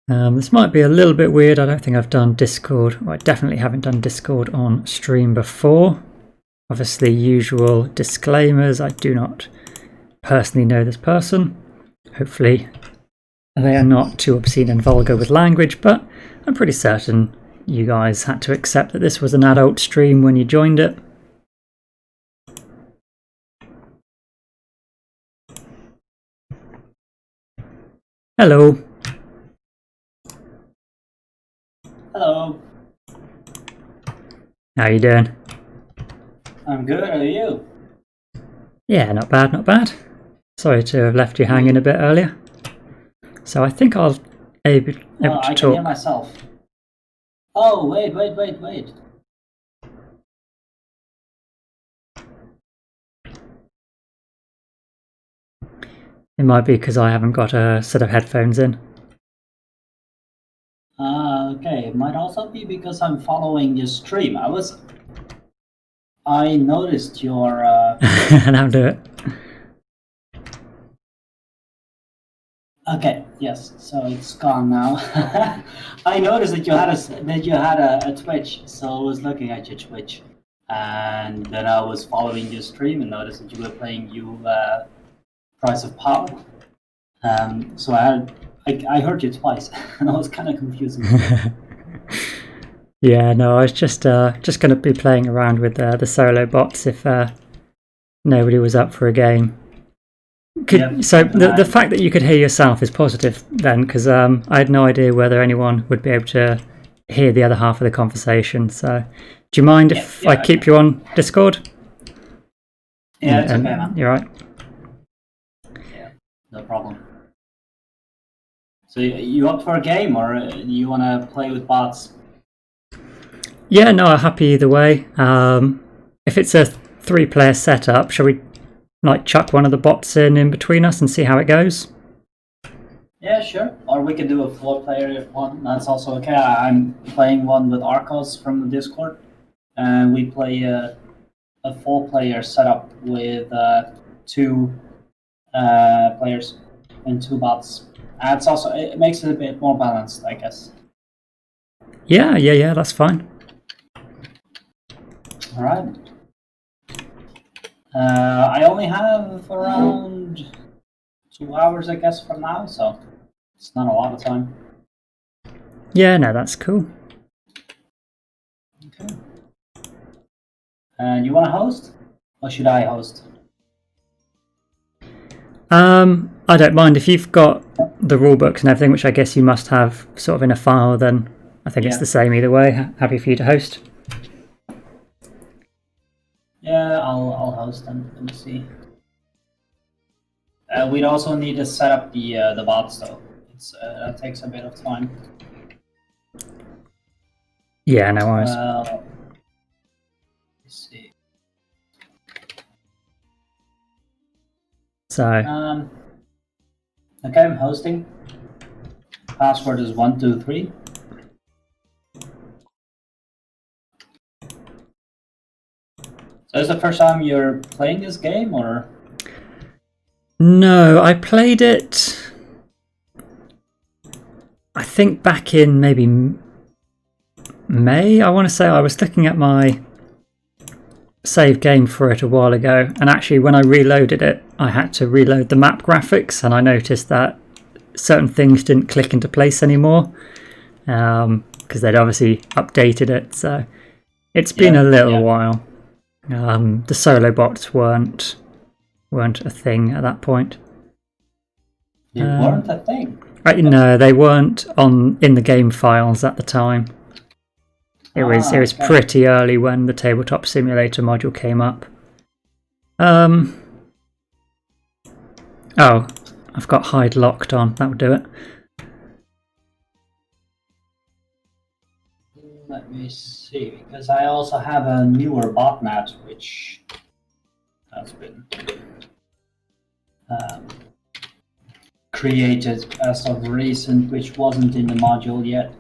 This might be a little bit weird. I don't think I've done Discord. Well, I definitely haven't done Discord on stream before. Obviously, usual disclaimers. I do not personally know this person. Hopefully, they are not too obscene and vulgar with language, but I'm pretty certain you guys had to accept that this was an adult stream when you joined it. Hello. Hello. How you doing? I'm good, how are you? Yeah, not bad, not bad. Sorry to have left you hanging a bit earlier. So I think I'll able to I talk. can hear myself. Oh, wait. It might be because I haven't got a set of headphones in. Okay. It might also be because I'm following your stream. I noticed your... Now do it. Okay, yes, so it's gone now. I noticed that you had a Twitch, so I was looking at your Twitch. And then I was following your stream and noticed that you were playing Price of Power. So I heard you twice, and I was kind of confusing. Yeah, no, I was just going to be playing around with the solo bots if nobody was up for a game. So the fact that you could hear yourself is positive then, because I had no idea whether anyone would be able to hear the other half of the conversation. So do you mind if I keep you on Discord? Yeah, it's okay, man. You're right. Yeah, no problem. So you up for a game, or you want to play with bots? Yeah, no, I'm happy either way. If it's a 3-player setup, shall we chuck one of the bots in between us and see how it goes? Yeah, sure. Or we can do a 4-player one. That's also okay. I'm playing one with Arcos from the Discord, and we play a 4-player setup with 2 players and 2 bots. It makes it a bit more balanced, I guess. Yeah, that's fine. All right. I only have around 2 hours, I guess, for now, so it's not a lot of time. Yeah, no, that's cool. Okay. And you want to host, or should I host? I don't mind if you've got the rulebooks and everything, which I guess you must have sort of in a file. Then I think it's the same either way. Happy for you to host. Yeah, I'll host them. Let me see. We'd also need to set up the bots, though. That takes a bit of time. Yeah, no worries. Let's see. So. Okay, I'm hosting. Password is 123. So is it the first time you're playing this game, or? No, I played it, I think back in maybe May, I want to say. I was looking at my save game for it a while ago, and actually when I reloaded it, I had to reload the map graphics, and I noticed that certain things didn't click into place anymore, because they'd obviously updated it, so it's been a little while. The solo bots weren't a thing at that point. They weren't a thing? No, they weren't in the game files at the time. It was pretty early when the Tabletop Simulator module came up. Oh, I've got hide locked on. That would do it. Let me see, because I also have a newer botnet which has been created as of recent, which wasn't in the module yet.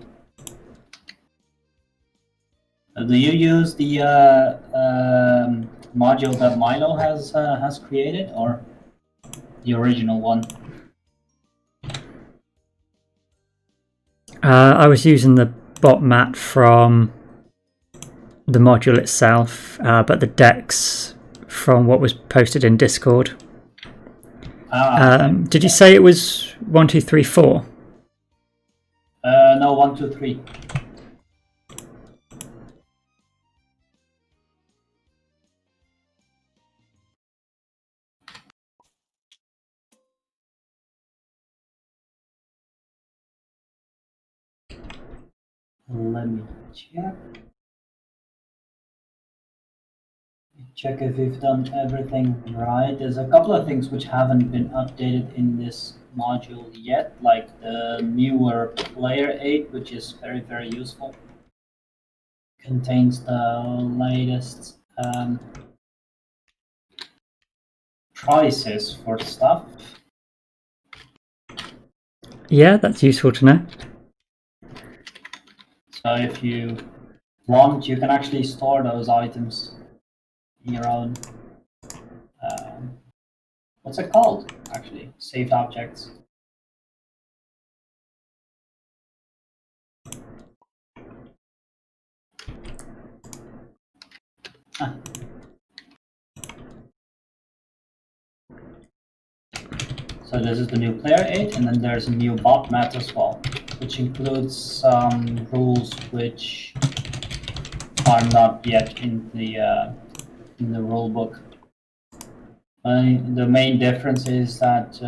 Do you use the module that Milo has created, or the original one? I was using the bot mat from the module itself, but the decks from what was posted in Discord. Did you say it was 1, 2, 3, 4? No, 1, 2, 3. Let me check. Check if we've done everything right. There's a couple of things which haven't been updated in this module yet, like the newer player aid, which is very, very useful. Contains the latest prices for stuff. Yeah, that's useful to know. So if you want, you can actually store those items in your own, what's it called, actually? Saved objects. So this is the new player aid, and then there's a new bot mat as well, which includes some rules which are not yet in the rule book. The main difference is that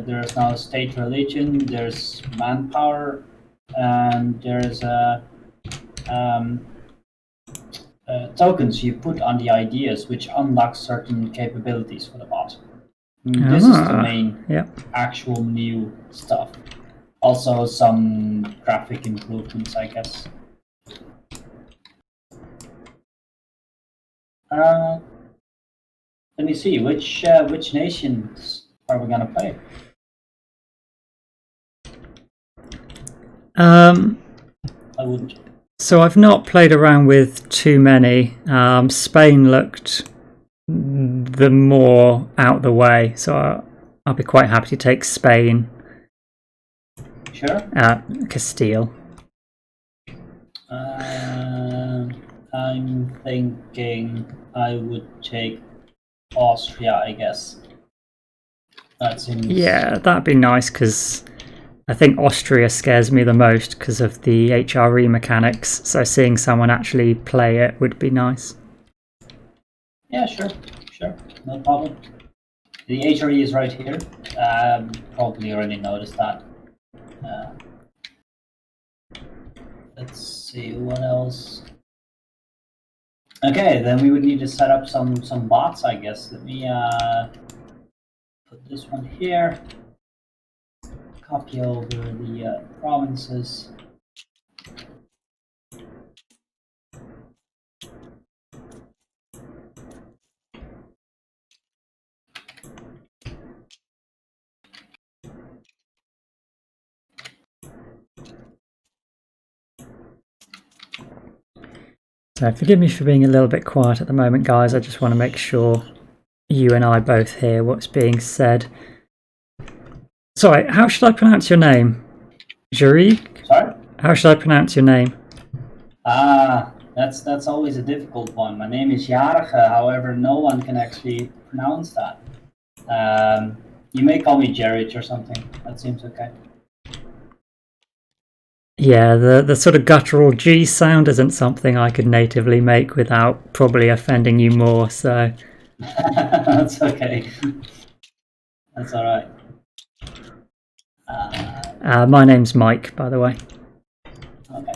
there's now state religion, there's manpower, and there's tokens you put on the ideas which unlock certain capabilities for the bot. This is the main actual new stuff. Also some graphic improvements, I guess. Let me see, which nations are we gonna play? I wouldn't. So I've not played around with too many. Spain looked the more out the way, so I'll be quite happy to take Spain. Sure. Castile. I'm thinking I would take Austria, I guess. That seems... Yeah, that'd be nice, because I think Austria scares me the most because of the HRE mechanics, so seeing someone actually play it would be nice. Yeah, sure, no problem. The HRE is right here. Probably already noticed that. Let's see, what else? Okay, then we would need to set up some bots, I guess. Let me put this one here. Copy over the provinces. So forgive me for being a little bit quiet at the moment, guys. I just want to make sure you and I both hear what's being said. Sorry, how should I pronounce your name? Jury? Sorry? How should I pronounce your name? That's always a difficult one. My name is Jarige, however, no one can actually pronounce that. You may call me Jared or something. That seems okay. Yeah, the sort of guttural G sound isn't something I could natively make without probably offending you more, so... That's okay. That's alright. My name's Mike, by the way. Okay.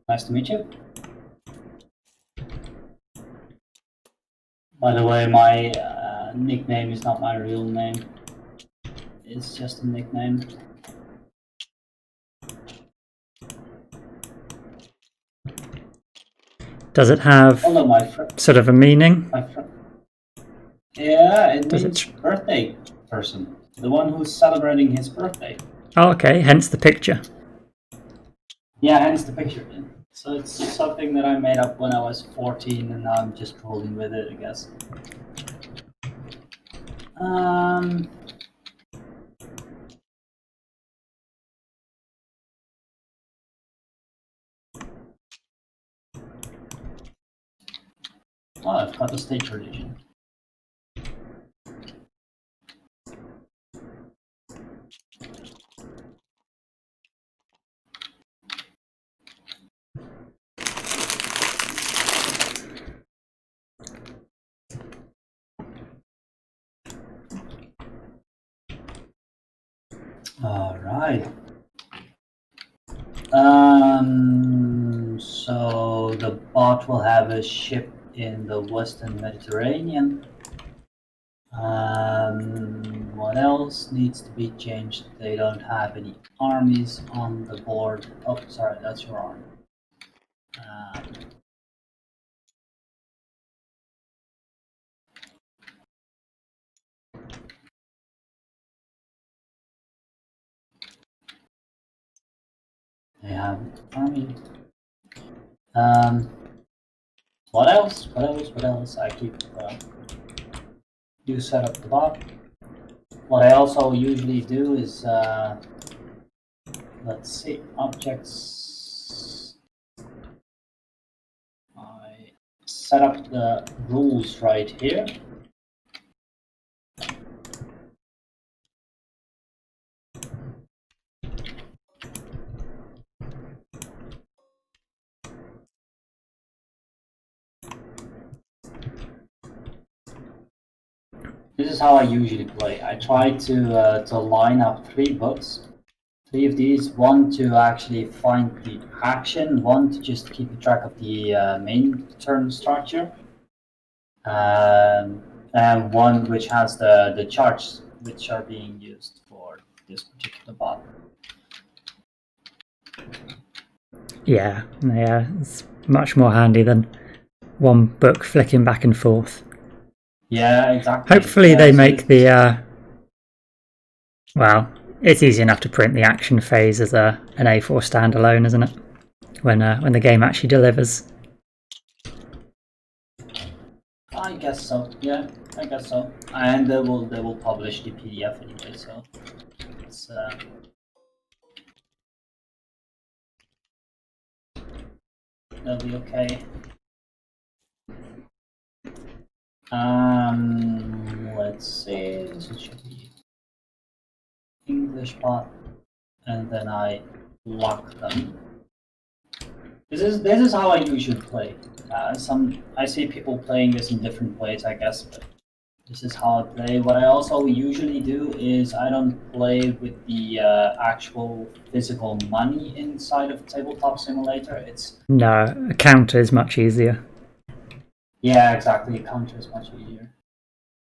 Nice to meet you. By the way, my nickname is not my real name. It's just a nickname. Does it have sort of a meaning? Yeah, it means birthday person. The one who's celebrating his birthday. Oh, okay, hence the picture. Yeah, hence the picture. So it's something that I made up when I was 14 and now I'm just rolling with it, I guess. Oh, I've got the stage religion. All right. So the bot will have a ship in the Western Mediterranean. What else needs to be changed? They don't have any armies on the board. Oh, sorry, that's your army. They have an army. What else? What else? I keep you set up the bot. What I also usually do is let's see, objects. I set up the rules right here. This is how I usually play. I try to line up 3 books. 3 of these, one to actually find the action, one to just keep track of the main turn structure, and one which has the charts which are being used for this particular bot. Yeah, it's much more handy than one book flicking back and forth. Yeah, exactly. Hopefully they make the well, it's easy enough to print the action phase as an A4 standalone, isn't it? When the game actually delivers. I guess so. Yeah, I guess so. And they will publish the PDF anyway, so it's that'll be okay. Let's see. This should be English bot, and then I lock them. This is how I usually play. I see people playing this in different ways, I guess, but this is how I play. What I also usually do is I don't play with the actual physical money inside of Tabletop Simulator. No, a counter is much easier. Yeah, exactly. Counter is much easier.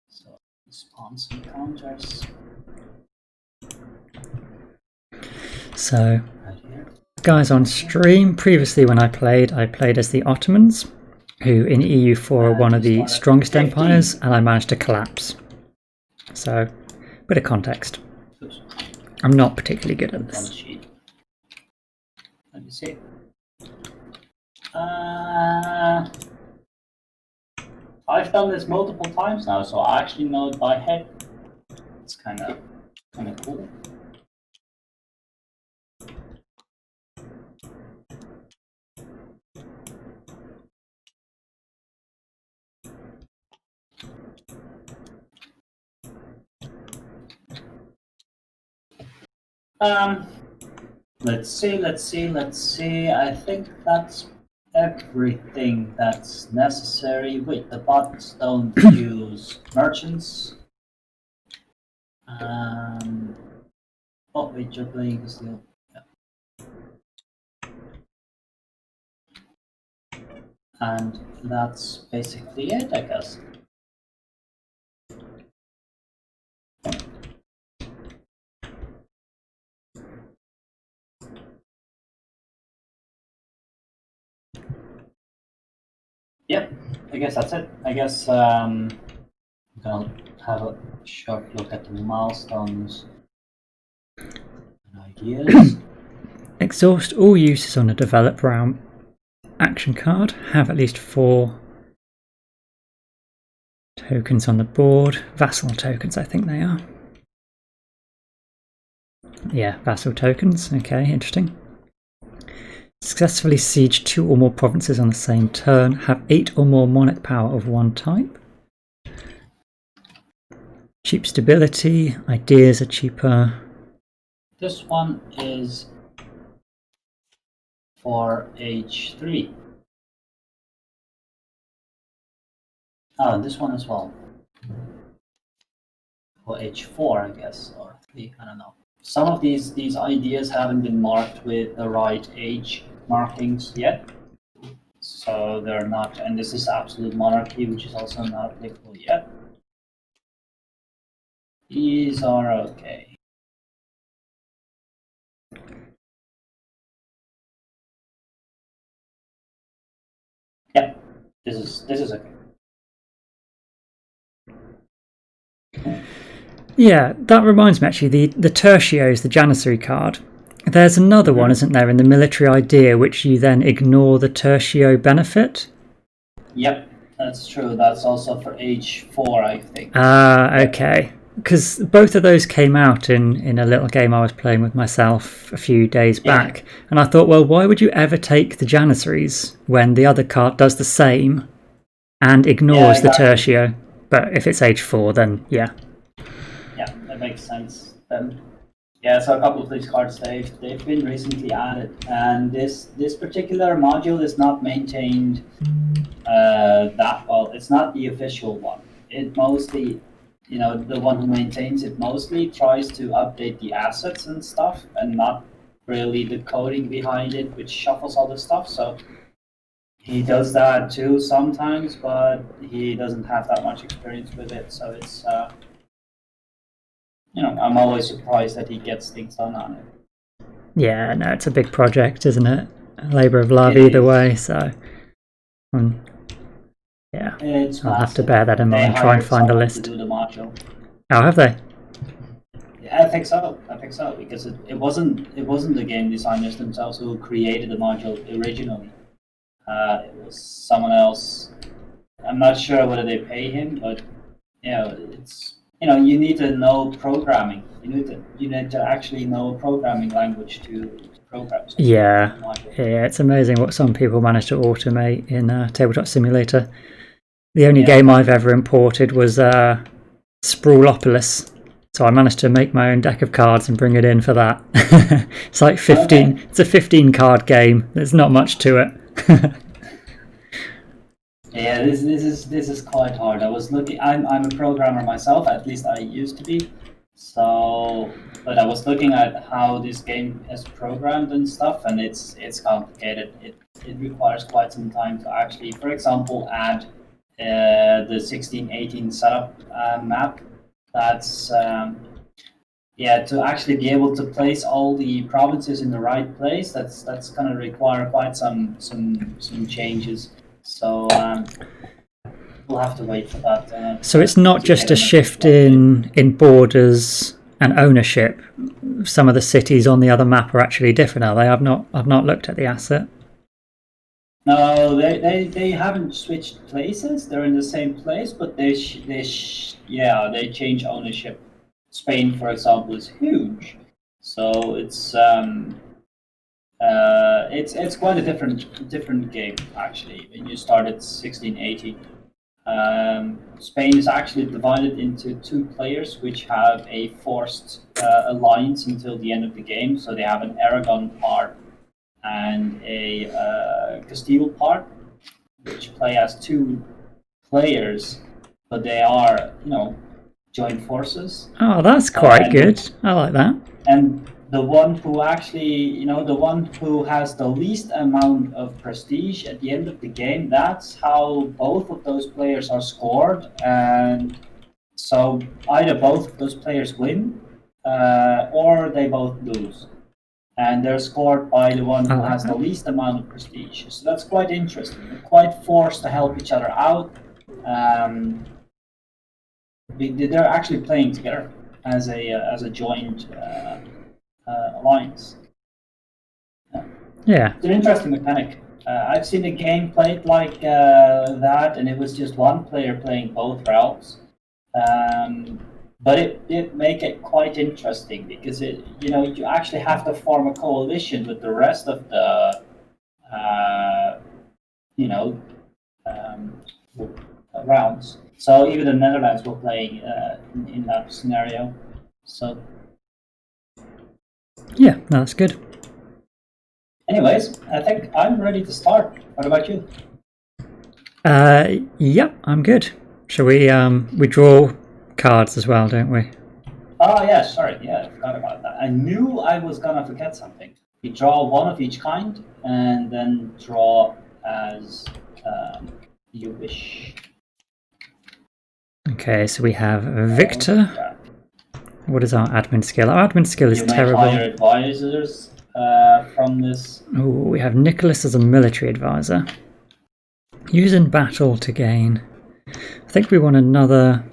So spawn some counters. So, guys on stream, previously when I played as the Ottomans, who in EU4 are one of the strongest empires, and I managed to collapse. So, bit of context. I'm not particularly good at this. Let me see. I've done this multiple times now, so I actually know it by head. It's kind of cool. Let's see. I think that's everything that's necessary. Wait, the bots don't use merchants. Oh wait, you're playing this deal. Yeah. And that's basically it, I guess. Yep, I guess that's it. I guess I'm gonna have a short look at the milestones and ideas. Exhaust all uses on a develop realm action card. Have at least 4 tokens on the board. Vassal tokens, I think they are. Yeah, vassal tokens. Okay, interesting. Successfully siege 2 or more provinces on the same turn. Have 8 or more monarch power of one type. Cheap stability. Ideas are cheaper. This one is for H3. Oh, this one as well. For H4, I guess, or 3, I don't know. Some of these ideas haven't been marked with the right age markings yet. So they're not, and this is absolute monarchy, which is also not applicable yet. These are okay. Yeah, this is okay. Yeah, that reminds me actually, the tertios, the Janissary card. There's another one, isn't there, in the military idea, which you then ignore the tertio benefit? Yep, that's true. That's also for H4, I think. Okay. Because both of those came out in a little game I was playing with myself a few days back. And I thought, well, why would you ever take the Janissaries when the other card does the same and ignores the tertio? But if it's H4, then yeah. Yeah, that makes sense. Then, yeah, so a couple of these cards they've been recently added, and this particular module is not maintained that well. It's not the official one. It mostly, the one who maintains it mostly tries to update the assets and stuff, and not really the coding behind it, which shuffles all the stuff. So he does that too sometimes, but he doesn't have that much experience with it. So it's I'm always surprised that he gets things done on it. Yeah, no, it's a big project, isn't it? A labour of love either way, so yeah, I'll have to bear that in mind. Try and find the list. To do the module. Oh, have they? Yeah, I think so. Because it wasn't the game designers themselves who created the module originally. It was someone else. I'm not sure whether they pay him, but it's you need to know programming. You need to actually know a programming language to program. Yeah, it's amazing what some people manage to automate in Tabletop Simulator. The only game I've ever imported was Sprawlopolis. So I managed to make my own deck of cards and bring it in for that. It's like 15. Okay. It's a 15 card game. There's not much to it. Yeah, this is quite hard. I was looking. I'm a programmer myself. At least I used to be. So, but I was looking at how this game is programmed and stuff, and it's complicated. It requires quite some time to actually, for example, add the 1618 setup map. That's to actually be able to place all the provinces in the right place. That's going to require quite some changes. So we'll have to wait for that. So it's not just a shift in borders and ownership. Some of the cities on the other map are actually different, are they? I've not looked at the asset. No, they haven't switched places. They're in the same place, but they change ownership. Spain, for example, is huge, so it's quite a different game actually. When you start at 1680, Spain is actually divided into 2 players, which have a forced alliance until the end of the game. So they have an Aragon part and a Castile part, which play as 2 players, but they are joint forces. Oh, that's quite good. I like that. And the one who actually, the one who has the least amount of prestige at the end of the game, that's how both of those players are scored. And so either both of those players win or they both lose. And they're scored by the one who has the least amount of prestige. So that's quite interesting. They're quite forced to help each other out. They're actually playing together as a joint alliance. Yeah. It's an interesting mechanic. I've seen a game played like that, and it was just one player playing both realms. But it make it quite interesting because you actually have to form a coalition with the rest of you know, um, rounds. So even the Netherlands were playing in that scenario. So, Yeah, that's good. anyways, I think I'm ready to start. What about you? Yep, I'm good. Shall we draw cards as well, don't we? Oh yeah, sorry. Yeah, I forgot about that. I knew I was gonna forget something. You draw one of each kind, and then draw as you wish. Okay, so we have Victor. Yeah. What is our admin skill? Our admin skill is You may terrible. hire advisors from this. Oh, we have Nicholas as a military advisor. Use in battle to gain. I think we want another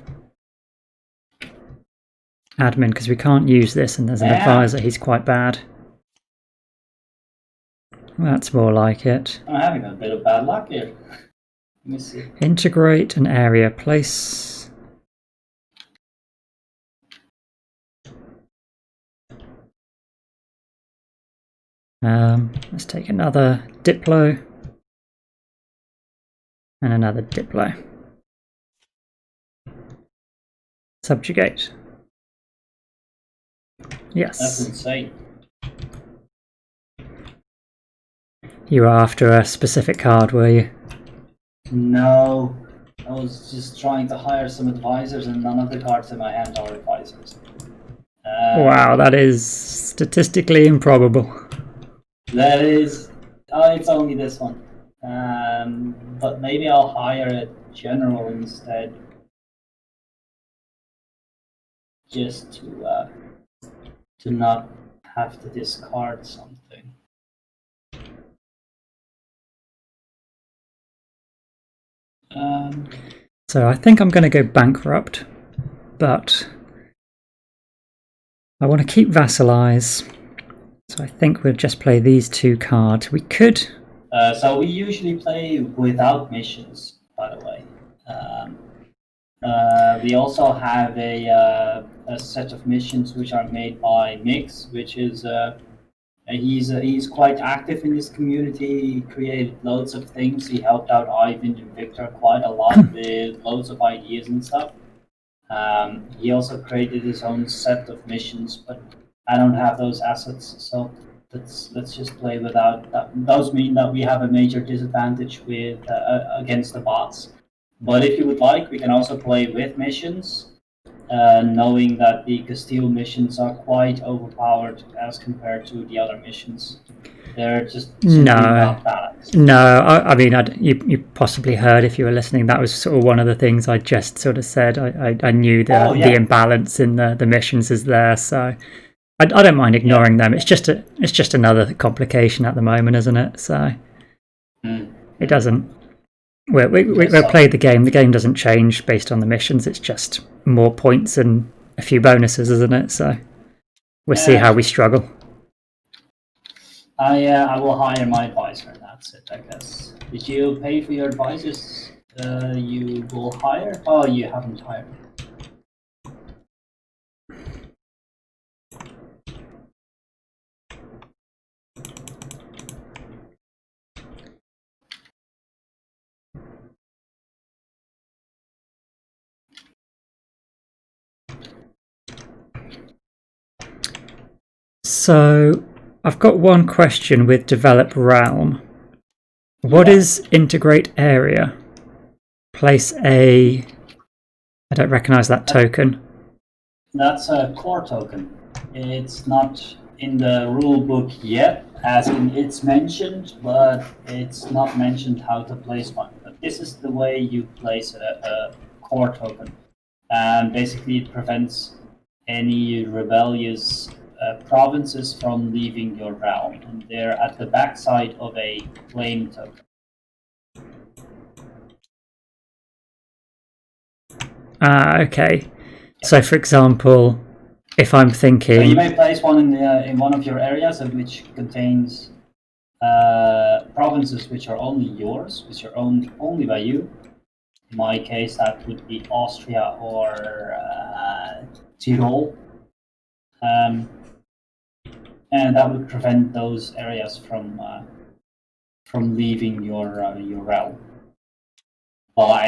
admin because we can't use this, and there's an advisor. He's quite bad. That's more like it. I'm having a bit of bad luck here. Let me see. Integrate an area. Place. Let's take another Diplo and another Diplo. Subjugate. Yes. That's insane. You were after a specific card, were you? No, I was just trying to hire some advisors, and none of the cards in my hand are advisors. Wow, that is statistically improbable. That is. Oh, it's only this one. But maybe I'll hire a general instead, just to not have to discard something. So I think I'm going to go bankrupt, but I want to keep vassalize. So I think we'll just play these two cards. We could. So we usually play without missions, by the way. We also have a set of missions which are made by Mix, which is he's quite active in this community. He created loads of things. He helped out Ivan and Victor quite a lot with loads of ideas and stuff. He also created his own set of missions, but I don't have those assets, so let's just play without that. Those mean that we have a major disadvantage with against the bots. But if you would like, we can also play with missions, knowing that the Castile missions are quite overpowered as compared to the other missions. They're just not balanced. No, I mean, you possibly heard if you were listening. That was sort of one of the things I just sort of said. I knew the imbalance in the missions is there, so I don't mind ignoring them. It's just another complication at the moment, isn't it? So it doesn't. We'll play the game. The game doesn't change based on the missions. It's just more points and a few bonuses, isn't it? So we'll see how we struggle. I will hire my advisor. That's it, I guess. Did you pay for your advisors? You will hire? Oh, you haven't hired. So I've got one question with Develop Realm. What is Integrate Area? Place a... I don't recognise that token. That's a core token. It's not in the rule book yet, as in it's mentioned, but it's not mentioned how to place one. But this is the way you place a core token. And basically it prevents any rebellious provinces from leaving your realm. And they're at the backside of a claim token. Okay. So, for example, if I'm thinking... So you may place one in one of your areas which contains provinces which are only yours, which are owned only by you. In my case, that would be Austria or Tyrol. And that would prevent those areas from from leaving your realm. Well,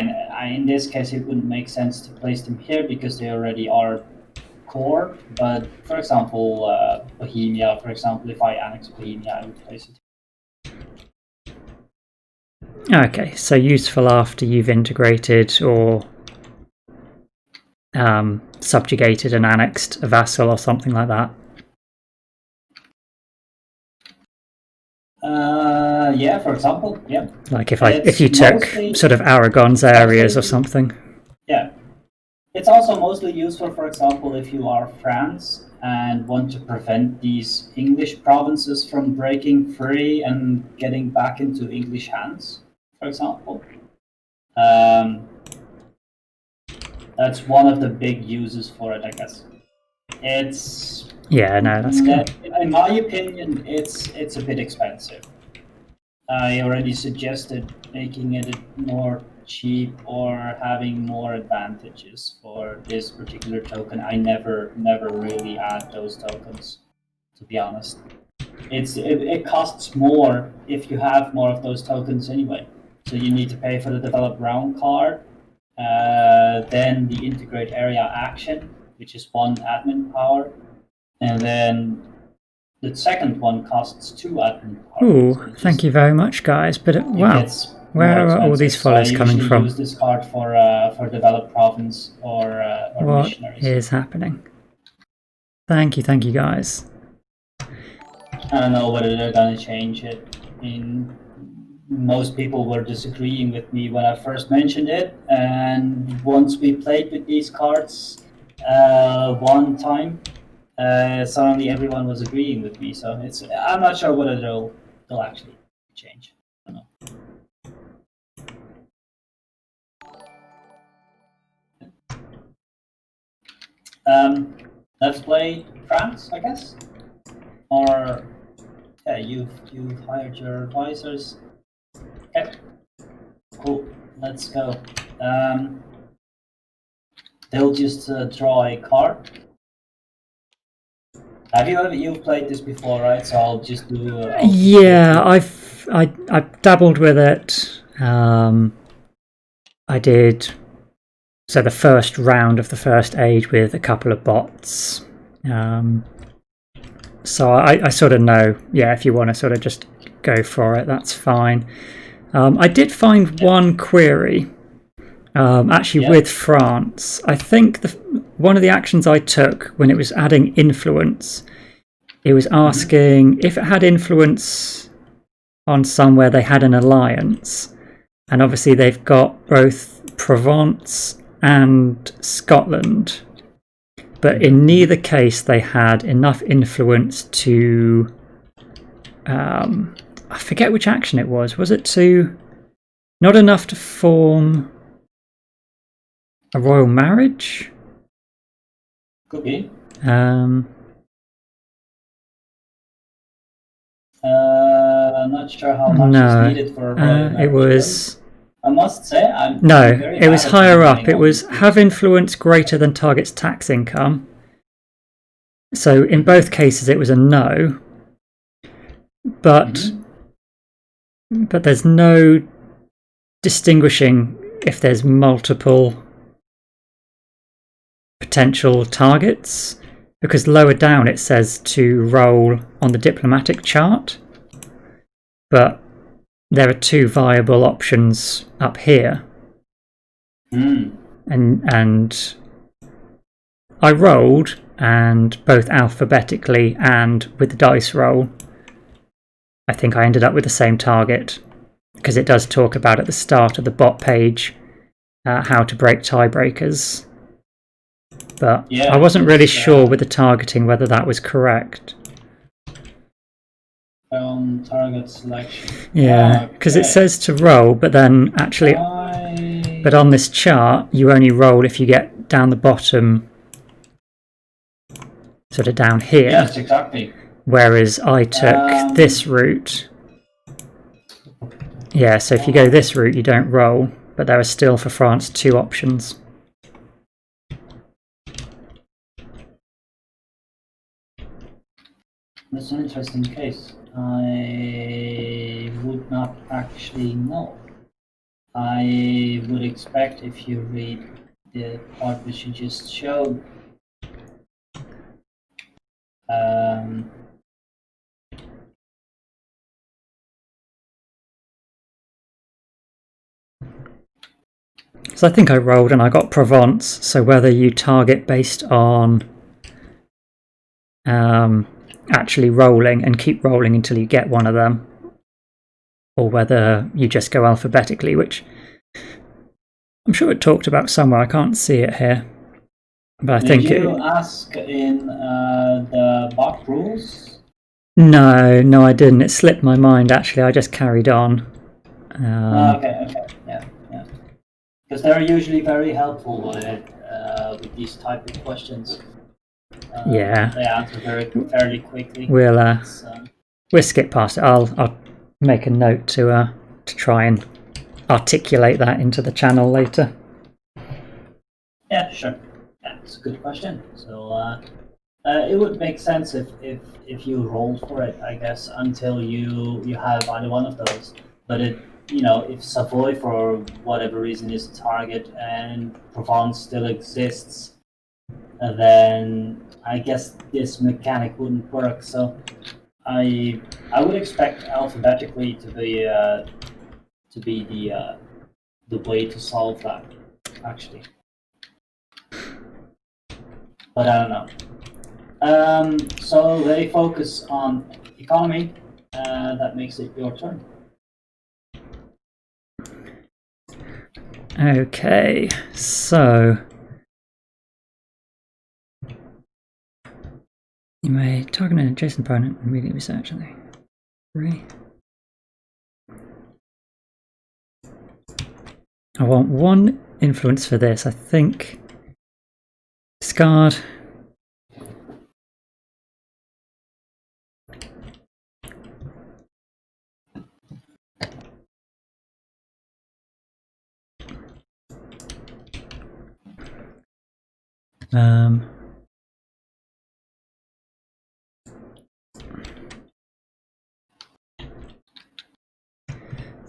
in this case, it wouldn't make sense to place them here because they already are core. But for example, Bohemia, for example, if I annex Bohemia, I would place it. Okay, so useful after you've integrated or subjugated and annexed a vassal or something like that. Yeah, for example, yeah. Like if you took sort of Aragon's areas or something. Yeah. It's also mostly useful, for example, if you are France and want to prevent these English provinces from breaking free and getting back into English hands, for example. That's one of the big uses for it, I guess. It's that's good. In my opinion, it's a bit expensive. I already suggested making it more cheap or having more advantages for this particular token. I never really add those tokens, to be honest. It costs more if you have more of those tokens anyway. So you need to pay for the develop round card, then the integrate area action, which is 1 admin power, and then the second one costs 2 admin power. Ooh, so thank you very much, guys. But wow, where are all these follows coming from? I use this card for develop province or missionaries. What is happening? Thank you, guys. I don't know whether they're gonna change it. I mean, most people were disagreeing with me when I first mentioned it, and once we played with these cards one time, suddenly everyone was agreeing with me. So I'm not sure whether they'll actually change. I don't know. Let's play France, I guess. Or yeah, you've hired your advisors. Okay, cool. Let's go. They'll just draw a card. You've played this before, right? So I'll just do. Yeah, I've dabbled with it. I did. So the first round of the first age with a couple of bots. So I sort of know, yeah, if you want to sort of just go for it, that's fine. I did find one query, actually with France. I think one of the actions I took when it was adding influence, it was asking if it had influence on somewhere they had an alliance. And obviously they've got both Provence and Scotland. But in neither case they had enough influence to... I forget which action it was. Was it to... Not enough to form a royal marriage? Could be. I'm not sure how much is needed for a royal marriage. It was... I must say, it was higher up. It was have influence greater than target's tax income. So in both cases it was a no. But there's no distinguishing if there's multiple potential targets, because lower down it says to roll on the diplomatic chart. But there are 2 viable options up here. And I rolled, and both alphabetically and with the dice roll, I think I ended up with the same target, because it does talk about at the start of the bot page how to break tiebreakers. But I wasn't really sure with the targeting whether that was correct. Target selection. Yeah, because it says to roll, but then actually, but on this chart, you only roll if you get down the bottom, sort of down here. Yes, exactly. Whereas I took this route. Yeah, so if you go this route, you don't roll, but there are still for France 2 options. That's an interesting case. I would not actually know. I would expect if you read the part which you just showed, So I think I rolled and I got Provence. So whether you target based on actually rolling and keep rolling until you get one of them, or whether you just go alphabetically, which I'm sure it talked about somewhere. I can't see it here, but I think Did you ask in the bug rules? No, I didn't. It slipped my mind. Actually, I just carried on. Okay, yeah. Because they're usually very helpful with these type of questions. Yeah, they answer fairly quickly. We'll skip past it. I'll make a note to try and articulate that into the channel later. Yeah, sure. That's a good question. So it would make sense if you rolled for it, I guess, until you have either one of those. But if Savoy for whatever reason is a target and Provence still exists, then I guess this mechanic wouldn't work. So I would expect alphabetically to be the way to solve that, actually. But I don't know. So they focus on economy. That makes it your turn. Okay, so you may target an adjacent opponent and immediately research. I think. 3. I want 1 influence for this. I think discard.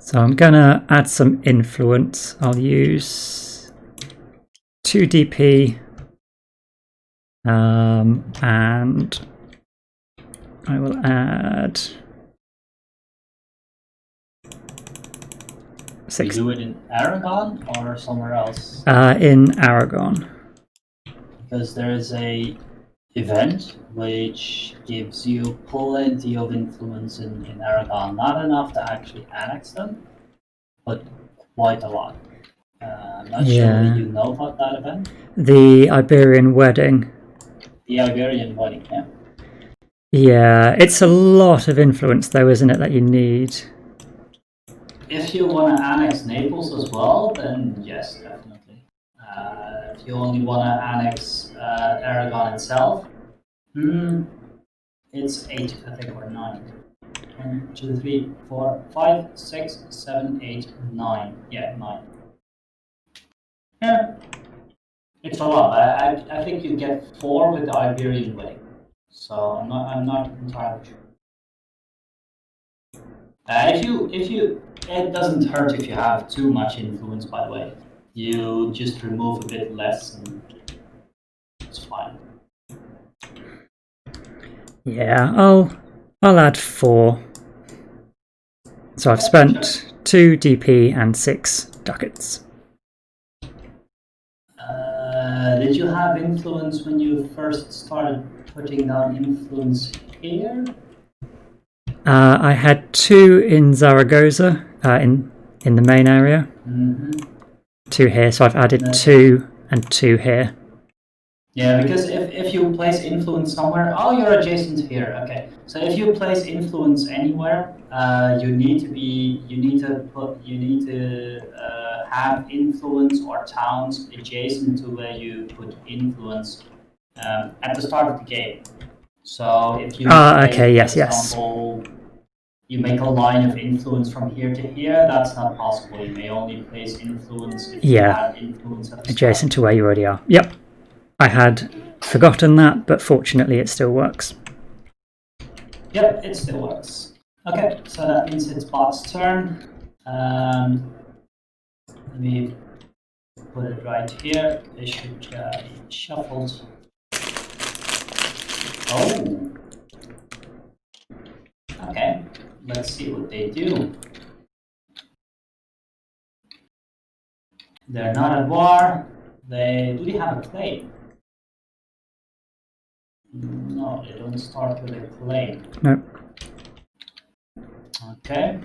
So I'm gonna add some influence. I'll use 2 DP, and I will add 6. You do it in Aragon or somewhere else? In Aragon. Because there is a event which gives you plenty of influence in Aragon. Not enough to actually annex them, but quite a lot. I'm not sure you know about that event. The Iberian Wedding. The Iberian Wedding, yeah. Yeah, it's a lot of influence though, isn't it, that you need? If you want to annex Naples as well, then yes, definitely. If you only want to annex Aragon itself, it's 8, I think, or 9. 1, 2, 3, 4, 5, 6, 7, 8, 9. Yeah, 9. Yeah, it's a lot. I think you get 4 with the Iberian Wedding. So I'm not entirely sure. If you, it doesn't hurt if you have too much influence. By the way, you just remove a bit less, and it's fine. Yeah, I'll add 4. So I've spent 2 DP and 6 ducats. Did you have influence when you first started putting down influence here? I had 2 in Zaragoza, in the main area. 2 here, so I've added 2 and 2 here. Yeah, because if you place influence somewhere, oh, you're adjacent here. Okay, so if you place influence anywhere, you need to have influence or towns adjacent to where you put influence at the start of the game. So if you okay, yes. You make a line of influence from here to here, that's not possible. You may only place influence if you have influence at the adjacent to where you already are. Yep. I had forgotten that, but fortunately it still works. Yep, it still works. Okay, so that means it's bot's turn. Let me put it right here. They should be shuffled. Oh. Okay, let's see what they do. They're not at war. Do they have a claim? No, they don't start with a claim. No. Okay.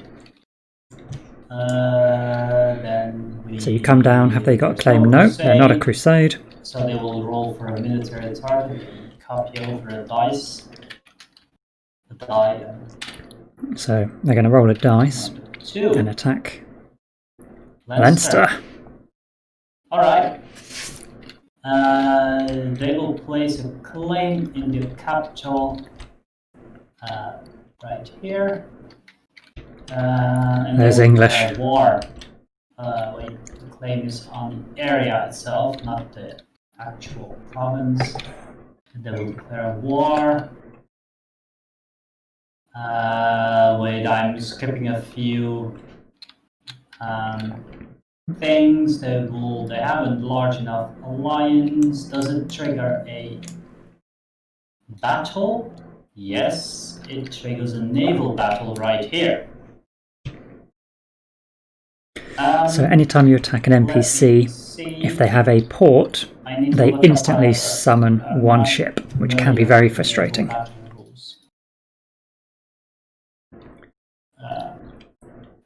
Then So you come down. Have they got a claim? No, they're not a crusade. So they will roll for a military target and copy over a dice. A die. So they're going to roll a dice Two. and attack Leinster. All right. They will place a claim in the capital right here. And there's English. War. Wait, the claim is on the area itself, not the actual province. And they will declare war. Wait, I'm skipping a few things. They have a large enough alliance. Does it trigger a battle? Yes, it triggers a naval battle right here. So anytime you attack an NPC, if they have a port, they instantly summon one ship, which can be very frustrating.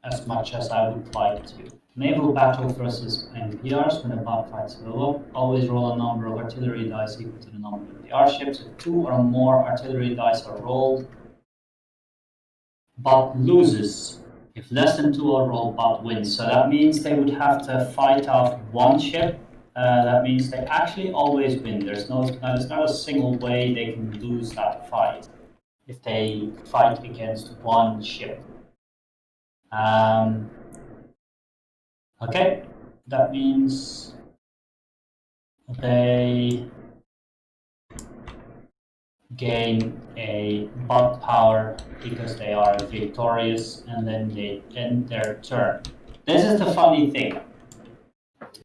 As much as I would like to. Naval battle versus NPRs. When a bot fights below, always roll a number of artillery dice equal to the number of NPR ships. If 2 or more artillery dice are rolled, bot loses. If less than 2 are rolled, bot wins. So that means they would have to fight off one ship. That means they actually always win. There's not a single way they can lose that fight if they fight against one ship. Okay, that means they gain a bot power because they are victorious, and then they end their turn. This is the funny thing.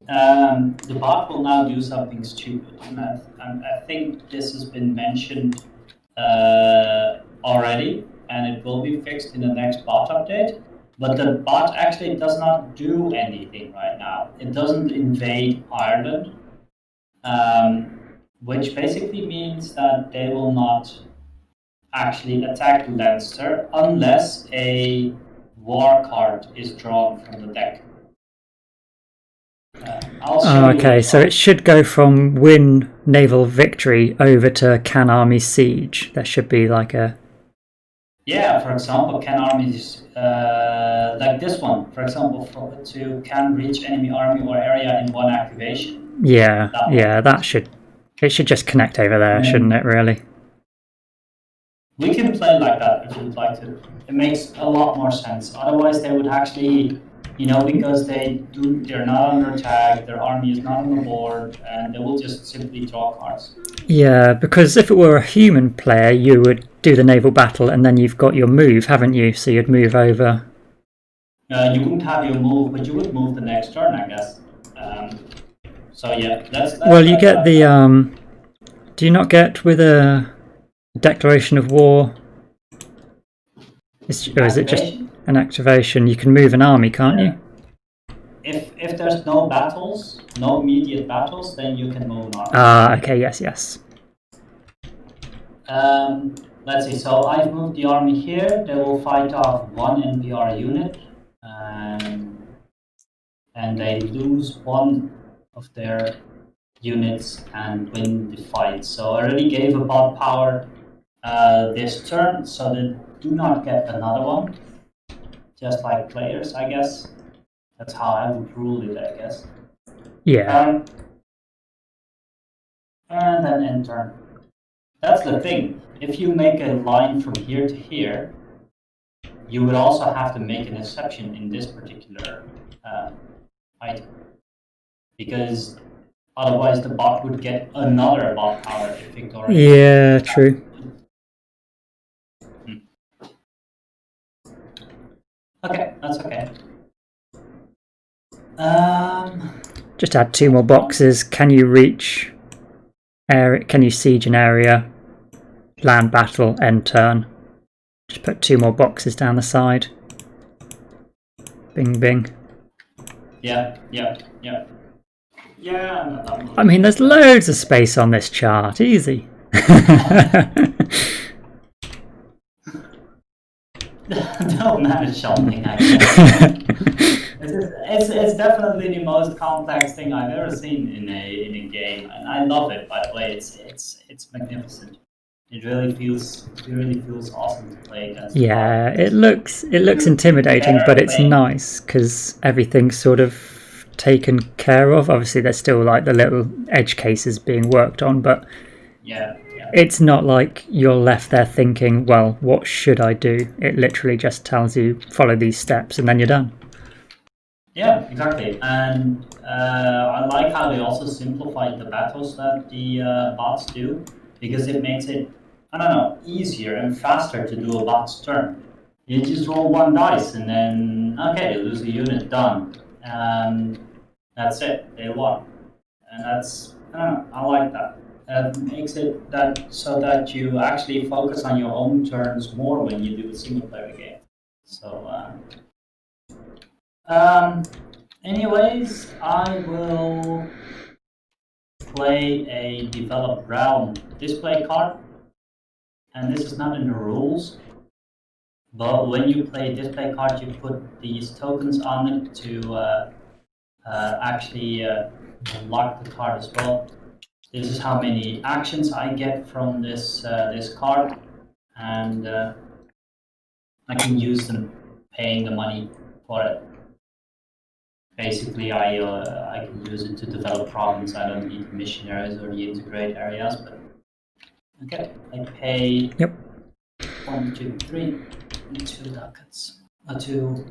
The bot will now do something stupid, and I think this has been mentioned already, and it will be fixed in the next bot update. But the bot actually does not do anything right now. It doesn't invade Ireland, which basically means that they will not actually attack Leinster unless a war card is drawn from the deck. Okay, so it should go from win naval victory over to can army siege. There should be like a... Yeah, for example, can armies, like this one, for example, to can reach enemy army or area in one activation. Yeah, that should... It should just connect over there, shouldn't it, really? We can play like that if you'd like to. It makes a lot more sense. Otherwise, they would actually, because they're not under attack, their army is not on the board, and they will just simply draw cards. Yeah, because if it were a human player, you would do the naval battle, and then you've got your move, haven't you? So you'd move over. You wouldn't have your move, but you would move the next turn, I guess. So yeah, that's well, you get the... do you not get with a declaration of war? Or is it just an activation? You can move an army, can't you? If there's no battles, no immediate battles, then you can move an army. Ah, okay, yes. Let's see, so I've moved the army here. They will fight off one NPR unit, and they lose one of their units and win the fight. So I already gave a bot power this turn, so they do not get another one. Just like players, I guess. That's how I would rule it, I guess. Yeah. And then end turn. That's the thing. If you make a line from here to here, you would also have to make an exception in this particular item. Because otherwise the bot would get another bot power if Victoria. Yeah, true. That's okay. Just add 2 more boxes. Can you reach area? Can you siege an area? Land battle, end turn. Just put 2 more boxes down the side. Bing, bing. Yeah. Yeah. I mean, there's loads of space on this chart. Easy. Don't manage something, I guess. It's definitely the most complex thing I've ever seen in a game, and I love it. By the way, it's magnificent. It really feels awesome to play against. Yeah, it looks intimidating, but it's nice because everything's sort of taken care of. Obviously, there's still like the little edge cases being worked on, but yeah. It's not like you're left there thinking, well, what should I do? It literally just tells you, follow these steps, and then you're done. Yeah, exactly. And I like how they also simplified the battles that the bots do, because it makes it, I don't know, easier and faster to do a bot's turn. You just roll 1 dice and then, okay, they lose a unit, done. And that's it, they won. And that's, I don't know, I like that. It makes it that so that you actually focus on your own turns more when you do a single player game. So, anyways, I will play a develop realm display card, and this is not in the rules. But when you play a display card, you put these tokens on it to actually lock the card as well. This is how many actions I get from this card, and I can use them paying the money for it. Basically, I can use it to develop problems. I don't need the missionaries or the integrate areas, but okay, I pay 1, 2, 3, 2 ducats, 2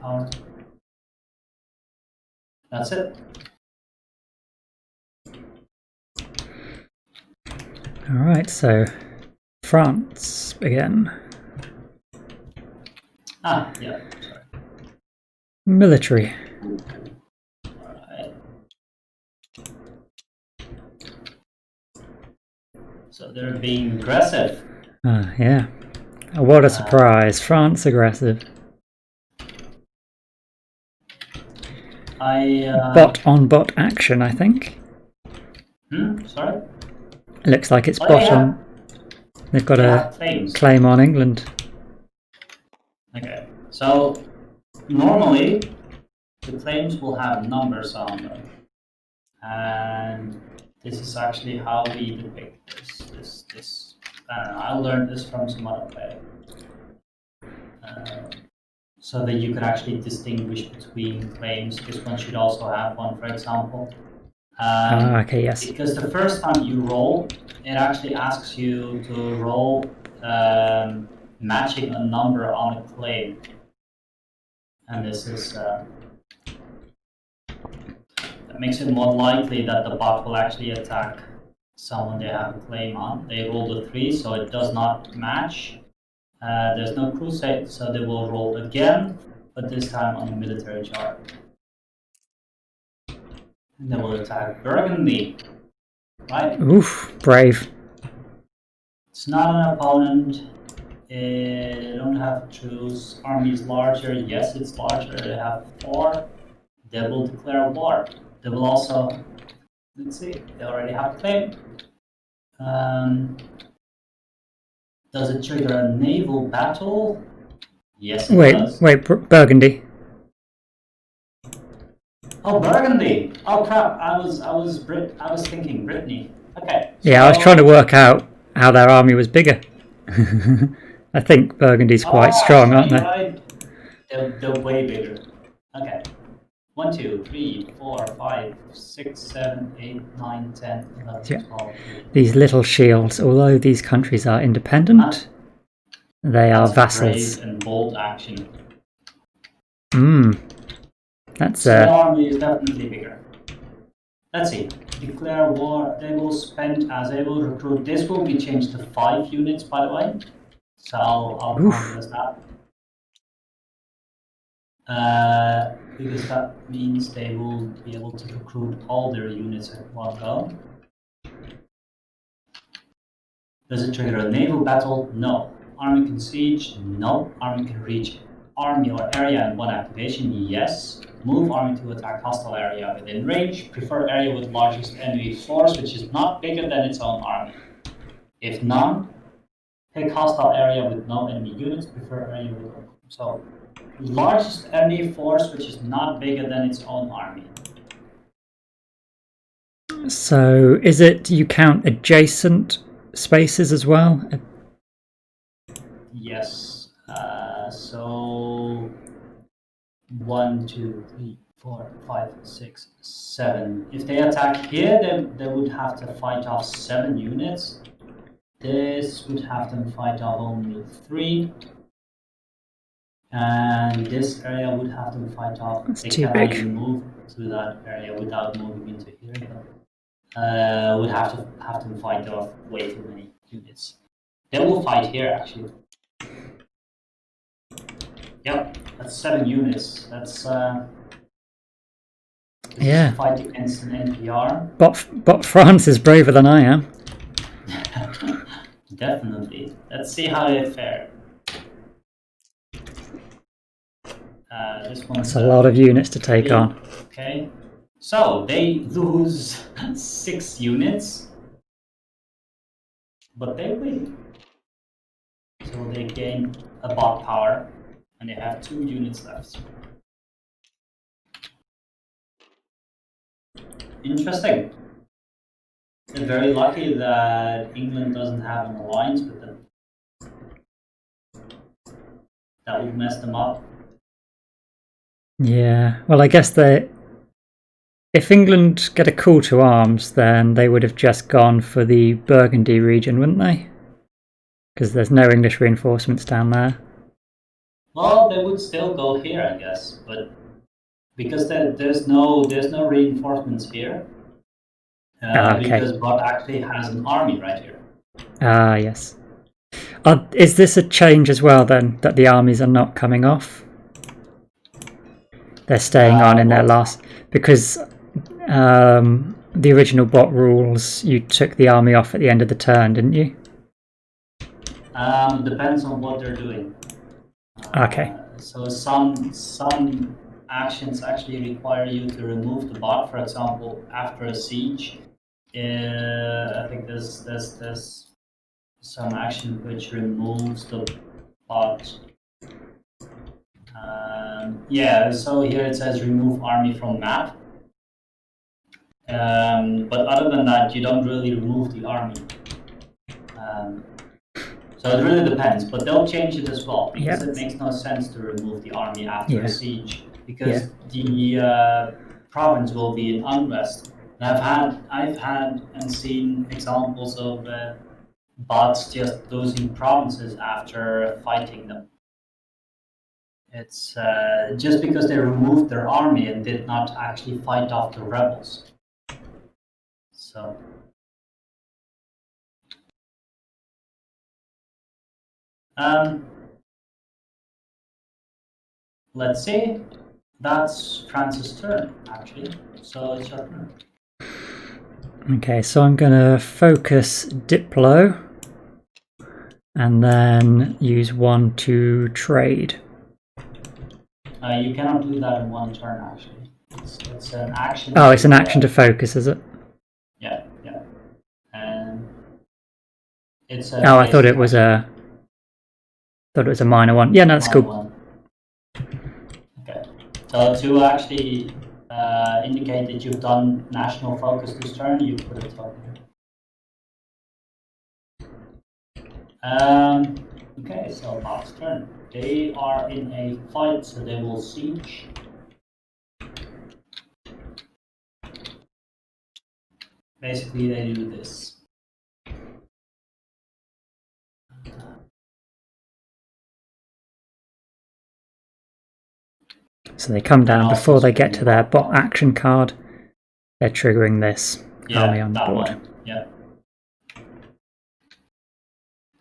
power. That's it. All right, so France again. Yeah, sorry. Military. Alright. So they're being aggressive. Yeah. What a surprise. France aggressive. Bot on bot action, I think. Sorry? It looks like it's bot on. They've got a claim on England. Okay, so normally the claims will have numbers on them, and this is actually how we depict this. I don't know, I learned this from some other player, so that you can actually distinguish between claims. This one should also have one, for example. Okay, yes. Because the first time you roll, it actually asks you to roll matching a number on a claim. And this is that makes it more likely that the bot will actually attack someone they have a claim on. They rolled a 3, so it does not match. There's no crusade, so they will roll again, but this time on the military chart. And they will attack Burgundy. Right? Oof, brave. It's not an opponent. They don't have Truce. Army is larger. Yes, it's larger. They have 4. They will declare war. They will also, let's see, they already have a claim. Does it trigger a naval battle? Yes, it does. Wait, Burgundy. Oh, Burgundy! Oh crap! I was thinking Brittany. Okay. So, yeah, I was trying to work out how their army was bigger. I think Burgundy's quite strong, aren't they? Right. They're way bigger. Okay. 1, 2, 3, 4, 5, 6, 7, 8, 9, 10, 11, 12. These little shields, although these countries are independent, they are vassals. Brave and bold action. That's the army is definitely bigger. Let's see. Declare war. They will spend as they will recruit. This will be changed to 5 units, by the way. So I'll promise that. Because that means they will be able to recruit all their units at one go. Does it trigger a naval battle? No. Army can siege? No. Army can reach army or area in one activation? Yes. Move army to attack hostile area within range. Prefer area with largest enemy force, which is not bigger than its own army. If none, pick hostile area with no enemy units. Prefer area with so largest enemy force, which is not bigger than its own army. So is it you count adjacent spaces as well? Yes. So 1, 2, 3, 4, 5, 6, 7. If they attack here, then they would have to fight off 7 units. This would have them fight off only 3. And this area would have them fight off. That's they too cannot big. even move to that area without moving into here. But would have them fight off way too many units. They will fight here actually. Yep, that's 7 units. That's yeah. Fight against an NPR. But France is braver than I am. Definitely. Let's see how they fare. This one's a lot of units to take on. Okay. So they lose 6 units, but they win. So they gain a bot power, and they have 2 units left. Interesting. They're very lucky that England doesn't have an alliance with them. That would mess them up. Yeah, well, I guess if England get a call to arms, then they would have just gone for the Burgundy region, wouldn't they? Because there's no English reinforcements down there. Well, they would still go here, I guess, but because there's no reinforcements here. Okay. Because Bot actually has an army right here. Ah, yes. Is this a change as well, then, that the armies are not coming off? They're staying on in their last... Because the original bot rules, you took the army off at the end of the turn, didn't you? Depends on what they're doing. Okay. So some actions actually require you to remove the bot. For example, after a siege, I think there's some action which removes the bot. Yeah, so here it says remove army from map. But other than that, you don't really remove the army. So it really depends, but they'll change it as well, because it makes no sense to remove the army after a siege, because the province will be in unrest. And I've had and seen examples of bots just losing provinces after fighting them. It's just because they removed their army and did not actually fight off the rebels. So. Let's see. That's France's turn, actually. So it's your turn. Okay, so I'm going to focus Diplo and then use 1 to trade. You cannot do that in 1 turn, actually. It's an action. Oh, it's an action to focus, is it? Yeah. And it's I thought it was a minor one. Yeah, no, that's cool. Okay. So to actually indicate that you've done national focus this turn, you put it over here. Okay, so Bob's turn. They are in a fight, so they will siege. Basically, they do this. So they come down before they get to their bot action card. They're triggering this army on the board. One. Yeah.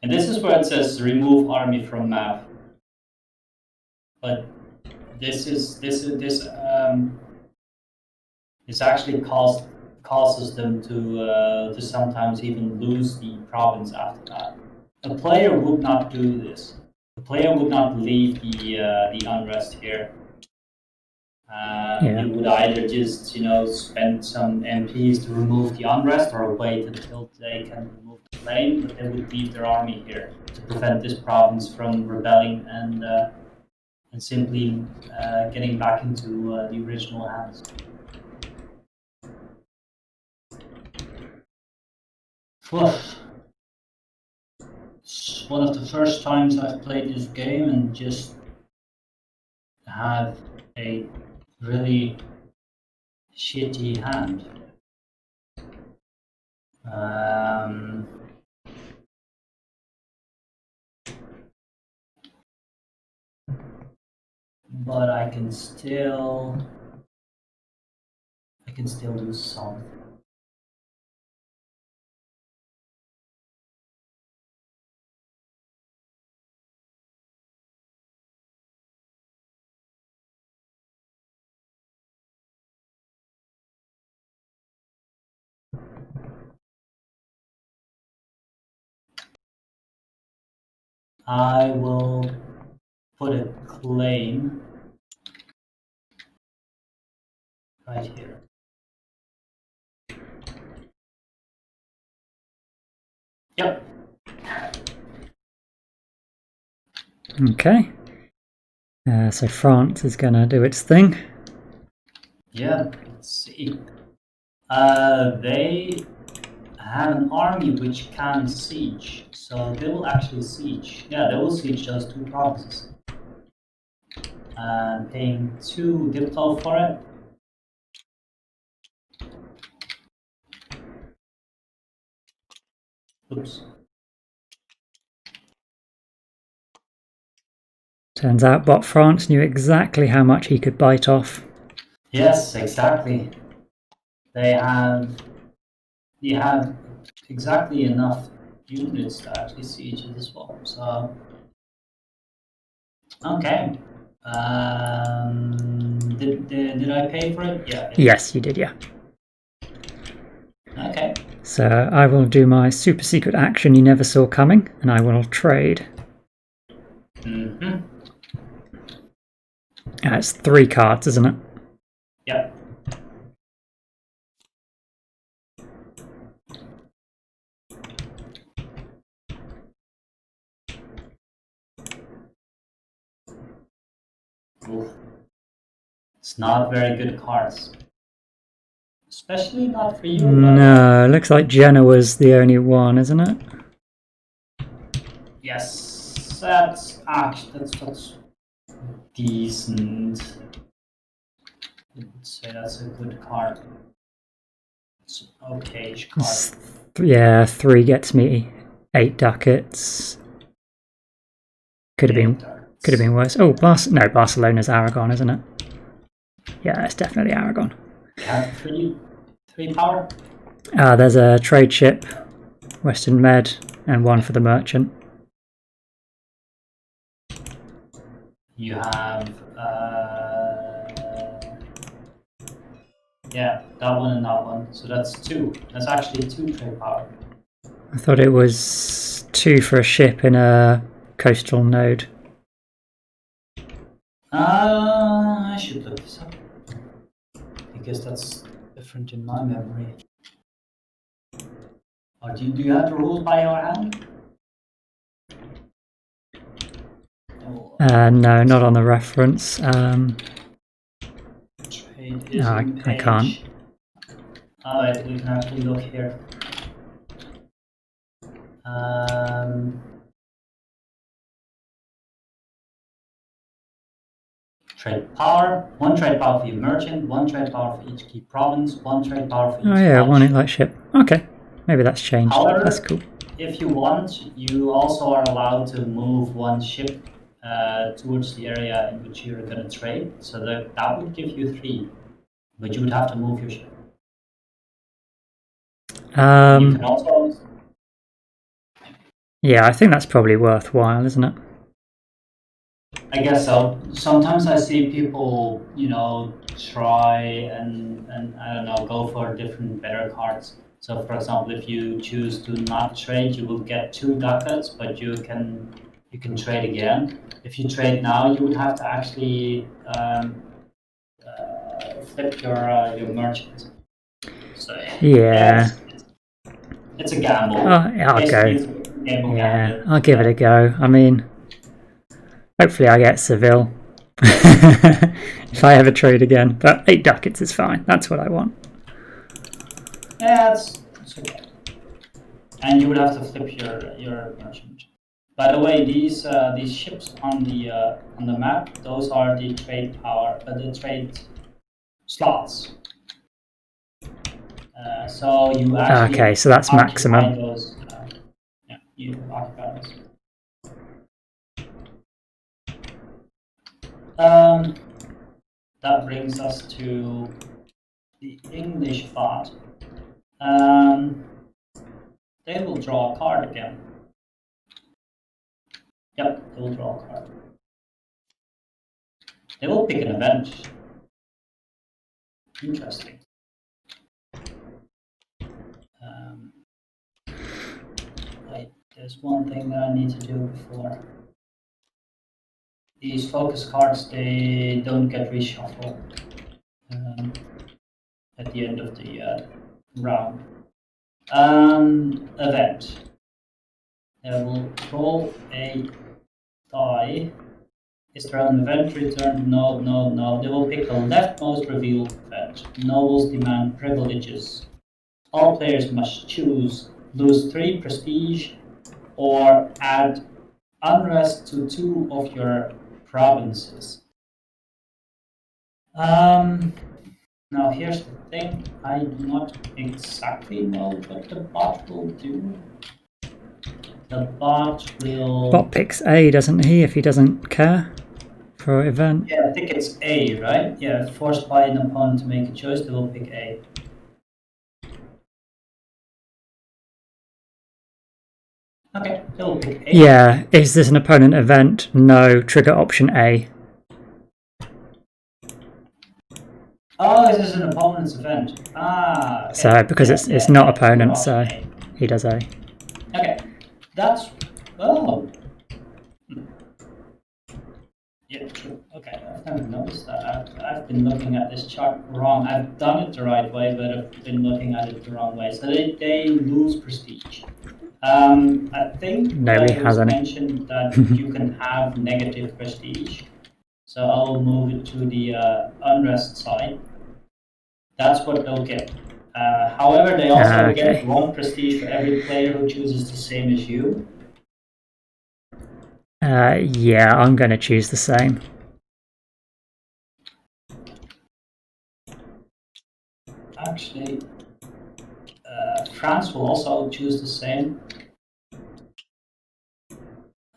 And this is where it says remove army from map. But this actually causes them to sometimes even lose the province after that. A player would not do this. The player would not leave the unrest here. Yeah. You would either just, spend some MPs to remove the unrest, or wait until they can remove the claim, but they would leave their army here to prevent this province from rebelling and simply getting back into the original hands. It's one of the first times I've played this game and just have a really shitty hand. But I can still do something. I will put a claim right here. Yep. Okay. So France is going to do its thing. Yeah, let's see. They have an army which can siege, so they will actually siege. Yeah, they will siege those two provinces. Paying 2 diplo for it. Oops. Turns out Bot France knew exactly how much he could bite off. Yes, exactly. They have exactly enough units to actually siege it as well. So, okay. Did I pay for it? Yeah. Yes, you did, yeah. Okay. So I will do my super secret action you never saw coming, and I will trade. Mm-hmm. It's 3 cards, isn't it? Yep. Oof. It's not very good cards. Especially not for you. No, looks like Genoa's the only one, isn't it? Yes, that's decent. I would say that's a good card. It's an okay-ish card. Yeah, 3 gets me 8 ducats. Could have been worse. Oh, Barcelona's Aragon, isn't it? Yeah, it's definitely Aragon. You have 3 power? There's a trade ship, Western Med, and 1 for the merchant. You have, yeah, that one and that one. So that's 2. That's actually 2 trade power. I thought it was 2 for a ship in a coastal node. I should look this up. Because that's different in my memory. Or do you have the rules by your hand? No, not on the reference. Trade is I can't. Alright, we can actually look here. Trade power. 1 trade power for your merchant, 1 trade power for each key province, 1 trade power for each one in like ship. Okay, maybe that's changed. However, that's cool. If you want, you also are allowed to move 1 ship towards the area in which you're going to trade. So that would give you 3, but you would have to move your ship. You can also. Yeah, I think that's probably worthwhile, isn't it? I guess so. Sometimes I see people, try and I don't know, go for different better cards. So, for example, if you choose to not trade, you will get 2 ducats, but you can trade again. If you trade now, you would have to actually flip your merchant. So Yeah. it's a gamble. I'll Basically, go. it's a game of Yeah, gambling. I'll give it a go. I mean, hopefully I get Seville. If I ever trade again. But 8 ducats is fine. That's what I want. Yeah, it's okay. And you would have to flip your merchant. By the way, these ships on the map, those are the trade power, the trade slots. So you actually Okay, so that's occupy maximum. those. Yeah, you occupy those. Um, that brings us to the English bot. Um, they will draw a card again. Yep, they will draw a card. They will pick an event. Interesting. Um, wait, there's one thing that I need to do before. These focus cards, they don't get reshuffled at the end of the round. Event. They will roll a die. Is there an event return? No, no, no. They will pick the leftmost revealed event. Nobles demand privileges. All players must choose lose 3 prestige or add unrest to 2 of your provinces. Now here's the thing, I do not exactly know what the bot will do. The bot will... Bot picks A, doesn't he, if he doesn't care for event? Yeah, I think it's A, right? Yeah, forced by an opponent to make a choice, they will pick A. Okay, they will pick A. Yeah, is this an opponent event? No, trigger option A. Oh, this is an opponent's event. Ah, okay. So, because it's not opponent, so he does A. Okay, that's... Oh. Yeah, true. Okay, I've never noticed that. I've been looking at this chart wrong. I've done it the right way, but I've been looking at it the wrong way. So they lose prestige. I think Nobody it has was any. mentioned that you can have negative prestige. So I'll move it to the unrest side. That's what they'll get. However, they also get 1 prestige for every player who chooses the same as you. Yeah, I'm going to choose the same. Actually, France will also choose the same.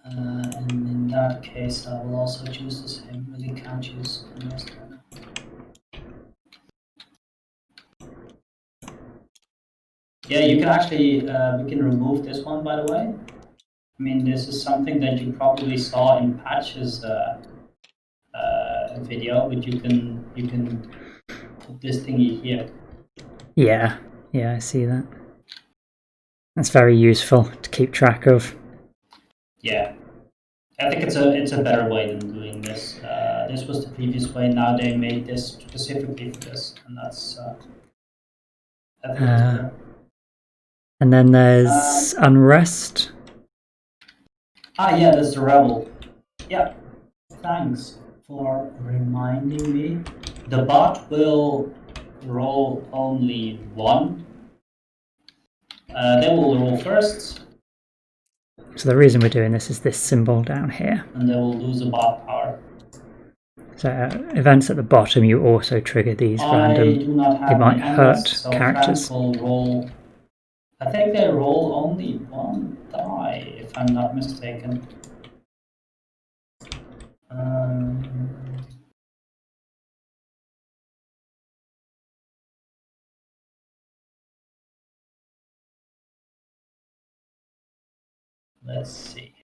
And in that case, I will also choose the same. Really can't choose the rest right now. Yeah, you can actually, we can remove this one, by the way. I mean, this is something that you probably saw in Patch's video, but you can put this thingy here. Yeah, I see that. That's very useful to keep track of. Yeah, I think it's a better way than doing this. This was the previous way. Now they made this specifically for this, and that's I think it's better. And then there's unrest. Yeah, there's the rebel. Yeah, thanks for reminding me. The bot will roll only 1. They will roll first. So the reason we're doing this is this symbol down here. And they will lose a bot power. So events at the bottom, you also trigger these random. Do not have it might unrest, hurt so characters. France will roll. I think they roll only 1 die, if I'm not mistaken. Let's see.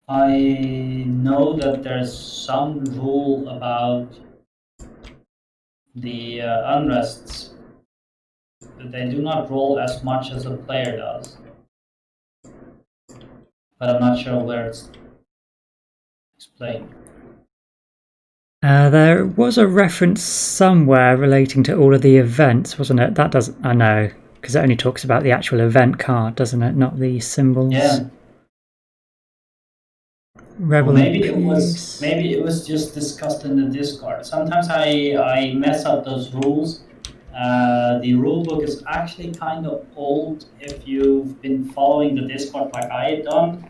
I know that there's some rule about the unrests, but they do not roll as much as a player does. But I'm not sure where it's explained. There was a reference somewhere relating to all of the events, wasn't it? That doesn't. I know, because it only talks about the actual event card, doesn't it? Not the symbols. Yeah. Rebel maybe it was just discussed in the Discord. Sometimes I mess up those rules. The rule book is actually kind of old if you've been following the Discord like I had done.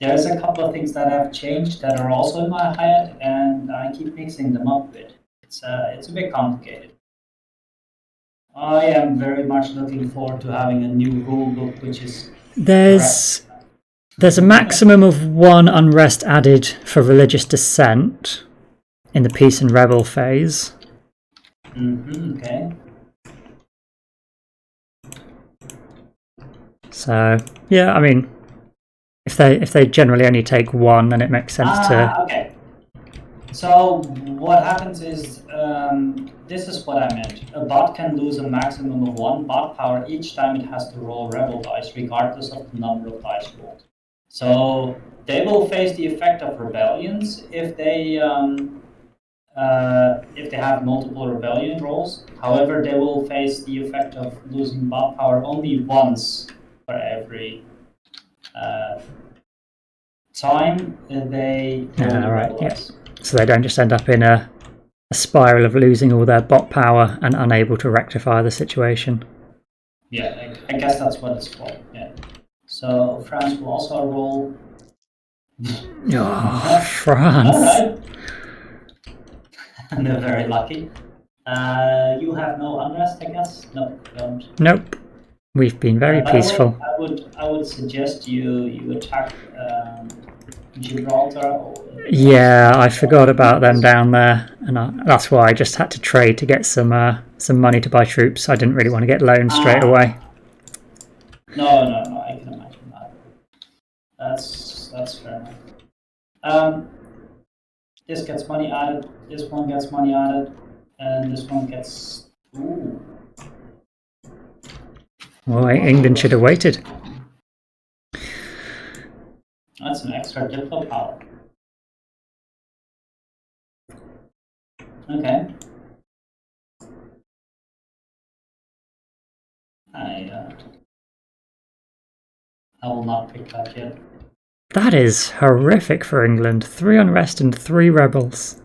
There's a couple of things that have changed that are also in my head, and I keep mixing them up a bit. It's a bit complicated. I am very much looking forward to having a new rule book, which is There's a maximum of 1 unrest added for religious dissent in the peace and rebel phase. Okay. So yeah, I mean, if they generally only take 1, then it makes sense to. Okay. So what happens is, this is what I meant. A bot can lose a maximum of 1 bot power each time it has to roll rebel dice, regardless of the number of dice rolled. So they will face the effect of rebellions if they have multiple rebellion rolls. However, they will face the effect of losing bot power only once for every time they roll Right, rebel yeah. dice. So they don't just end up in a spiral of losing all their bot power and unable to rectify the situation. Yeah, I guess that's what it's called. Yeah. So France will also roll. Oh, France! All right. They're very lucky. You have no unrest, I guess. No, you don't. Nope. We've been very peaceful. By the way, I would suggest you attack Gibraltar. Yeah, I forgot about them down there, and that's why I just had to trade to get some money to buy troops. I didn't really want to get loans straight away. No, I can imagine that. That's fair enough. This gets money added. This one gets money added, and this one gets. Ooh. Well, England should have waited. That's an extra diplo power. Okay. I will not pick that yet. That is horrific for England. 3 unrest and 3 rebels.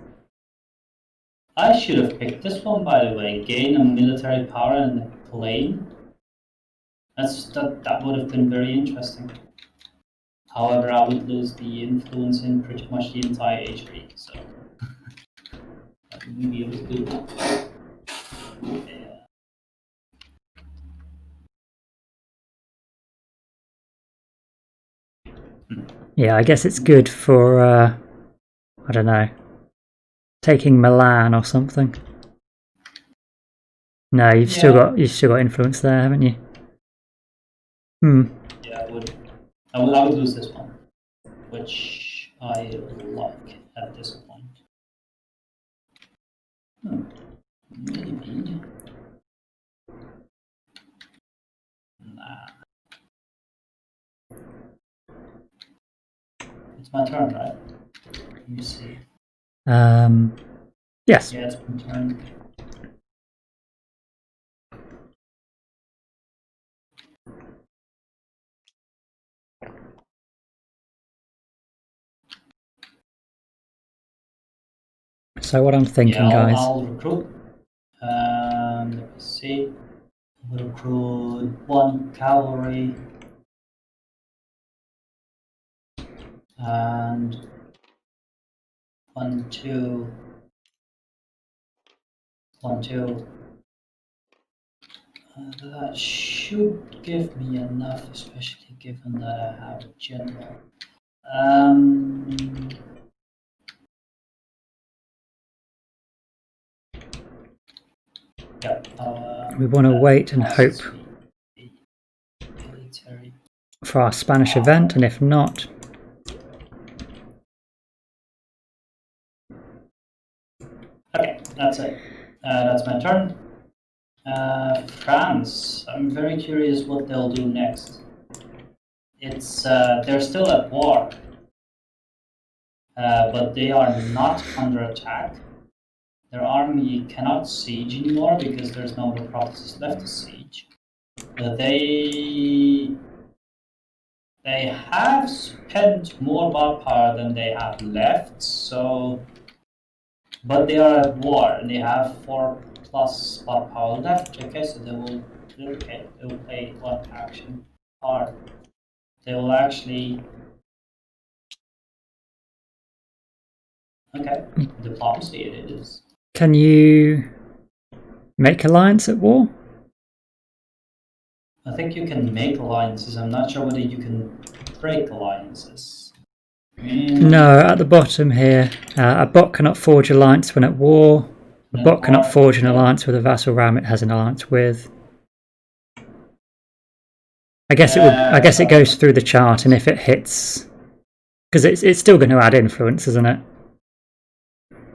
I should have picked this one, by the way. Gain a military power in the plane. That would have been very interesting. However, I would lose the influence in pretty much the entire HP, so I wouldn't be able to do that. Yeah, I guess it's good for I don't know, taking Milan or something. No, you've still got influence there, haven't you? Yeah, I would lose this one, which I like at this point. Maybe. Nah. It's my turn, right? Let me see. Yes. Yeah, it's my turn. So what I'm thinking, guys. I'll recruit. Let me see. I'll recruit 1 cavalry and 1, 2, 1, 2. That should give me enough, especially given that I have a general. We want to wait and hope. Military. for our Spanish event, and if not, okay, that's it. That's my turn. France. I'm very curious what they'll do next. It's they're still at war, but they are not under attack. Their army cannot siege anymore because there's no more provinces left to siege. They have spent more bar power than they have left, so but they are at war and they have 4+ bar power left. Okay, so they will play one action card. They will actually diplomacy it is. can you make alliance at war? I think you can make alliances. I'm not sure whether you can break alliances. No, at the bottom here, a bot cannot forge alliance when at war. A bot cannot forge an alliance with a vassal ram it has an alliance with. I guess it goes through the chart, and if it hits, because it's still going to add influence, isn't it?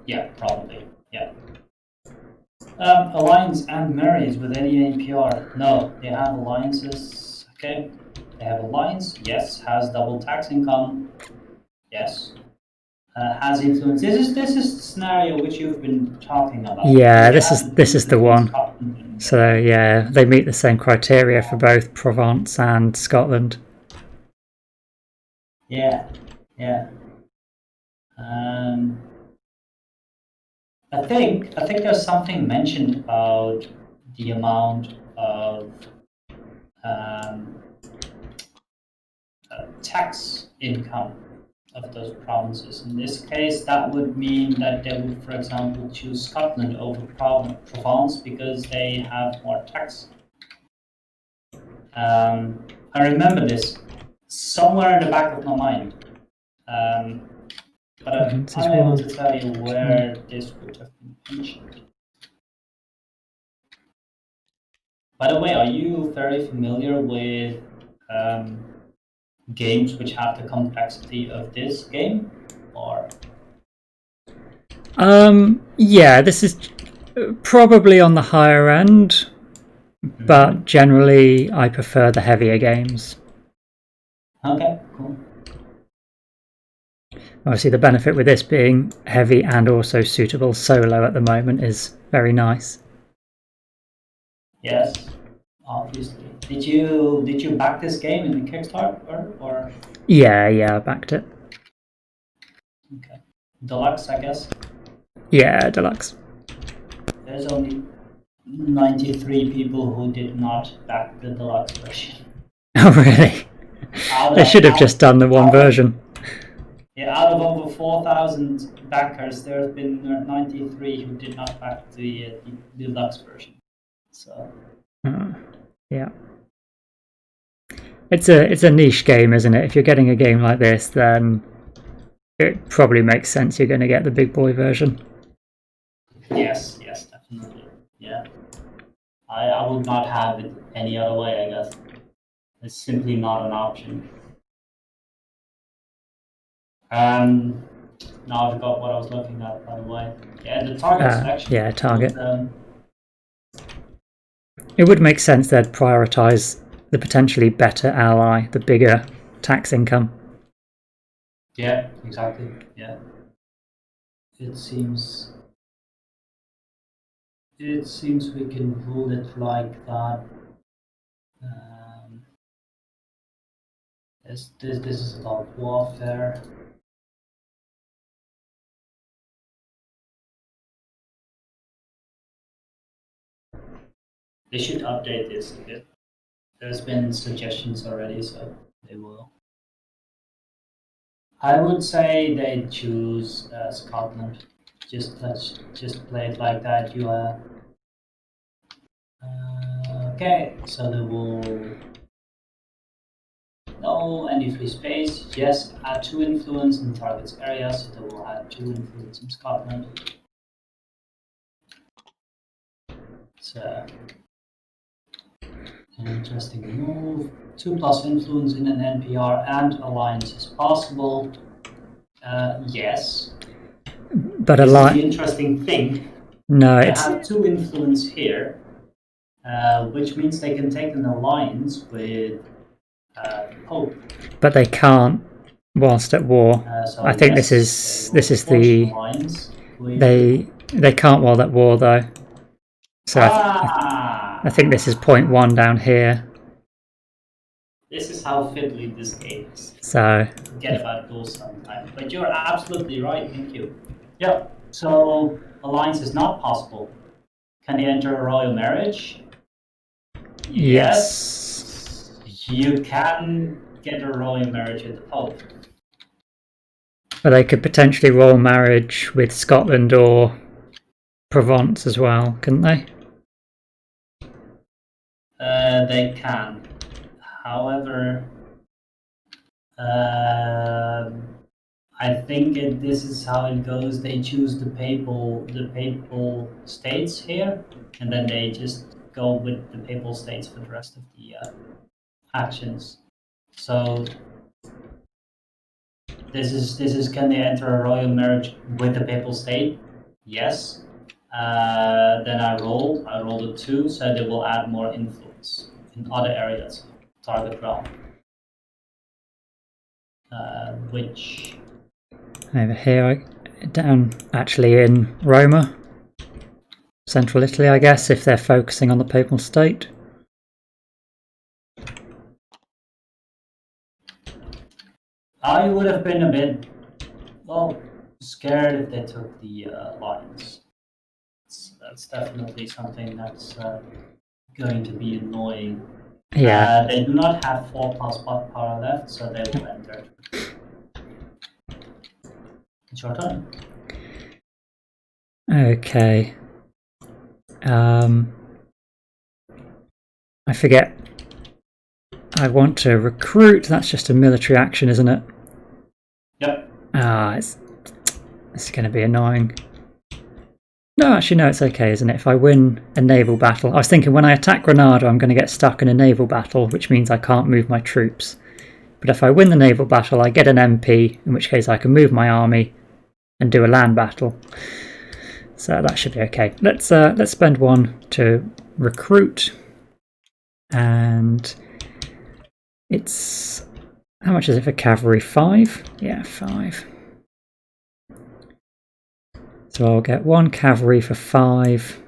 Yeah, probably. Yeah. Alliance and marriage with any APR. No, they have alliances. Okay, they have alliance. Yes, has double tax income. Yes, has influence. This is the scenario which you've been talking about. Yeah, this is the one. So yeah, they meet the same criteria for both Provence and Scotland. Yeah, yeah. I think there's something mentioned about the amount of tax income of those provinces. In this case, that would mean that they would, for example, choose Scotland over Provence because they have more tax. I remember this somewhere in the back of my mind, but I'm unable to tell you where this would have been mentioned. By the way, are you very familiar with games which have the complexity of this game, or? Yeah, this is probably on the higher end, but generally I prefer the heavier games. Okay, cool. Obviously, the benefit with this being heavy and also suitable solo at the moment is very nice. Yes, obviously. Did you back this game in the Kickstarter or? Yeah, I backed it. Okay, deluxe, I guess. Yeah, deluxe. There's only 93 people who did not back the deluxe version. Oh really? They should have just done the one version. Yeah, out of over 4,000 backers, there have been 93 who did not back the deluxe version. So. Yeah. It's a niche game, isn't it? If you're getting a game like this, then it probably makes sense you're going to get the big boy version. Yes, definitely. Yeah. I would not have it any other way, I guess. It's simply not an option. Now I forgot what I was looking at, by the way. Yeah, the target selection. Yeah, target. It would make sense they'd prioritise the potentially better ally, the bigger tax income. Yeah, exactly. Yeah. It seems we can rule it like that. This is about warfare. They should update this a bit. There's been suggestions already, so they will. I would say they choose Scotland. Just play it like that. You okay? So they will no any free space. Yes, add 2 influence in target's area. So they will add 2 influence in Scotland. So An interesting move. 2+ influence in an NPR and alliance is possible. Yes. But This is the interesting thing. No, They it's... have 2 influence here, which means they can take an alliance with the Pope. But they can't whilst at war. So I think yes, this is the... alliance with... They can't while at war though. So I think this is point 1 down here. This is how fiddly this game is. So Forget about those sometimes. But you're absolutely right, thank you. Yeah, so alliance is not possible. Can they enter a royal marriage? yes. You can get a royal marriage with the Pope. But they could potentially royal marriage with Scotland or Provence as well, couldn't they? They can. However, I think this is how it goes. They choose the papal states here, and then they just go with the papal states for the rest of the actions. So this is can they enter a royal marriage with the papal state? Yes. Then I rolled a 2, so they will add more influence in other areas of target realm. Which over here, down actually in Roma, central Italy, I guess, if they're focusing on the papal state. I would have been a bit, well, scared if they took the alliance. That's definitely something that's going to be annoying. Yeah. They do not have 4+ power left, so they will enter. It's your turn. Okay. I forget. I want to recruit. That's just a military action, isn't it? Yep. It's going to be annoying. No, actually, no, it's okay, isn't it? If I win a naval battle... I was thinking when I attack Granada, I'm going to get stuck in a naval battle, which means I can't move my troops. But if I win the naval battle, I get an MP, in which case I can move my army and do a land battle. So that should be okay. Let's spend 1 to recruit. And it's... How much is it for cavalry? 5? Yeah, 5. So I'll get 1 cavalry for 5.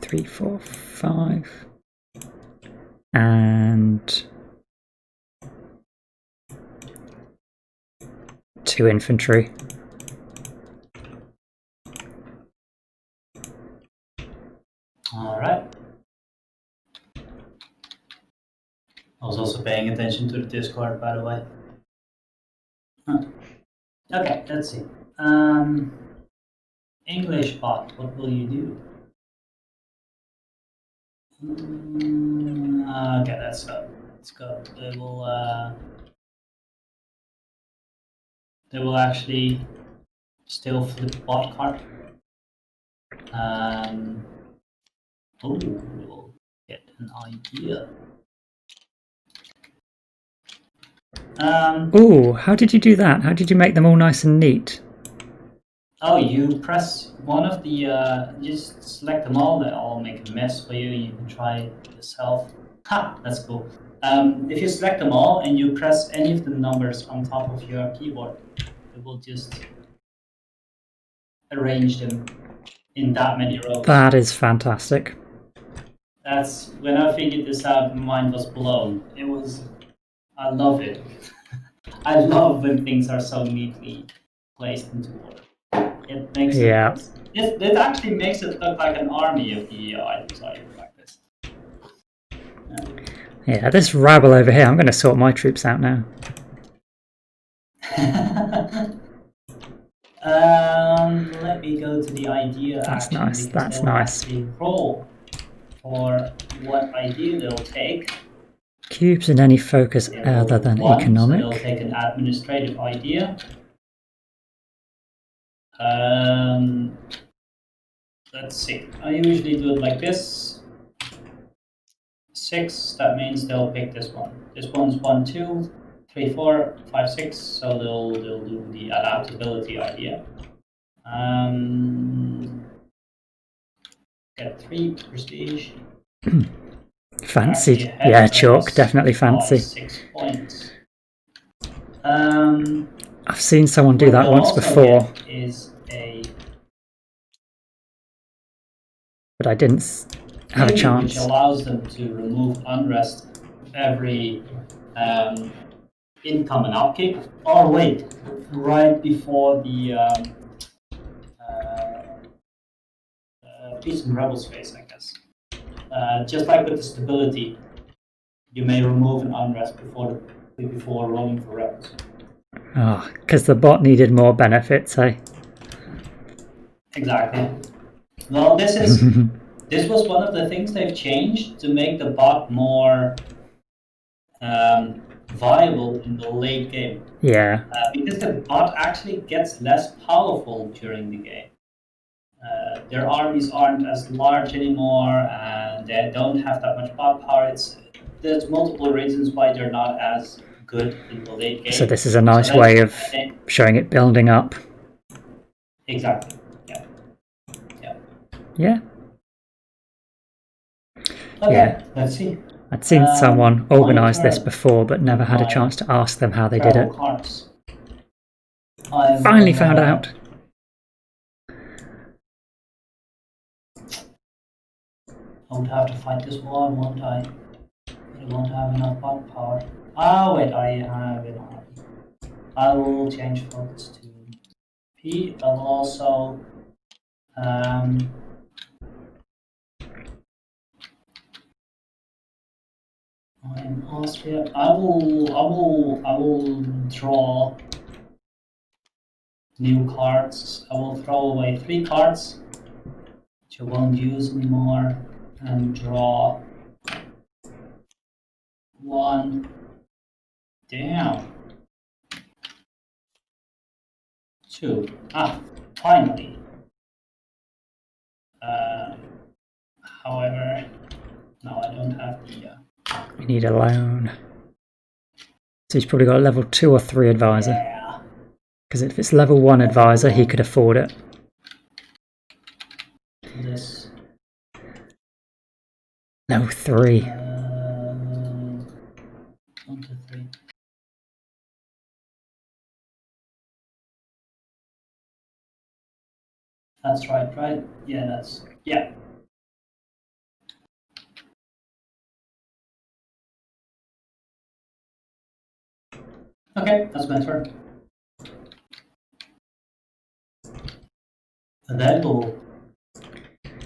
3, 4, 5. And 2 infantry. All right. I was also paying attention to the Discord, by the way. Huh. Okay, let's see. English bot, what will you do? Okay, let's go. Let's go. They will actually still flip bot card. We'll get an idea. How did you do that? How did you make them all nice and neat? Oh, you press one of the, just select them all, they all make a mess for you, you can try it yourself. Ha, that's cool. If you select them all and you press any of the numbers on top of your keyboard, it will just arrange them in that many rows. That is fantastic. That's, when I figured this out, my mind was blown. I love it. I love when things are so neatly placed into order. It makes it actually makes it look like an army of the items I like this. Yeah, this rabble over here, I'm going to sort my troops out now. Let me go to the idea. That's action, nice. That's they'll nice. actually roll for what idea they'll take. Cubes in any focus other than economic. So they'll take an administrative idea. Let's see. I usually do it like this. 6, that means they'll pick this one. This one's 1, 2, 3, 4, 5, 6, so they'll do the adaptability idea. Get 3 prestige. Fancy. Yeah, chalk, definitely fancy. 6 points. I've seen someone do that once before. But I didn't have a chance. Which allows them to remove unrest every income and upkeep. Or wait, right before the Peace and Rebels phase, I guess. Just like with the stability, you may remove an unrest before rolling for Rebels. Oh, because the bot needed more benefits, eh? Exactly. Well, this was one of the things they've changed to make the bot more viable in the late game. Yeah. Because the bot actually gets less powerful during the game. Their armies aren't as large anymore, and they don't have that much bot power. There's multiple reasons why they're not as good in the late game. So this is a nice way of showing it building up. Exactly. Yeah. Okay, yeah. Let's see. I'd seen someone organise this before, but never had a chance to ask them how they did it. Finally found out. I would have to fight this war, won't I? I won't have enough bot power. Ah, wait, I have it. I will change focus to P. I will also in Austria. I will draw new cards. I will throw away 3 cards, which I won't use anymore, and draw 1. Damn. 2. Ah, finally. However, no, I don't have the. We need a loan. So he's probably got a level 2 or 3 advisor. Yeah. Because if it's level 1 advisor, he could afford it. This. No, 3. 1 to 3. That's right? Yeah, yeah. Okay, that's my turn. And then we'll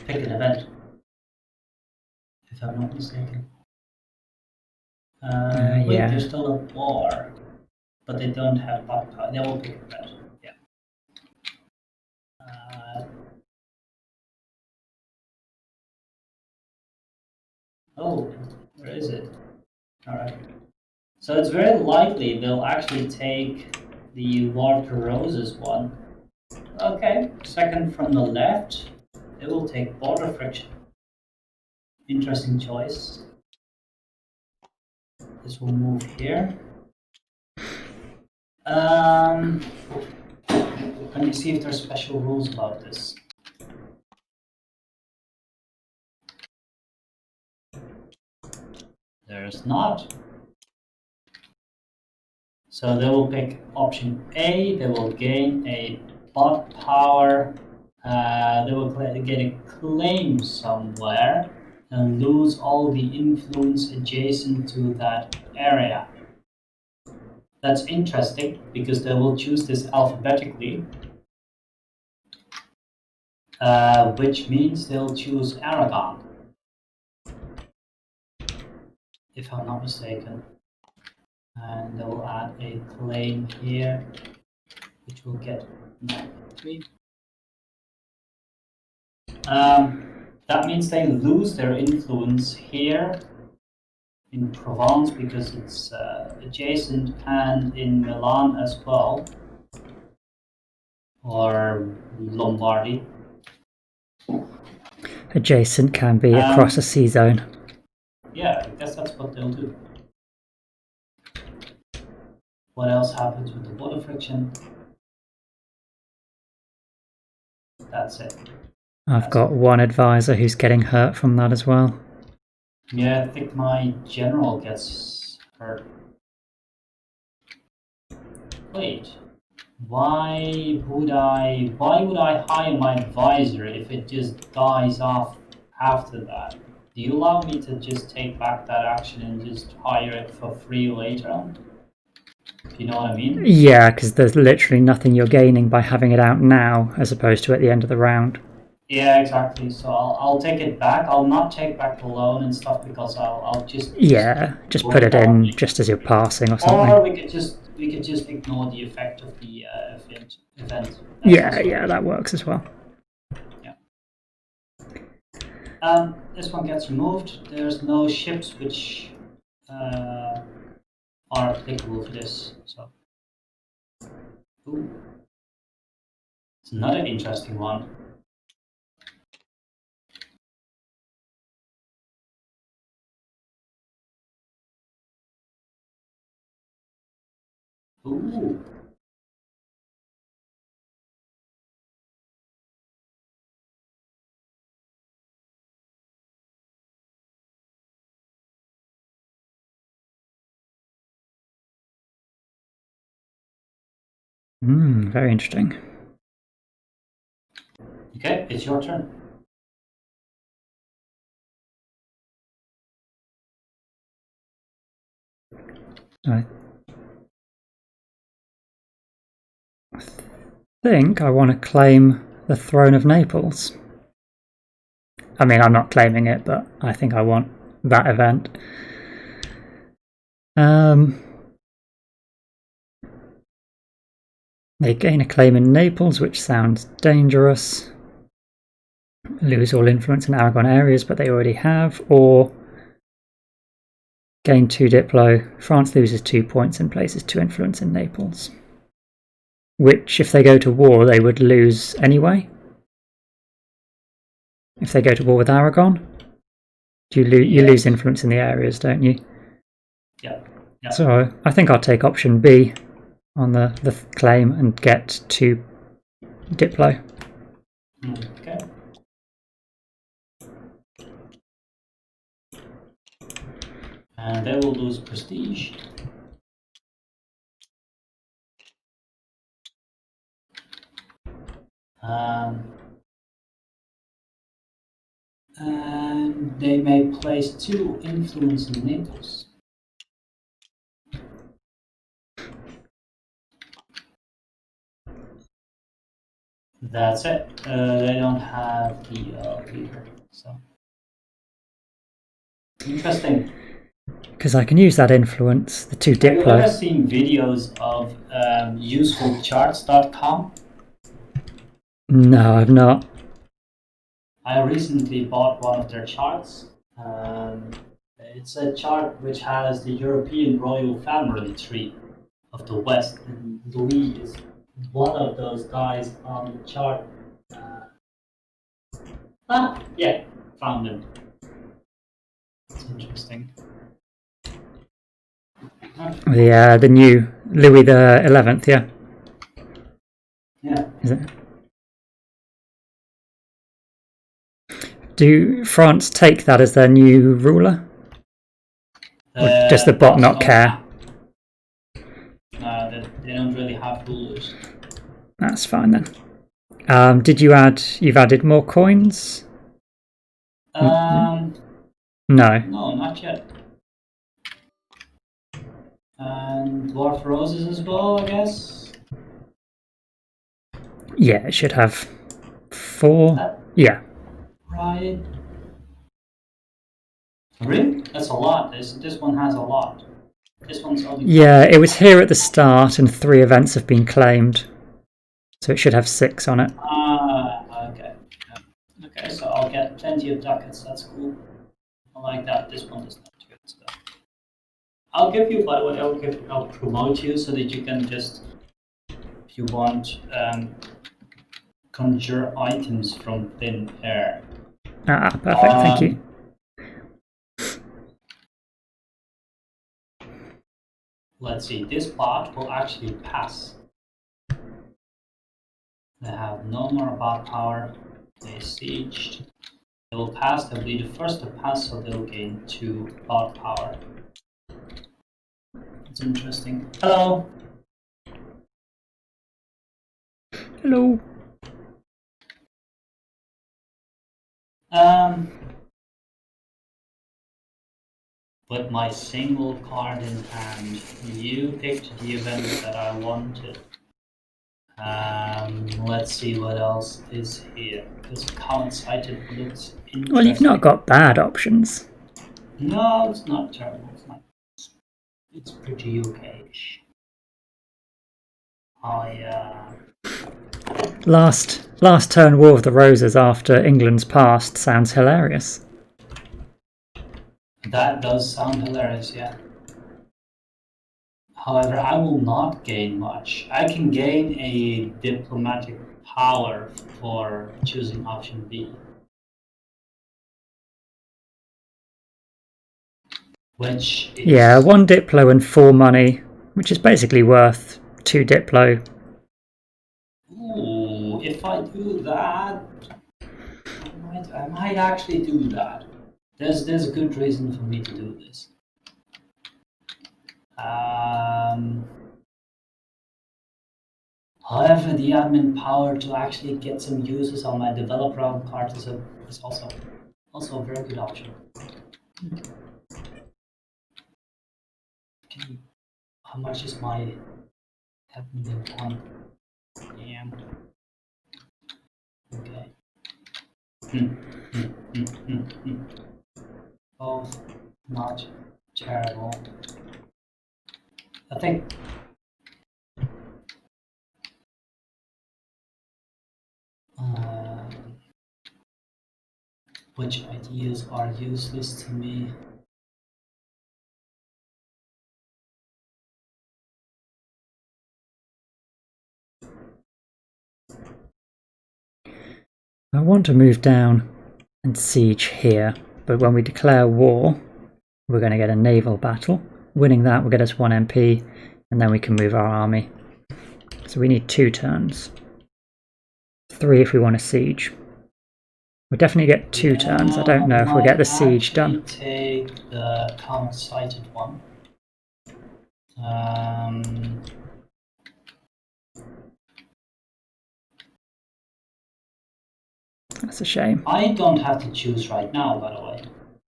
pick an event, if I'm not mistaken. Wait, yeah. there's still a war, but they don't have bot power. They will pick an event. Yeah. Oh, where is it? All right. So it's very likely they'll actually take the Lord Roses one. Okay, second from the left, they will take Border Friction. Interesting choice. This will move here. Let me see if there's special rules about this. There's not. So they will pick option A, they will gain a bot power, they will get a claim somewhere and lose all the influence adjacent to that area. That's interesting because they will choose this alphabetically, which means they'll choose Aragon, if I'm not mistaken. And they'll add a claim here, which will get 93. That means they lose their influence here in Provence because it's adjacent, and in Milan as well, or Lombardy. Adjacent can be across a sea zone. Yeah, I they'll do. What else happens with the water friction? That's it. I've got one advisor who's getting hurt from that as well. Yeah, I think my general gets hurt. Wait, why would I hire my advisor if it just dies off after that? Do you allow me to just take back that action and just hire it for free later on? Do you know what I mean? Yeah, because there's literally nothing you're gaining by having it out now as opposed to at the end of the round. Yeah, exactly. So I'll take it back. I'll not take back the loan and stuff because I'll just just put it in just as you're passing or something. Or we could just ignore the effect of the event. Yeah, that works as well. Yeah. This one gets removed. There's no ships which are applicable for this. So, ooh, it's another interesting one. Ooh. Very interesting. Okay, it's your turn. I think I want to claim the Throne of Naples. I mean, I'm not claiming it, but I think I want that event. They gain a claim in Naples, which sounds dangerous. Lose all influence in Aragon areas, but they already have. Or gain 2 Diplo. France loses 2 points and places 2 influence in Naples. Which, if they go to war, they would lose anyway. If they go to war with Aragon, you lose influence in the areas, don't you? Yeah. So I think I'll take option B on the claim and get 2 Diplo. Okay. And they will lose prestige. And they may place 2 influence in Naples. That's it. They don't have the leader, so interesting. Because I can use that influence, the 2 Diplo. Have you ever seen videos of usefulcharts.com? No, I've not. I recently bought one of their charts. It's a chart which has the European royal family tree of the West, and Louis is one of those guys on the chart. Yeah, found him. It's interesting. The new Louis the 11th, yeah. Yeah. Is it? Do France take that as their new ruler? Or does the bot not care? No, they don't really have rulers. That's fine then. Did you add? You've added more coins? No. No, not yet. And dwarf roses as well, I guess. Yeah, it should have 4. Yeah. Right. Really? That's a lot. This one has a lot. This one's only. Yeah, it was here at the start, and 3 events have been claimed, so it should have 6 on it. Okay. Okay, so I'll get plenty of ducats. That's cool. I like that. This one does not good stuff. I'll give you, by the way, I'll promote you so that you can just, if you want, conjure items from thin air. Perfect. Thank you. let's see, this bot will actually pass. They have no more bot power. They sieged. They will pass. They'll be the first to pass, so they'll gain 2 bot power. It's interesting. Hello. Hello. With my single card in hand, you picked the event that I wanted. Let's see what else is here. This common-sighted looks interesting. Well, you've not got bad options. No, it's not terrible. It's pretty okay-ish. Last turn War of the Roses after England's past sounds hilarious. That does sound hilarious, yeah. However, I will not gain much. I can gain a diplomatic power for choosing option B. Which is... Yeah, 1 Diplo and 4 money, which is basically worth 2 Diplo. Ooh, if I do that, I might actually do that. There's a good reason for me to do this. However, the admin power to actually get some uses on my developer card is also a very good option. Okay. How much is my admin one? Damn. Okay. Both not terrible. I think which ideas are useless to me? I want to move down and siege here, but when we declare war, we're going to get a naval battle. Winning that will get us 1 MP, and then we can move our army. So we need 2 turns. 3 if we want to siege. We'll definitely get 2 turns. I don't know if we'll get the siege done. Take the common-sighted one. That's a shame. I don't have to choose right now, by the way.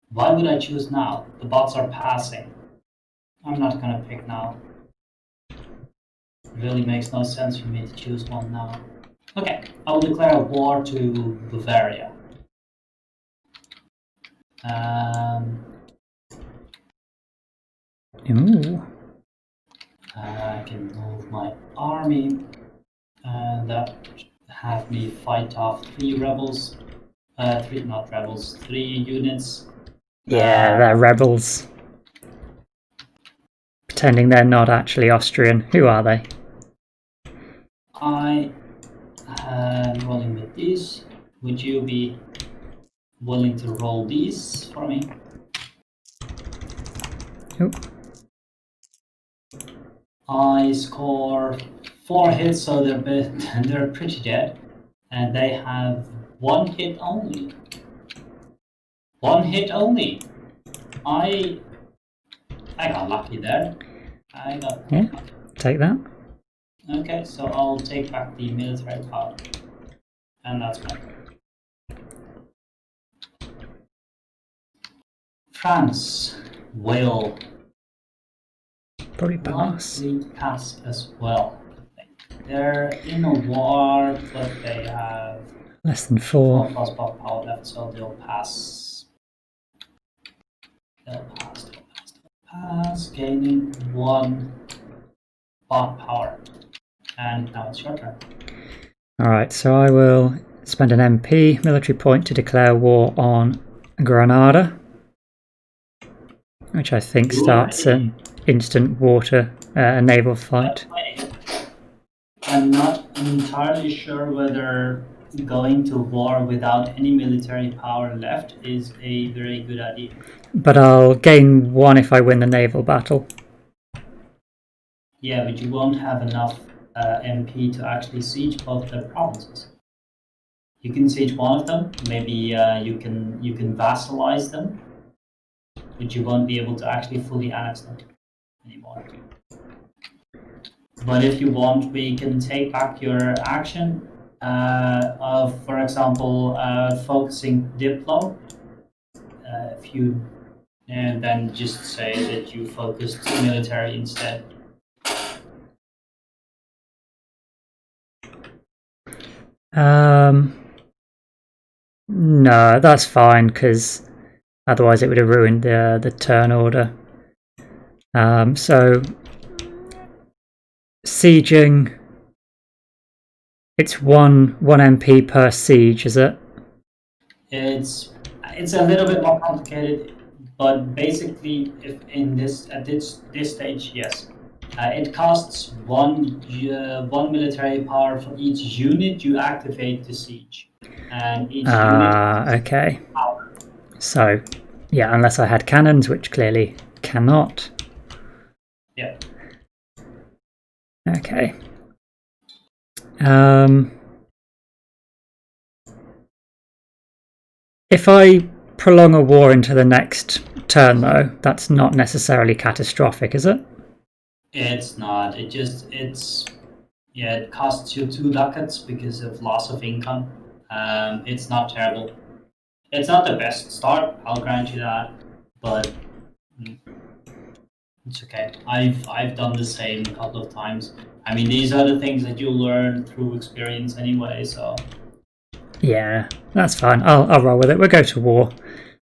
Why would I choose now? The bots are passing. I'm not gonna pick now. It really makes no sense for me to choose one now. Okay, I will declare a war to Bavaria. Ooh. I can move my army, and that have me fight off 3 rebels. 3 units. Yeah, they're rebels. Pretending they're not actually Austrian. Who are they? I am rolling with these. Would you be willing to roll these for me? Ooh. I score 4 hits, so they're pretty dead, and they have 1 hit only. 1 hit only. I got lucky there. Yeah, take that. Okay, so I'll take back the military power, and that's fine. France will Probably pass. likely pass as well. They're in a war, but they have Less than 4. 4 plus power left, so they'll pass. They'll pass, gaining 1 bot power. And now it's your turn. Alright, so I will spend an MP military point to declare war on Granada, which I think starts an instant water naval fight. I'm not entirely sure whether going to war without any military power left is a very good idea. But I'll gain 1 if I win the naval battle. Yeah, but you won't have enough MP to actually siege both their provinces. You can siege one of them. Maybe you can vassalize them, but you won't be able to actually fully annex them anymore. But if you want, we can take back your action of, for example, focusing Diplo. If you and then just say that you focused military instead. No, that's fine, because otherwise it would have ruined the turn order. So sieging, it's one MP per siege, is it? It's a little bit more complicated, but basically, if in this at this stage, yes, it costs one military power for each unit you activate to siege, and each unit. Okay. Power. So, yeah, unless I had cannons, which clearly cannot. Yeah. Okay. If I prolong a war into the next turn, though, that's not necessarily catastrophic, is it? It's not. It costs you 2 ducats because of loss of income. It's not terrible. It's not the best start, I'll grant you that, but it's okay. I've done the same a couple of times. I mean, these are the things that you'll learn through experience anyway. So yeah, that's fine. I'll roll with it. We'll go to war.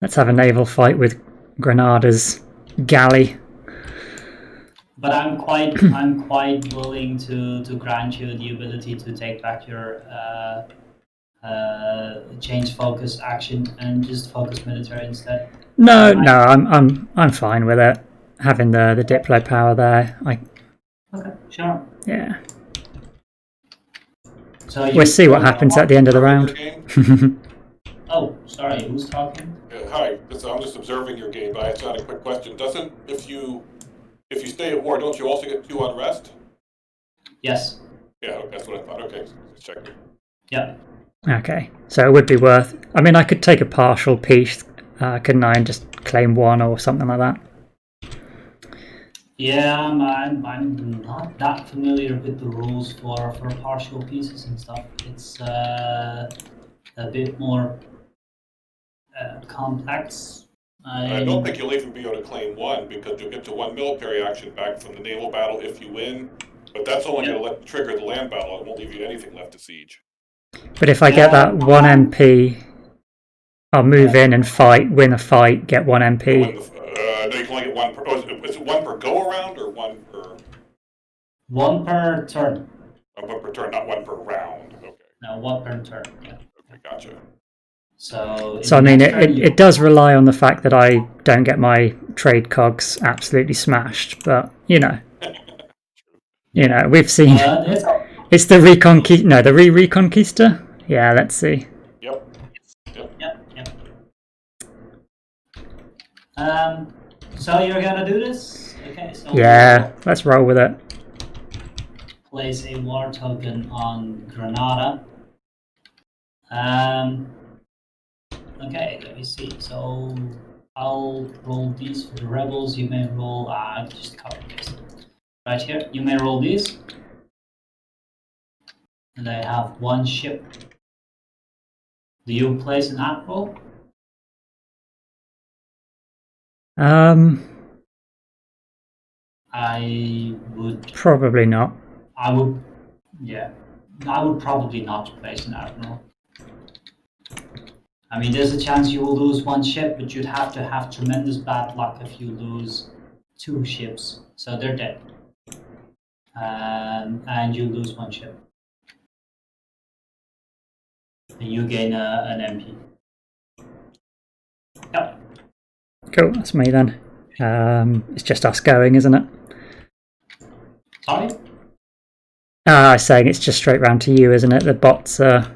Let's have a naval fight with Granada's galley. But I'm quite willing to grant you the ability to take back your change focus action and just focus military instead. No, I'm fine with it. Having the Diplo power there. Okay, sure. Yeah. So we'll see what happens at the end of the round. Oh, sorry, who's talking? Hi, I'm just observing your game, but I just had a quick question. Doesn't if you stay at war, don't you also get 2 unrest? Yes. Yeah, that's what I thought. Okay, just checking. Yeah. Okay, so it would be worth. I mean, I could take a partial piece, couldn't I, and just claim 1 or something like that. Yeah, I'm not that familiar with the rules for partial pieces and stuff. It's a bit more complex. I don't think you'll even be able to claim 1 because you'll get to 1 military action back from the naval battle if you win, but that's only going to trigger the land battle. It won't leave you anything left to siege. But if I get that 1 MP, I'll move in and fight, win a fight, get 1 MP. No, you can only get 1 per. Oh, is it 1 per go around or 1 per? 1 per turn. 1 per turn, not 1 per round. Okay. No, 1 per turn. Yeah. Okay, gotcha. So I mean, it does rely on the fact that I don't get my trade cogs absolutely smashed, but you know, we've seen it's the the Reconquista. Yeah, let's see. Yep. So you're gonna do this? Okay. So yeah, let's roll with it. Place a war token on Granada. Okay, let me see. So I'll roll these for the rebels. You may roll. Just copy paste right here. You may roll these, and I have 1 ship. Do you place an admiral? I would probably not. I would, yeah. I would probably not place an admiral. I mean, there's a chance you will lose 1 ship, but you'd have to have tremendous bad luck if you lose 2 ships. So they're dead. And you lose 1 ship. And you gain an MP. Yep. Cool, that's me then. It's just us going, isn't it? Sorry? I was saying it's just straight round to you, isn't it? The bots are...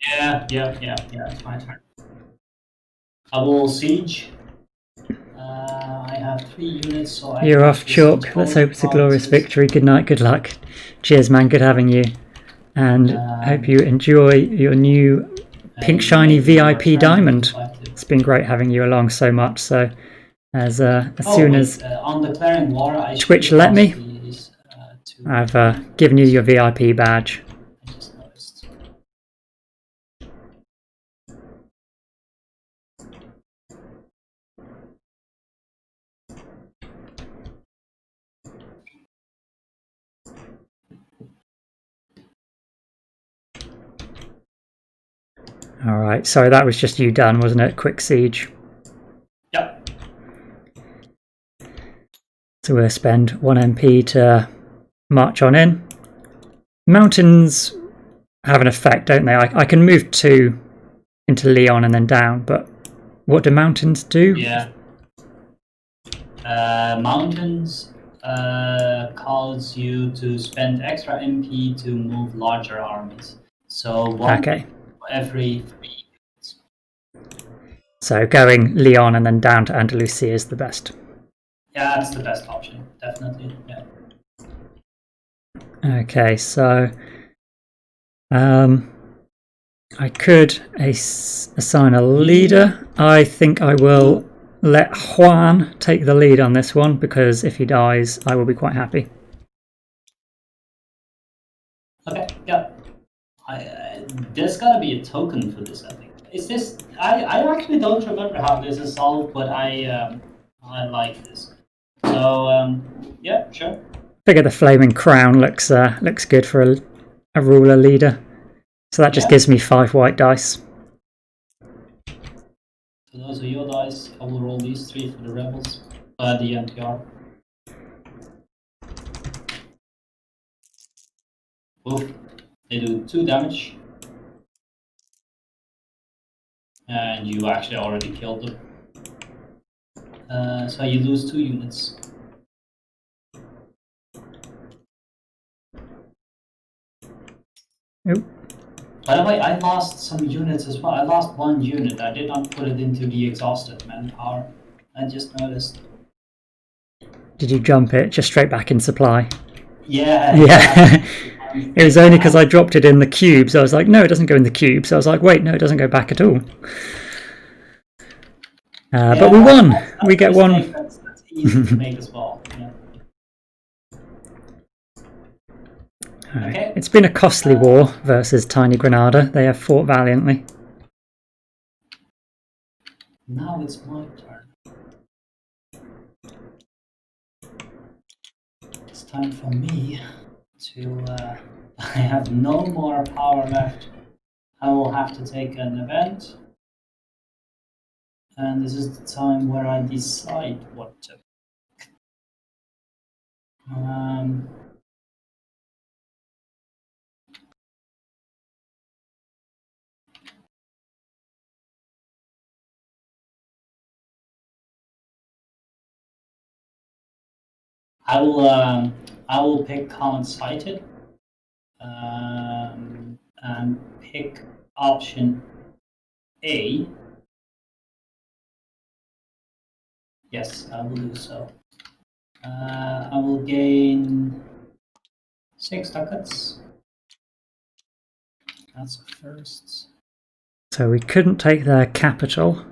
Yeah, it's my turn. I will siege. I have 3 units, so I You're can off, Chalk. Let's hope it's a glorious victory. Good night, good luck. Cheers, man. Good having you. And hope you enjoy your new pink shiny VIP diamond. It's been great having you along so much. So as soon as on declaring war, Twitch let me, I've given you your VIP badge. I just noticed. All right. Sorry, that was just you done, wasn't it? Quick siege. Yep. So we'll spend 1 MP to march on in. Mountains have an effect, don't they? I can move 2 into Leon and then down, but what do mountains do? Yeah. Mountains cause you to spend extra MP to move larger armies. So one every 3 units. So going Leon and then down to Andalusia is the best. Yeah, that's the best option, definitely. Yeah. Okay, so I could assign a leader. I think I will let Juan take the lead on this one, because if he dies, I will be quite happy. Okay, yeah. There's gotta be a token for this, I think. Is this... I actually don't remember how this is solved, but I like this. So, yeah, sure. Figure the flaming crown looks good for a ruler leader. So that just gives me 5 white dice. So those are your dice. I will roll these 3 for the rebels. The NPR. Oof. They do 2 damage. And you actually already killed them. So you lose 2 units. Oop. By the way, I lost some units as well. I lost 1 unit. I did not put it into the exhausted manpower. I just noticed. Did you jump it just straight back in supply? Yeah. Yeah. It was only because I dropped it in the cubes. I was like, no, it doesn't go in the cubes. So I was like, wait, no, it doesn't go back at all. But we won. We get 1. That's easy to make as well. Yeah. Okay. It's been a costly war versus Tiny Granada. They have fought valiantly. Now it's my turn. It's time for me to... I have no more power left. I will have to take an event. And this is the time where I decide what to pick. I will pick coincided and pick option A. Yes, I will do so. I will gain 6 ducats. That's a first. So we couldn't take their capital.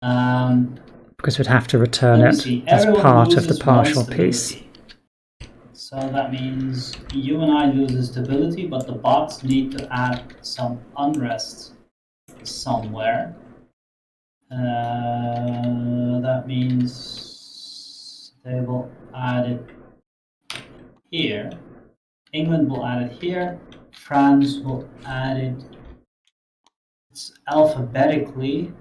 Because we'd have to return it as part of the partial peace. So that means you and I lose stability, but the bots need to add some unrest somewhere. That means they will add it here. England will add it here. France will add it. It's alphabetically.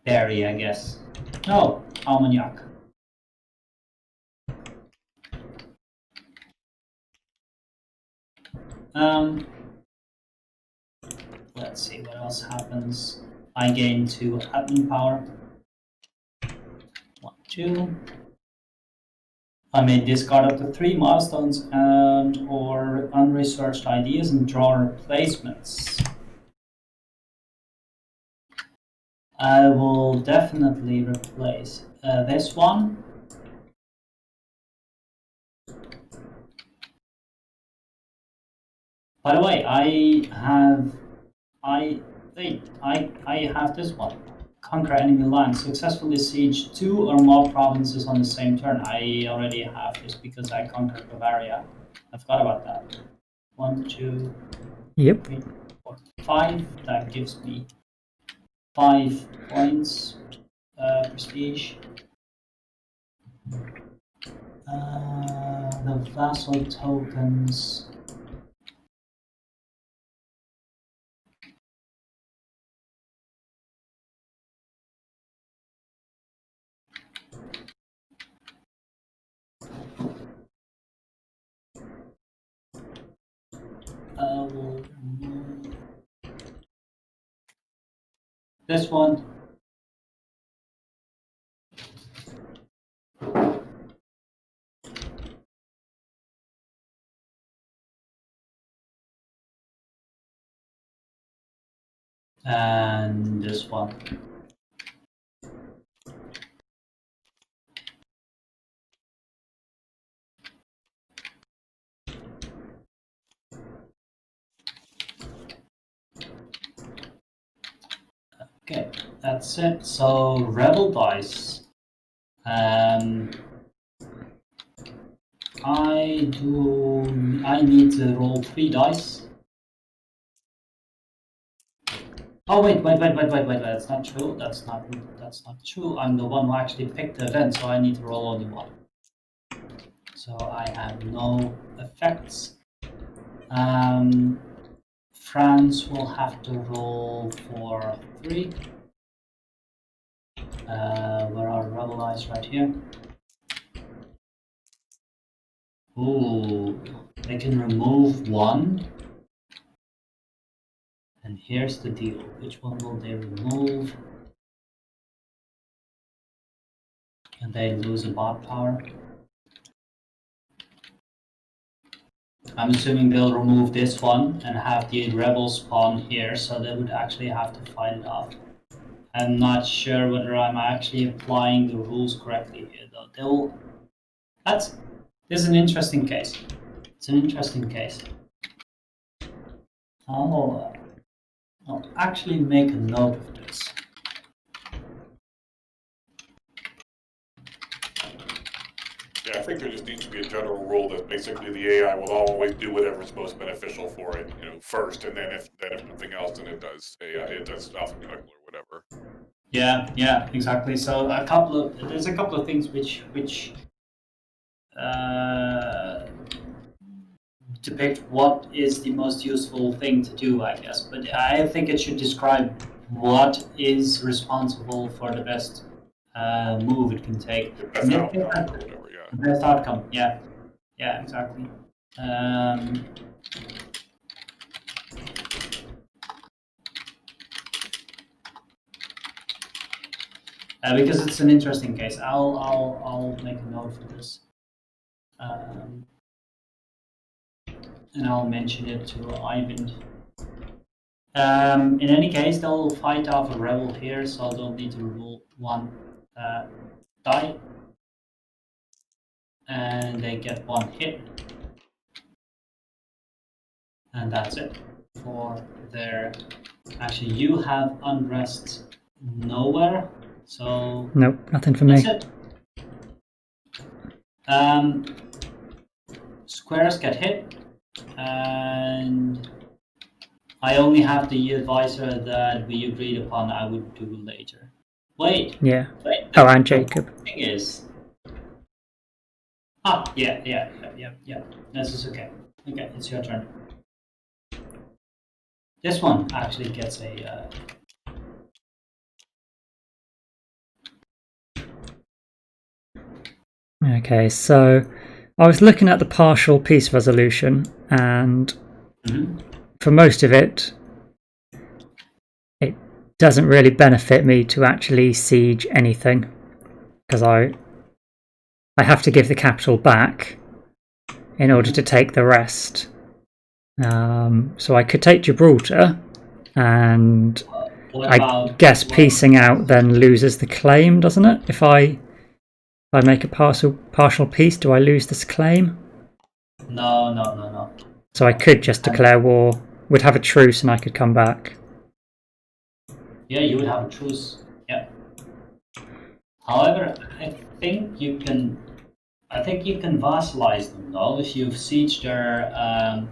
Berry, I guess. No, Armagnac. Let's see what else happens. I gain 2 admin power. 1, 2. I may discard up to 3 milestones and or unresearched ideas and draw replacements. I will definitely replace this one. By the way, I have this one. Conquer enemy lines. Successfully siege 2 or more provinces on the same turn. I already have this because I conquered Bavaria. I forgot about that. 1, 2, Yep. 3, 4, 5. That gives me 5 points. Prestige. The vassal tokens. Will remove this one. And this one. Okay, that's it. So rebel dice. I need to roll 3 dice. Oh wait, that's not true. That's not true. I'm the one who actually picked the event, so I need to roll only 1. So I have no effects. France will have to roll for 3. Where are rebel dice? Right here. Ooh, they can remove 1. And here's the deal. Which one will they remove? And they lose a bot power. I'm assuming they'll remove this one and have the rebel spawn here, so they would actually have to fight it off. I'm not sure whether I'm actually applying the rules correctly here, though. This is an interesting case. It's an interesting case. I'll actually make a note of this. Yeah, I think there just needs to be a general rule that basically the AI will always do whatever's most beneficial for it, first, and then if nothing else, then it does alphabetical or whatever. Yeah, exactly. So there's a couple of things which depict what is the most useful thing to do, I guess. But I think it should describe what is responsible for the best move it can take. The best outcome or whatever, yeah. The best outcome, yeah, exactly. Because it's an interesting case, I'll make a note for this. And I'll mention it to Ivan. In any case, they'll fight off a rebel here, so they'll need to roll 1 die. And they get 1 hit. And that's it for their... Actually, you have unrest nowhere, so... Nope, nothing for me. That's it. Squares get hit, and I only have the advisor that we agreed upon I would do later. Wait. Yeah. Oh, and Jacob. The thing is... Yeah. This is okay. Okay, it's your turn. This one actually gets a... Okay, so I was looking at the partial peace resolution, and for most of it, it doesn't really benefit me to actually siege anything, because I have to give the capital back in order to take the rest. So I could take Gibraltar, and I guess piecing out then loses the claim, doesn't it? If I make a partial piece, do I lose this claim? No. So I could just declare war, would have a truce, and I could come back. Yeah, you would have a truce. Yeah. However, I think you can vassalize them though. If you've sieged their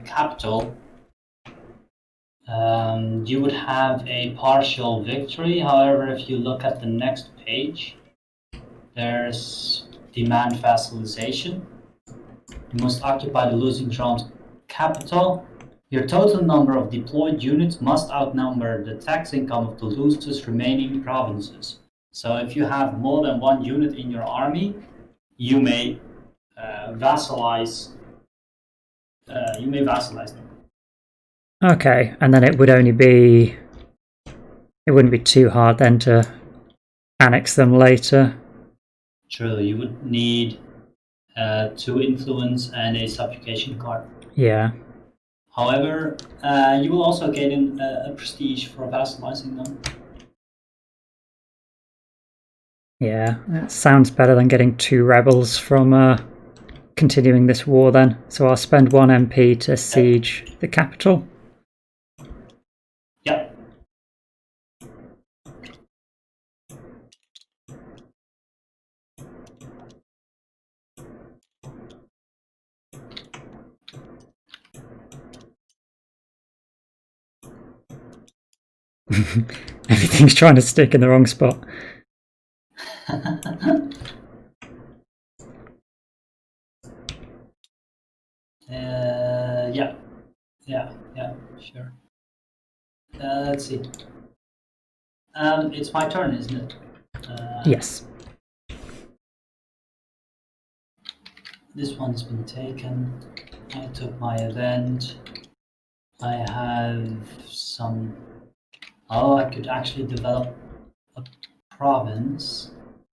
capital, you would have a partial victory. However, if you look at the next page, there's demand vassalization. You must occupy the losing drone's capital. Your total number of deployed units must outnumber the tax income of the loser's remaining provinces. So if you have more than one unit in your army, you may vassalize. You may vassalize them. Okay, and then it wouldn't be too hard then to annex them later. True, you would need 2 influence and a subjugation card. Yeah. However, you will also gain a prestige for vassalizing them. Yeah, it sounds better than getting 2 rebels from continuing this war then. So I'll spend 1 MP to siege the capital. Yep. Everything's trying to stick in the wrong spot. Yeah, sure. Let's see. It's my turn, isn't it? Yes. This one's been taken. I took my event. I have some... Oh, I could actually develop a province.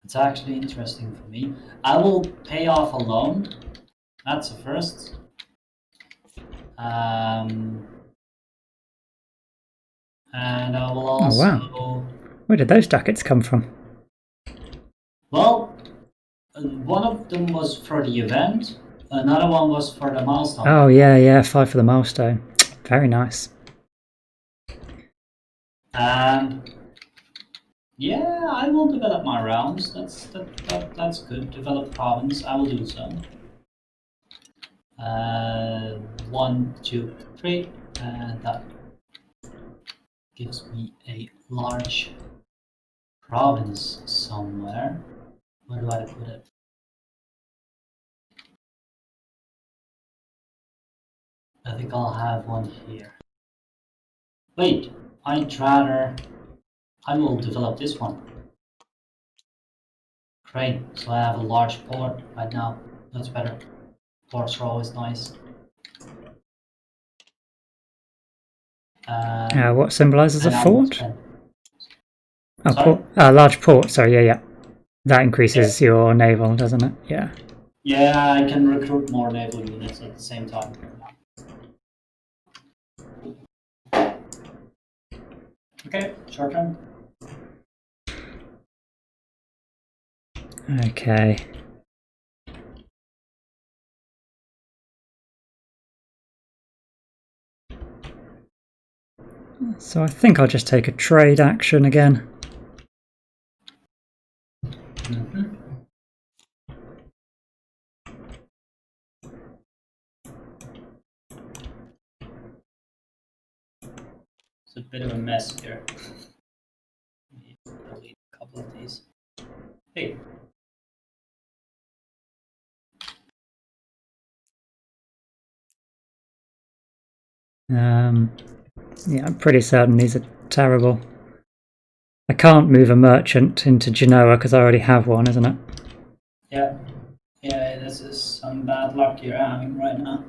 It's actually interesting for me. I will pay off a loan. That's the first. And I will also... Oh, wow. Where did those ducats come from? Well, one of them was for the event. Another one was for the milestone. Oh, yeah, 5 for the milestone. Very nice. And yeah, I will develop my rounds. That's good. Develop province. I will do so. 1, 2, 3, and that gives me a large province somewhere. Where do I put it? I think I'll have one here. Wait, I will develop this one. Great, so I have a large port right now. That's better. Ports are always nice. What symbolizes a fort? Oh, large port. Sorry, yeah. That increases your naval, doesn't it? Yeah. Yeah, I can recruit more naval units at the same time. Okay, short turn. Okay. So I think I'll just take a trade action again. Mm-hmm. It's a bit of a mess here. Delete a couple of these. Hey. Yeah, I'm pretty certain these are terrible. I can't move a merchant into Genoa because I already have one, isn't it? Yeah, this is some bad luck you're having right now.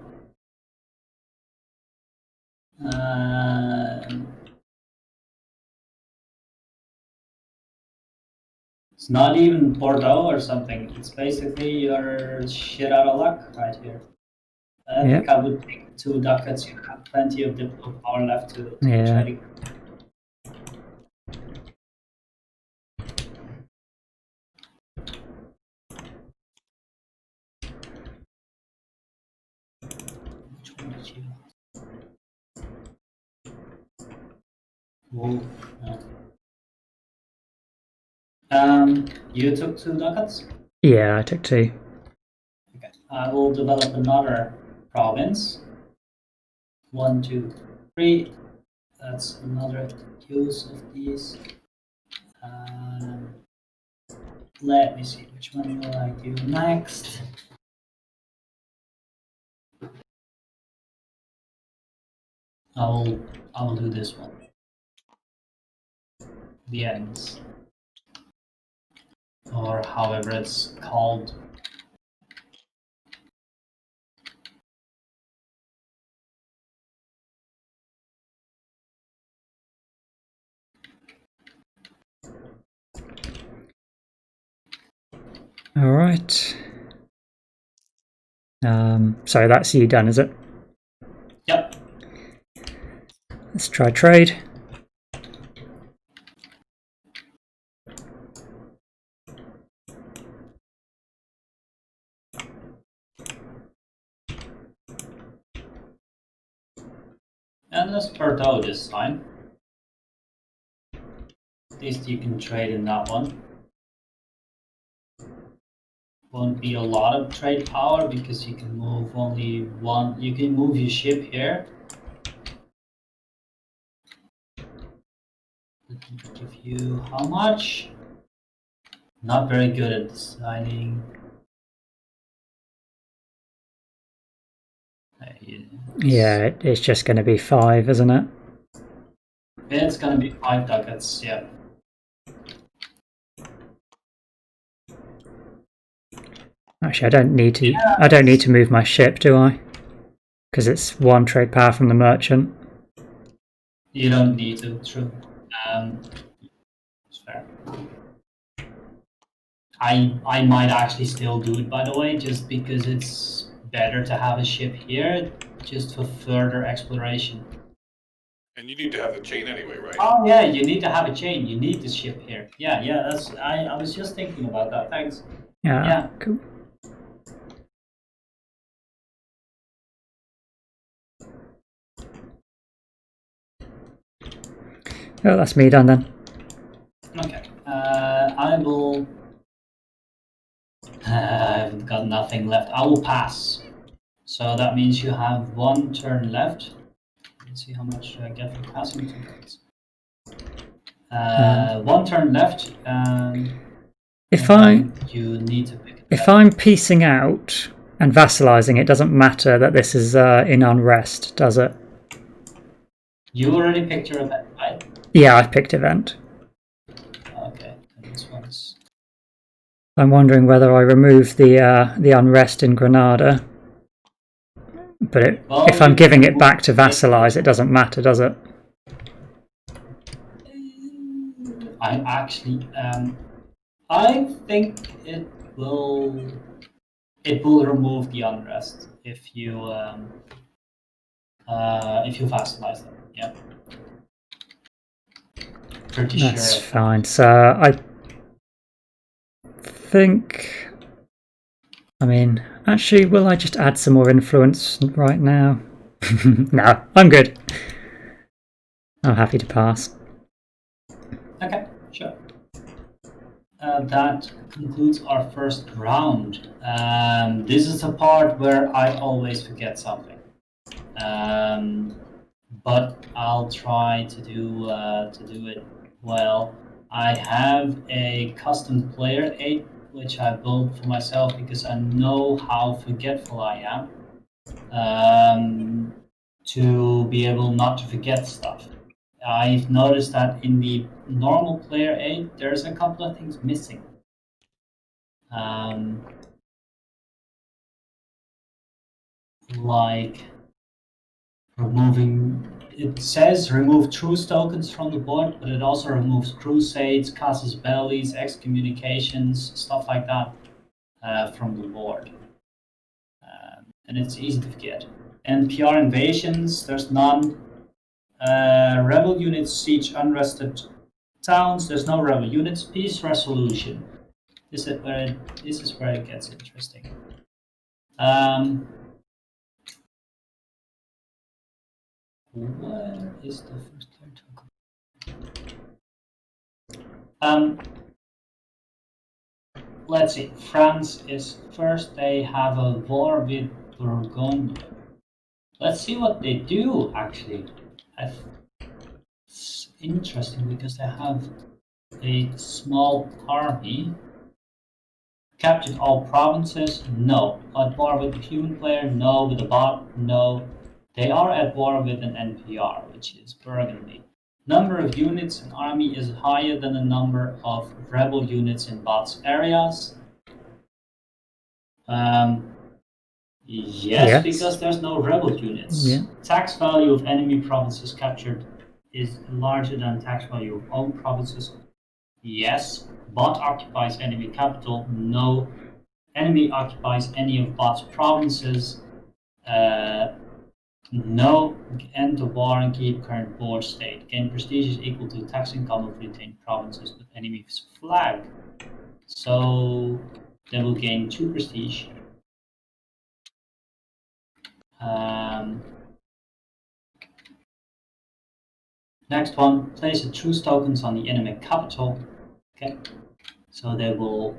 It's not even Bordeaux or something. It's basically you're shit out of luck right here. I think I would take 2 ducats. You have plenty of diplomatic power left to trade. Ooh, you took 2 ducats? Yeah, I took 2. Okay. I will develop another province. 1, 2, 3. That's another use of these. Let me see, which one will I do next? I will do this one. The ends. Or however it's called. All right. So that's you done, is it? Yep. Let's try trade. And let's Bordeaux this time. At least you can trade in that one. Won't be a lot of trade power because you can move only one. You can move your ship here. Let me give you how much? Not very good at deciding. Yeah, it's just going to be 5, isn't it? It's gonna be 5 ducats. Yeah. Actually, I don't need to. I don't need to move my ship, do I? Because it's 1 trade power from the merchant. You don't need to. True. It's fair. I might actually still do it, by the way, just because it's better to have a ship here, just for further exploration. And you need to have the chain anyway, right? Oh yeah, you need to have a chain. You need the ship here. Yeah, yeah. That's I was just thinking about that. Thanks. Yeah. Cool. Oh, that's me done then. Okay. I will. I've got nothing left. I will pass. So that means you have 1 turn left. Let's see how much I get for passing 2 turns. 1 turn left. If you need to pick. If I'm piecing out and vassalizing, it doesn't matter that this is in unrest, does it? You already picked your event, right? Yeah, I picked event. Okay, then this one's. I'm wondering whether I remove the unrest in Granada. But if I'm giving it back to vassalize, it doesn't matter, does it? I actually, I think it will. It will remove the unrest if you vassalize them. Yeah. Pretty That's sure. fine. So I think. I mean, actually, will I just add some more influence right now? No, I'm good. I'm happy to pass. Okay, sure. That concludes our first round. This is the part where I always forget something. But I'll try to do it well. I have a custom player aid which I built for myself because I know how forgetful I am. To be able not to forget stuff. I've noticed that in the normal player aid, there's a couple of things missing. Um, like removing, it says remove truce tokens from the board, but it also removes crusades, casus bellis, excommunications, stuff like that from the board. And it's easy to forget. And PR invasions, there's none. Rebel units siege unrested towns. There's no rebel units. Peace resolution. This is where it gets interesting. Where is the first turn token? Let's see. France is first. They have a war with Bourgogne. Let's see what they do. Actually, it's interesting because they have a small army. Captured all provinces? No. At war with a human player? No. With a bot? No. They are at war with an NPR, which is Burgundy. Number of units in army is higher than the number of rebel units in bots areas. Yes, because there's no rebel units. Yeah. Tax value of enemy provinces captured is larger than tax value of own provinces. Yes. Bot occupies enemy capital. No. Enemy occupies any of bot's provinces. No. End the war and keep current board state. Gain prestige is equal to tax income of retained provinces with enemy's flag. So they will gain 2 prestige. Next one, place the truce tokens on the enemy capital. Okay, so they will.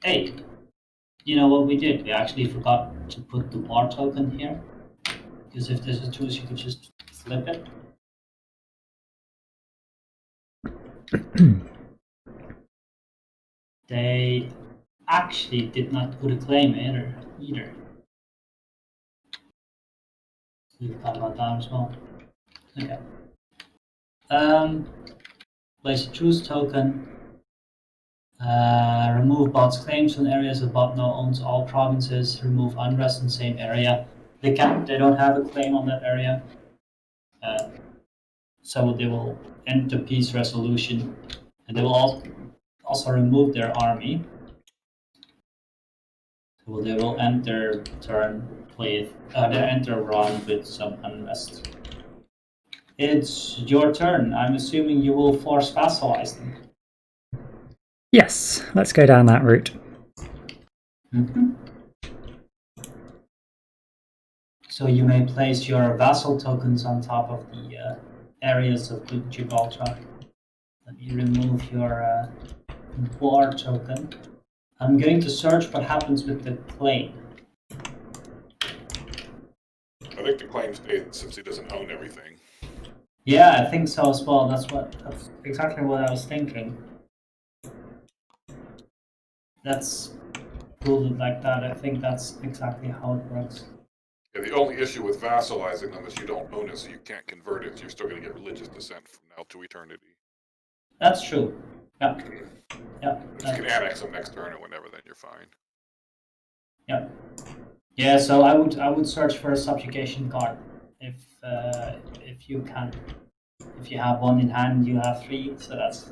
Hey, you know what we did? We actually forgot to put the war token here. Because if there's a truce, you could just flip it. They actually did not put a claim either. We forgot about that as well. Okay. Place a truce token. Remove bot's claims on areas that bot now owns all provinces. Remove unrest in same area. They don't have a claim on that area. So they will end the peace resolution, and they will also remove their army. So they will end their turn with they end their run with some unrest. It's your turn. I'm assuming you will force vassalize them. Yes, let's go down that route. So you may place your vassal tokens on top of the areas of Gibraltar. Let me remove your war token. I'm going to search what happens with the claim. I think the claim stays since he doesn't own everything. Yeah, I think so as well. That's exactly what I was thinking. Let's rule it like that. I think that's exactly how it works. Yeah, the only issue with vassalizing them is you don't own it, so you can't convert it. So you're still going to get religious descent from now to eternity. That's true. Yeah. Yeah. If you can annex them next turn or whenever, then you're fine. Yeah. Yeah. So I would search for a subjugation card if you can. If you have one in hand, you have 3. So that's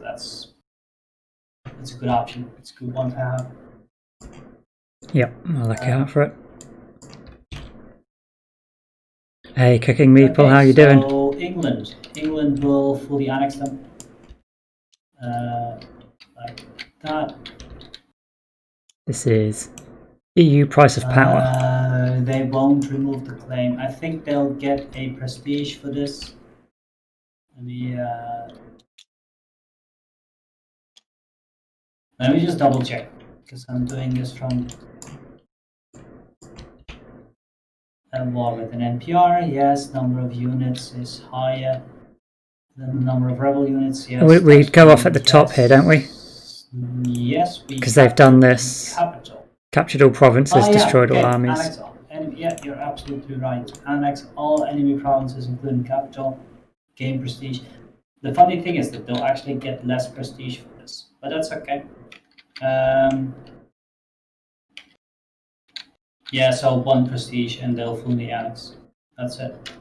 a good option. It's a good one to have. Yep, I'll look out for it. Hey, Cooking Meeple, how you doing? So England will fully annex them. Like that. This is EU price of power. They won't remove the claim. I think they'll get a prestige for this. Let me just double check because I'm doing this from a war with an NPR. Yes, number of units is higher than the number of rebel units. Yes, we go off at the top here, don't we? Yes, because they've done this. Capital. Captured all provinces, destroyed all armies. Annex all. Yeah, you're absolutely right. Annex all enemy provinces, including capital. Gain prestige. The funny thing is that they'll actually get less prestige for this, but that's okay. Yeah, so 1 prestige and they'll fully annex. That's it.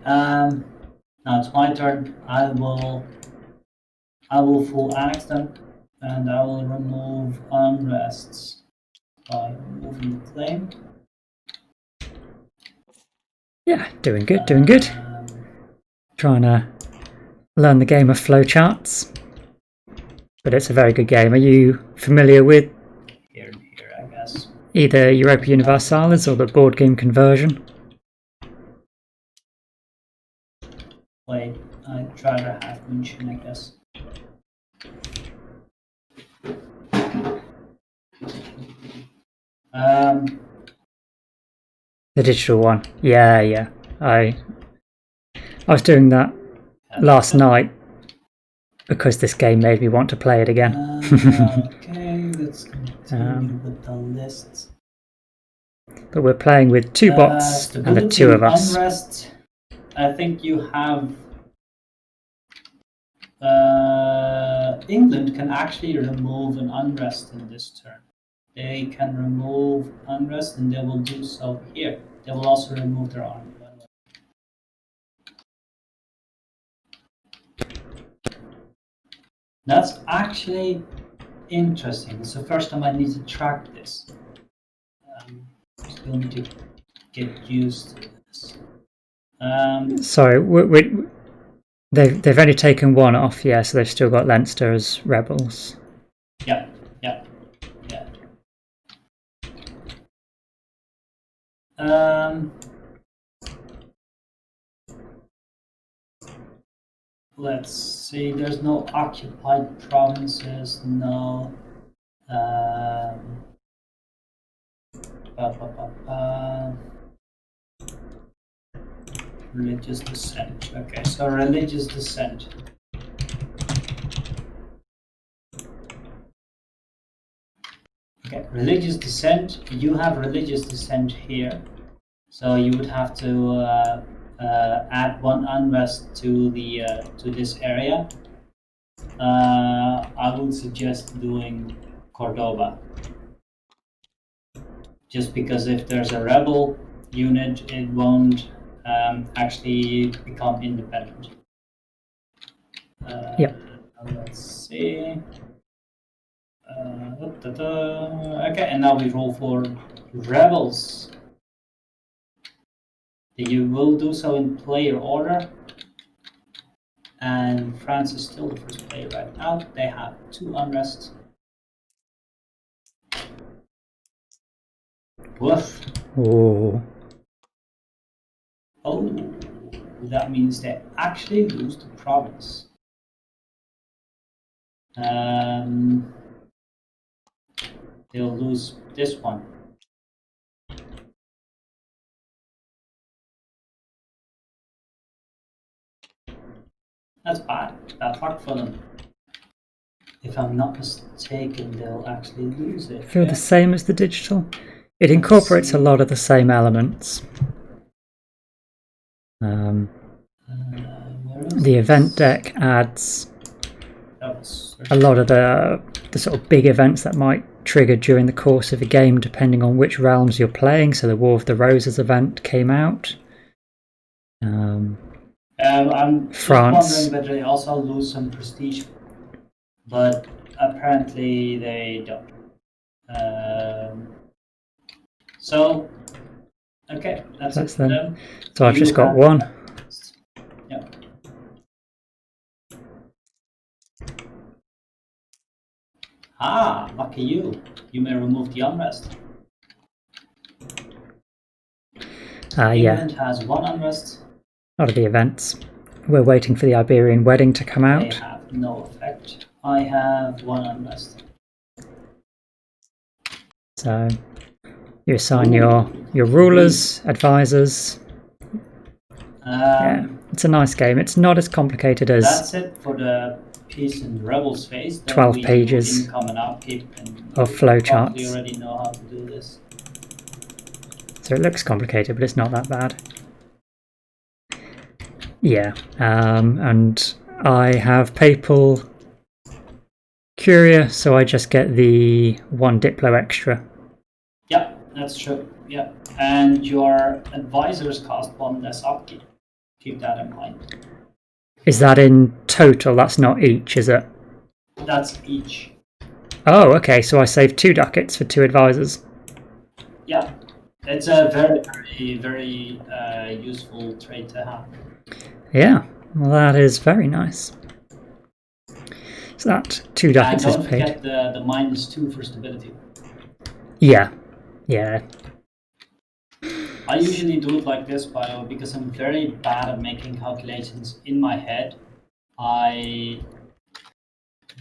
Now it's my turn. I will full annex them, and I will remove unrests by removing the claim. Yeah, doing good, doing good. Trying to learn the game of flowcharts. But it's a very good game. Are you familiar with here, I guess. Either Europa Universalis or the board game conversion? Wait, I'd rather have München, I guess. The digital one. Yeah. I was doing that last night because this game made me want to play it again. Okay, let's continue with the list. But we're playing with 2 bots and the 2 of us. Unrest, I think you have... England can actually remove an unrest in this turn. They can remove unrest and they will do so here. They will also remove their army, by the way. That's actually interesting. It's the first time I need to track this. Still need to get used to this. Sorry, they've only taken 1 off, yeah, so they've still got Leinster as rebels. Yeah. Let's see, there's no occupied provinces, no religious dissent. Okay, so religious dissent. Okay, religious dissent. You have religious dissent here, so you would have to add 1 unrest to the to this area. I would suggest doing Cordoba, just because if there's a rebel unit, it won't actually become independent. Yep. Let's see. Okay, and now we roll for rebels. You will do so in player order. And France is still the first player right now. They have 2 unrest. Woof. Oh. Oh, that means they actually lose the province. They'll lose this one. That's bad. Bad luck for them. If I'm not mistaken, they'll actually lose it. I feel the same as the digital. It incorporates a lot of the same elements. The event deck adds a lot of the sort of big events that might trigger during the course of a game, depending on which realms you're playing. So the War of the Roses event came out. I'm France. just wondering whether they also lose some prestige, but apparently they don't. So, okay, that's it for them. So I've just got 1. Yep. Ah, lucky you. You may remove the unrest. England has 1 unrest. Out of the events. We're waiting for the Iberian wedding to come out. They have no effect. I have 1 unrest. So you assign your rulers, advisors. Yeah, it's a nice game. It's not as complicated as... That's it for the Peace and Rebels phase. 12 pages income and upkeep and of flowcharts. You already know how to do this. So it looks complicated, but it's not that bad. Yeah, and I have Papal Curia, so I just get the 1 Diplo extra. Yeah, that's true. Yeah, and your advisors cost 1 less upkeep. Keep that in mind. Is that in total? That's not each, is it? That's each. Oh, okay, so I saved 2 ducats for 2 advisors. Yeah, it's a very, very, very useful trait to have. Yeah, well, that is very nice. So that 2 ducats is paid. Don't forget the -2 for stability. Yeah. I usually do it like this, by the way, because I'm very bad at making calculations in my head. I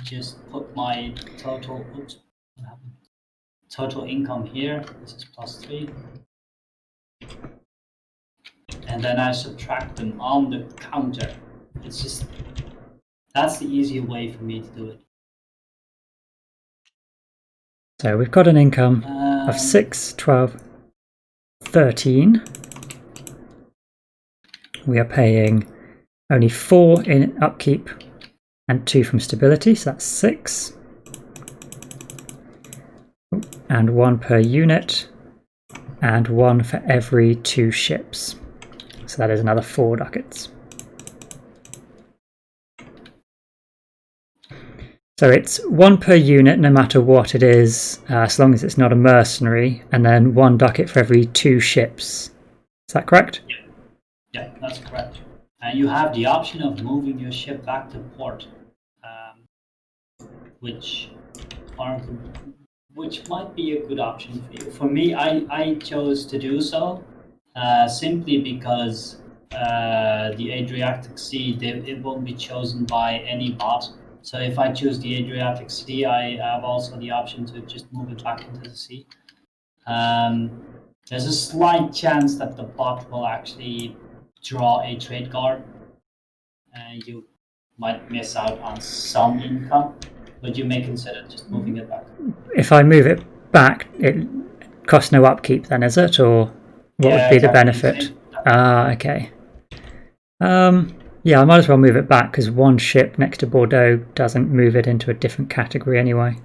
just put my total, oops, what happened? Total income here. This is +3. And then I subtract them on the counter. It's just, that's the easier way for me to do it. So we've got an income of 6, 12, 13. We are paying only 4 in upkeep and 2 from stability, so that's 6. And 1 per unit, and 1 for every 2 ships. So that is another 4 ducats. So it's 1 per unit no matter what it is, as long as it's not a mercenary, and then 1 ducat for every 2 ships. Is that correct? Yeah, that's correct. And you have the option of moving your ship back to port, which might be a good option for you. For me, I chose to do so simply because the Adriatic Sea, it won't be chosen by any bot. So if I choose the Adriatic Sea, I have also the option to just move it back into the sea. There's a slight chance that the bot will actually draw a trade guard, and you might miss out on some income, but you may consider just moving it back. If I move it back, it costs no upkeep then, is it? Or what would be the benefit? Ah, okay. Yeah, I might as well move it back because 1 ship next to Bordeaux doesn't move it into a different category anyway.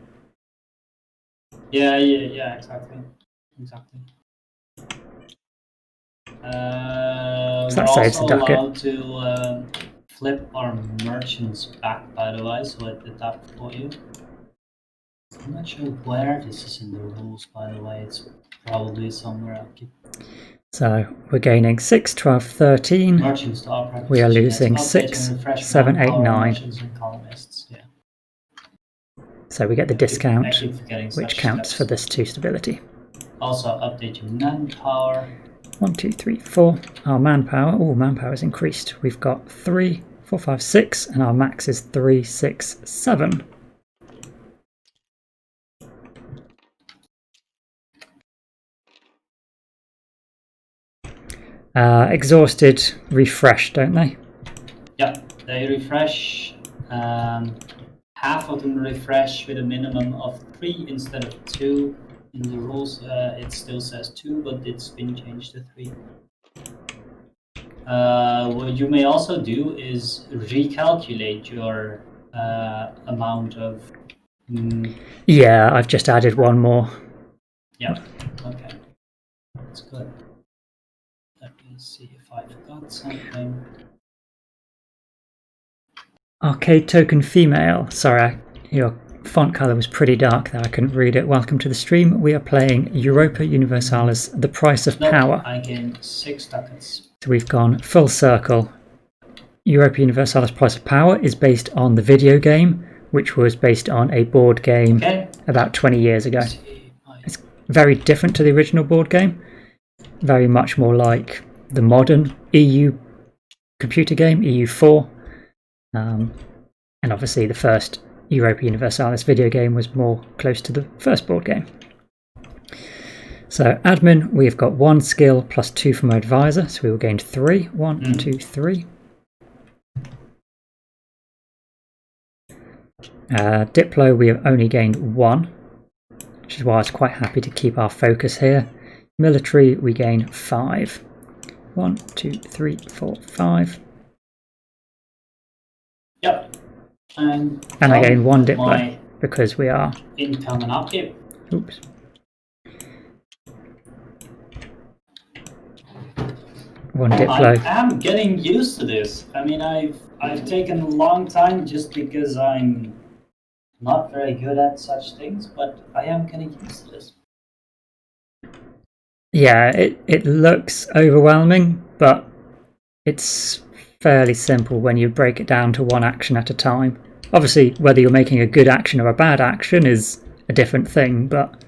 Yeah, exactly. So that we're saves also the ducat. allowed to flip our merchants back, by the way, so I did that for you. I'm not sure where this is in the rules, by the way. It's probably somewhere I'll keep. So we're gaining 6, 12, 13. Merchants to operate. We are losing 6, 7, 8, 9. And colonists, yeah. So we get the discount, I keep forgetting which such counts steps. for this 2 stability. Also update your manpower. 1, 2, 3, 4. Our manpower, manpower is increased. We've got 3, 4, 5, 6, and our max is 3, 6, 7. Exhausted refresh, don't they? Yeah, they refresh. Half of them refresh with a minimum of 3 instead of 2. In the rules, it still says 2, but it's been changed to 3. What you may also do is recalculate your amount of. Yeah, I've just added 1 more. Yeah, okay. That's good. Let me see if I forgot something. Arcade token female. Sorry, your font color was pretty dark there. I couldn't read it. Welcome to the stream. We are playing Europa Universalis, The Price of Power. I gained 6 ducats. So we've gone full circle. Europa Universalis Price of Power is based on the video game, which was based on a board game about 20 years ago. It's very different to the original board game. Very much more like the modern EU computer game, EU4. And obviously the first Europa Universalis video game was more close to the first board game. So admin, we've got 1 skill plus 2 from our advisor, so we will gain 3. 1, 2, 3. Diplo, we have only gained 1, which is why I was quite happy to keep our focus here. Military, we gain 5. 1, 2, 3, 4, 5. Yep. And I gain 1 Diplo because we are income and upkeep. Oops. One Diplo. I am getting used to this. I mean, I've taken a long time just because I'm not very good at such things, but I am getting used to this. Yeah, it looks overwhelming, but it's fairly simple when you break it down to 1 action at a time. Obviously, whether you're making a good action or a bad action is a different thing, but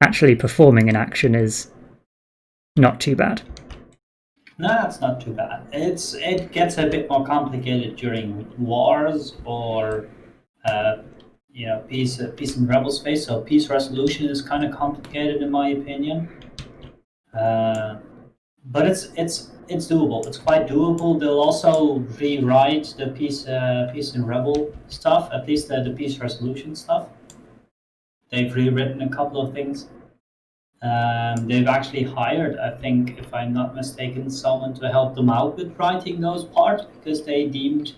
actually performing an action is not too bad. No, it's not too bad. It gets a bit more complicated during wars or peace and rebel space. So peace resolution is kind of complicated in my opinion. But it's doable. It's quite doable. They'll also rewrite the peace and rebel stuff, at least the peace resolution stuff. They've rewritten a couple of things. They've actually hired, I think, if I'm not mistaken, someone to help them out with writing those parts because they deemed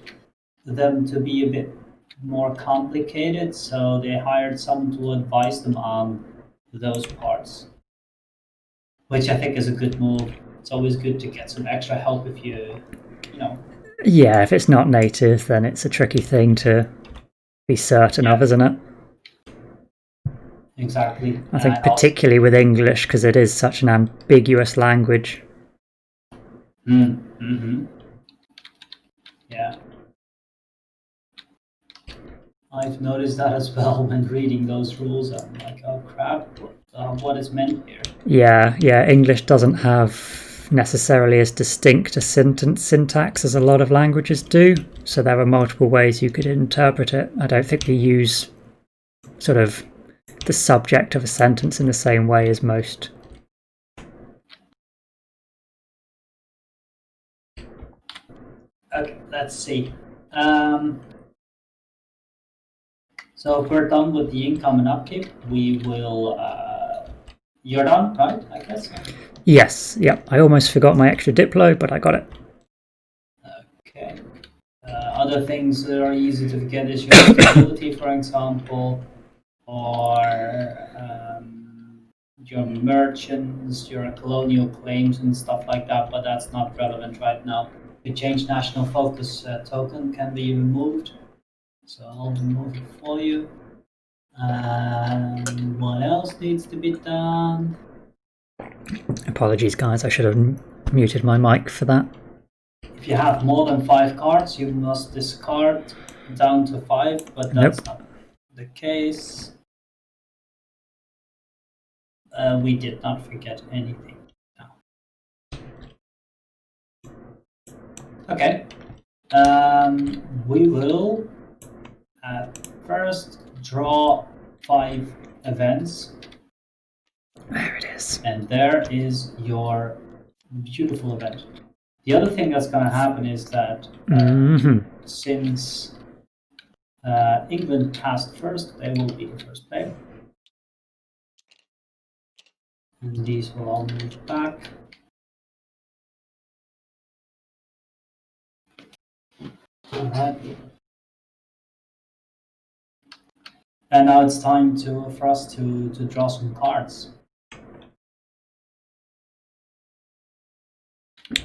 them to be a bit more complicated. So they hired someone to advise them on those parts, which I think is a good move. It's always good to get some extra help if you know. Yeah, if it's not native, then it's a tricky thing to be certain of, isn't it? Exactly. I think particularly with English, because it is such an ambiguous language. Mm-hmm. Yeah. I've noticed that as well when reading those rules. I'm like, oh crap, what is meant here? Yeah. English doesn't have necessarily as distinct a sentence syntax as a lot of languages do, so there are multiple ways you could interpret it. I don't think we use sort of the subject of a sentence in the same way as most. Okay, let's see. So if we're done with the income and upkeep, we will. You're done, right? I guess. Yes, yep. I almost forgot my extra Diplo, but I got it. Okay. Other things that are easy to forget is your stability, for example, or your merchants, your colonial claims, and stuff like that. But that's not relevant right now. The change national focus token can be removed, so I'll remove it for you. What else needs to be done? Apologies, guys. I should have muted my mic for that. If you have more than 5 cards, you must discard down to 5, but that's not the case. We did not forget anything. No. Okay. We will first draw 5 events. There it is. And there is your beautiful event. The other thing that's going to happen is that since England passed first, they will be the first player. And these will all move back. Alright. And now it's time for us to draw some cards.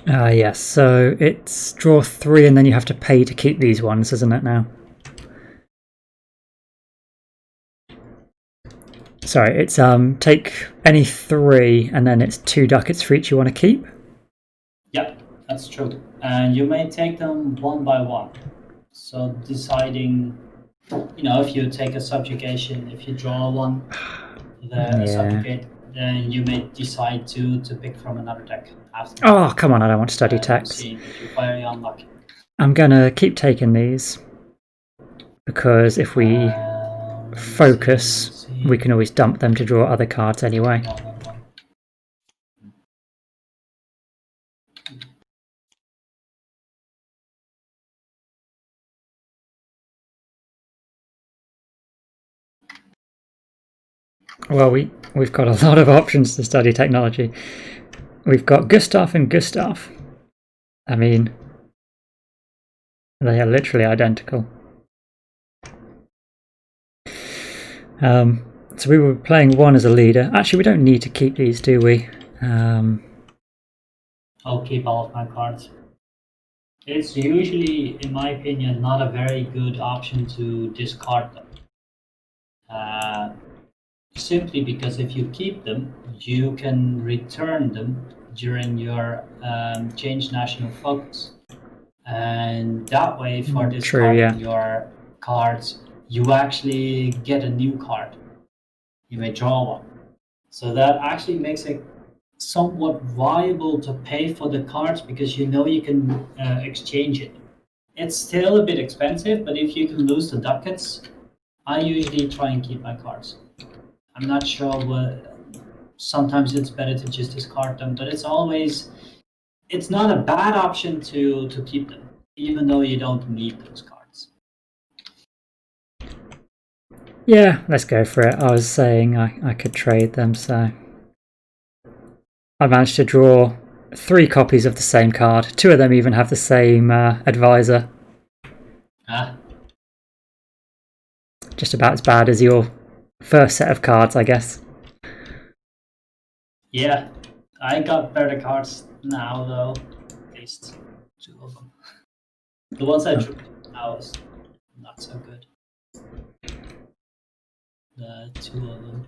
Yes, so it's draw 3 and then you have to pay to keep these ones, isn't it now? Sorry, it's take any 3 and then it's 2 ducats for each you want to keep? Yeah, that's true. And you may take them one by one. So deciding, if you take a subjugation, if you draw one, subjugate, then you may decide to pick from another deck after. Oh, come on, I don't want to study text. You're very unlucky. I'm going to keep taking these because if we focus, we can always dump them to draw other cards anyway. Well, we've got a lot of options to study technology. We've got Gustav and Gustav. I mean, they are literally identical. So we were playing one as a leader. Actually, we don't need to keep these, do we? I'll keep all of my cards. It's usually, in my opinion, not a very good option to discard them. Simply because if you keep them, you can return them during your change national focus. And that way, for discarding your cards, you actually get a new card. You may draw one. So that actually makes it somewhat viable to pay for the cards because you know you can exchange it. It's still a bit expensive, but if you can lose the ducats, I usually try and keep my cards. I'm not sure what. Sometimes it's better to just discard them, but it's not a bad option to keep them, even though you don't need those cards. Yeah, let's go for it. I was saying I could trade them, so I managed to draw 3 copies of the same card. 2 of them even have the same advisor. Just about as bad as your first set of cards, I guess. Yeah, I got better cards now, though. At least 2 of them. The ones I drew now is not so good. The 2 of them.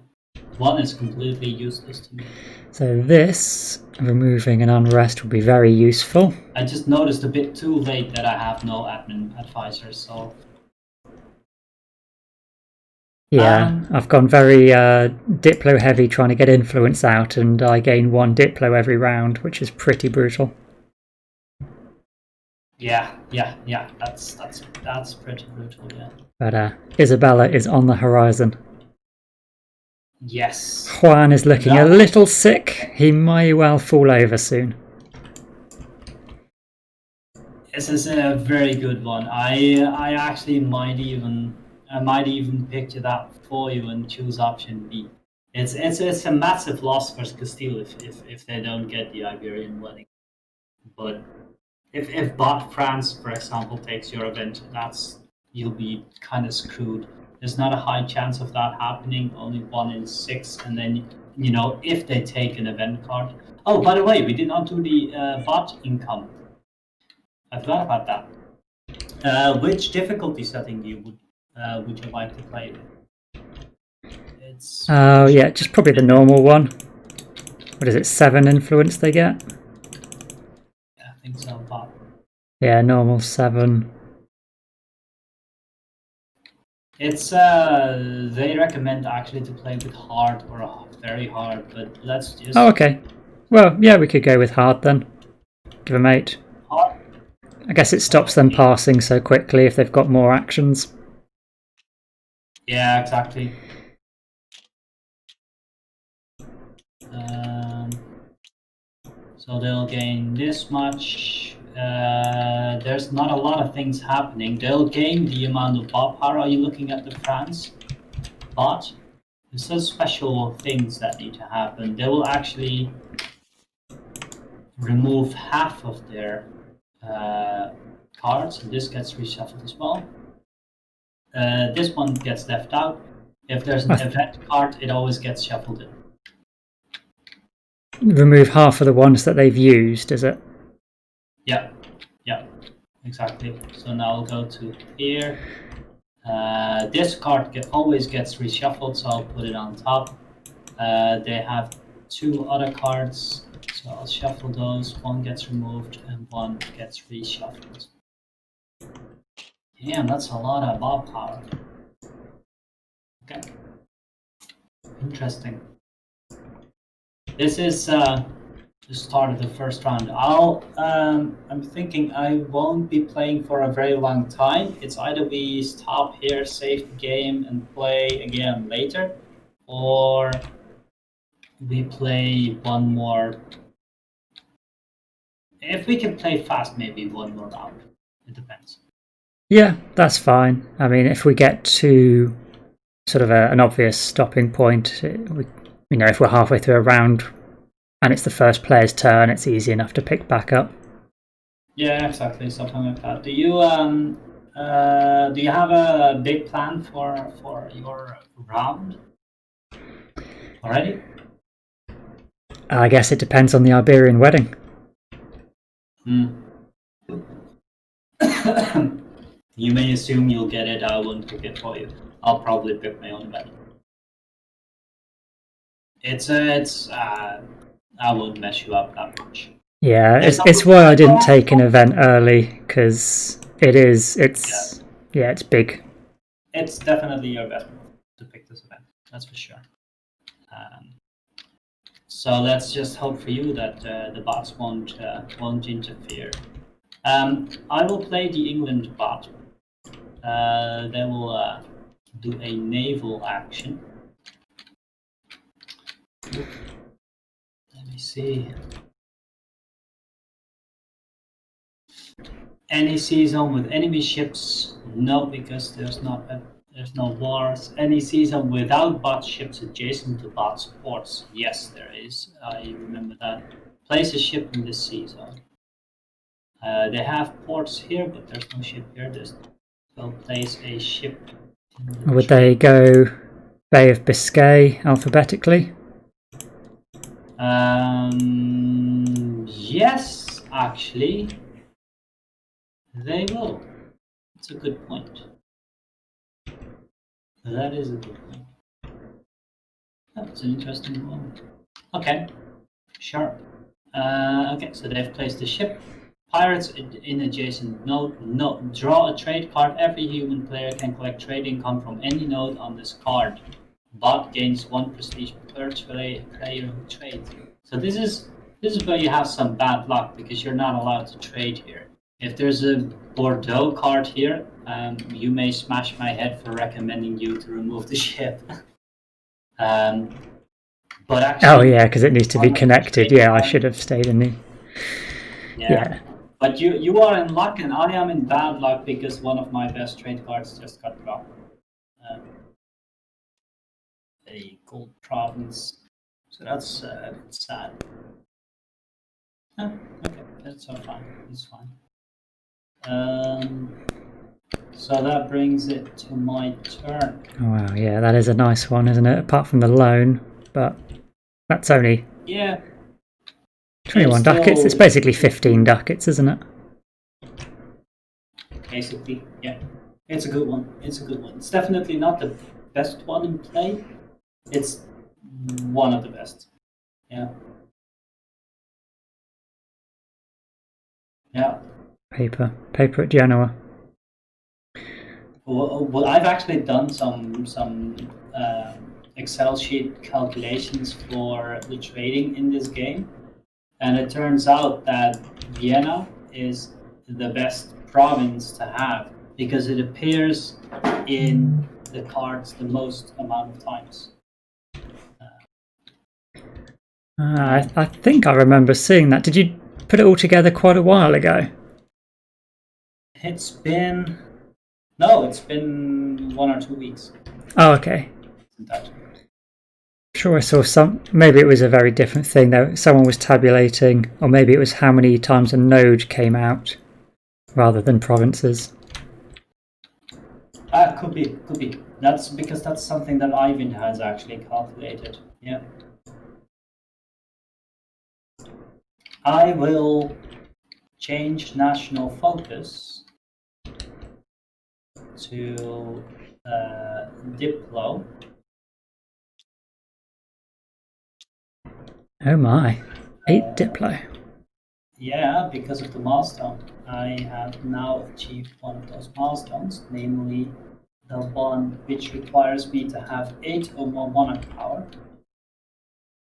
One is completely useless to me. So this, removing an unrest, will be very useful. I just noticed a bit too late that I have no admin advisor, so... Yeah, I've gone very Diplo heavy trying to get influence out, and I gain 1 Diplo every round, which is pretty brutal. Yeah, that's pretty brutal, yeah. But Isabella is on the horizon. Yes. Juan is looking a little sick. He may well fall over soon. This is a very good one. I actually might even pick it up for you and choose option B. It's a massive loss for Castile if they don't get the Iberian wedding. But if Bot France, for example, takes your event, you'll be kind of screwed. There's not a high chance of that happening, only 1 in 6, and then if they take an event card. Oh, by the way, we did not do the bot income. I forgot about that. Which difficulty setting would you like to play with? Oh yeah, just probably the normal one. What is it, 7 influence they get? Yeah, I think so, bot. Yeah, normal 7. It's they recommend actually to play with hard or very hard, but let's just... Oh, okay. Well, yeah, we could go with hard then. Give them 8. Hard? I guess it stops them passing so quickly if they've got more actions. Yeah, exactly. So they'll gain this much. There's not a lot of things happening. They'll gain the amount of bot power. Are you looking at the France bot? There's some special things that need to happen. They will actually remove half of their cards, and this gets reshuffled as well. This one gets left out. If there's an event card, it always gets shuffled in. Remove half of the ones that they've used, is it? Yeah, exactly. So now I'll go to here. This card always gets reshuffled, so I'll put it on top. They have 2 other cards, so I'll shuffle those. 1 gets removed and 1 gets reshuffled. Damn, that's a lot of bob power. Okay. Interesting. This is the start of the first round. I'm thinking I won't be playing for a very long time. It's either we stop here, save the game, and play again later, or we play one more. If we can play fast, maybe one more round. It depends. Yeah, that's fine. I mean, if we get to sort of an obvious stopping point, if we're halfway through a round and it's the first player's turn, it's easy enough to pick back up. Yeah, exactly, something like that. Do you have a big plan for your round already? I guess it depends on the Iberian wedding. You may assume you'll get it. I won't pick it for you. I'll probably pick my own event. I won't mess you up that much. Yeah, it's why I didn't take an event early, because it's big. It's definitely your best move to pick this event. That's for sure. So let's just hope for you that the bots won't interfere. I will play the England bot. They will do a naval action. Let me see. Any sea zone with enemy ships? No, because there's no wars. Any sea zone without bot ships adjacent to bot ports? Yes, there is. I remember that. Place a ship in this sea zone. They have ports here, but there's no ship here. They'll place a ship. Would they go Bay of Biscay alphabetically? Yes, actually, they will. That's a good point. That is a good point. That's an interesting one. Okay, sure. Okay, so they've placed the ship. Pirates in adjacent node. No, draw a trade card. Every human player can collect trade income from any node on this card. Bot gains 1 prestige per player who trades. So this is where you have some bad luck because you're not allowed to trade here. If there's a Bordeaux card here, you may smash my head for recommending you to remove the ship. But actually, oh yeah, because it needs to be connected. Yeah, I should have stayed in the. Yeah. But you are in luck, and I am in bad luck because one of my best trade cards just got dropped. A gold province, so that's sad. Okay, that's all fine. It's fine. So that brings it to my turn. Oh, wow, yeah, that is a nice one, isn't it? Apart from the loan, but that's only 21 ducats. It's basically 15 ducats, isn't it? Basically, yeah. It's a good one. It's a good one. It's definitely not the best one in play. It's one of the best. Yeah. Yeah. Paper at Genoa. Well, I've actually done some Excel sheet calculations for the trading in this game, and it turns out that Vienna is the best province to have because it appears in the cards the most amount of times. I think I remember seeing that. Did you put it all together quite a while ago? It's been 1 or 2 weeks. Oh, okay. Sure, I saw some. Maybe it was a very different thing though. Someone was tabulating, or maybe it was how many times a node came out, rather than provinces. Could be. That's because that's something that Ivan has actually calculated. Yeah. I will change national focus to Diplo. Oh my, 8 Diplo. Yeah, because of the milestone. I have now achieved one of those milestones, namely the one which requires me to have 8 or more monarch power.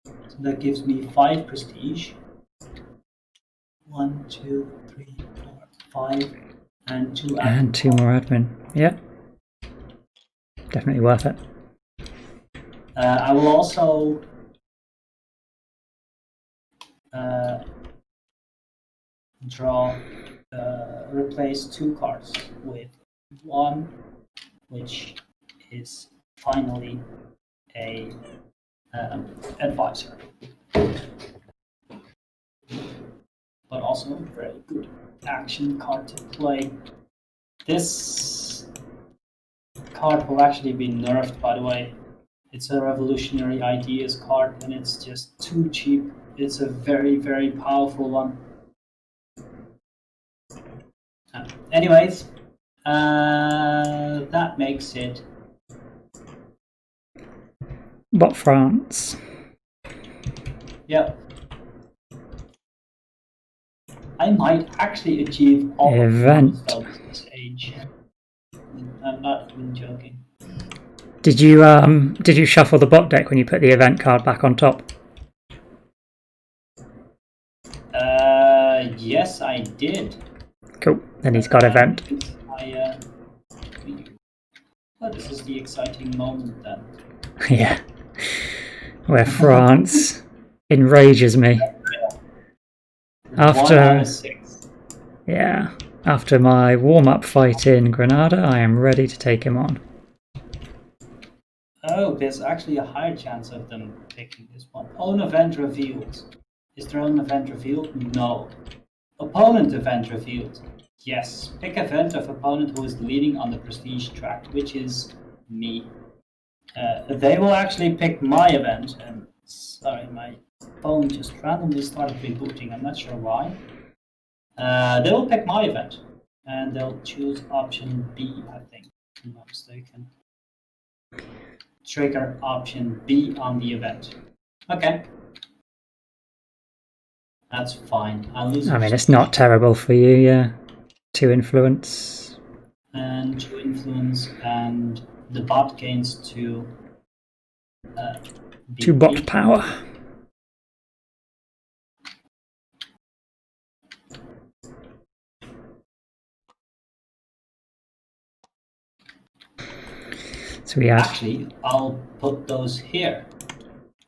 So that gives me 5 prestige. 1, 2, 3, 4, 5, and 2 admin. And 2 more admin. Yeah. Definitely worth it. I will also replace 2 cards with one, which is finally a advisor, but also a very good action card to play. This card will actually be nerfed, by the way. It's a revolutionary ideas card, and it's just too cheap. It's a very, very powerful one. Anyways, that makes it. But France. Yep. I might actually achieve all Event. of this age. I'm not even joking. Did you shuffle the bot deck when you put the event card back on top? Yes, I did. Cool. Then he's got event. Oh, this is the exciting moment then. Yeah. Where France enrages me. 1 out of 6. Yeah. After my warm-up fight in Granada, I am ready to take him on. Oh, there's actually a higher chance of them picking this one. Own event revealed. Is their own event revealed? No. Opponent event revealed. Yes. Pick event of opponent who is leading on the prestige track, which is me. They will actually pick my event. And sorry, my phone just randomly started rebooting. I'm not sure why. They will pick my event, and they'll choose option B, I think, if I'm not mistaken. Trigger option B on the event. Okay. That's fine. I'll lose. I mean, it's not terrible for you, yeah. 2 influence. And 2 influence, and the bot gains 2. 2 bot power. So we add. Actually, I'll put those here.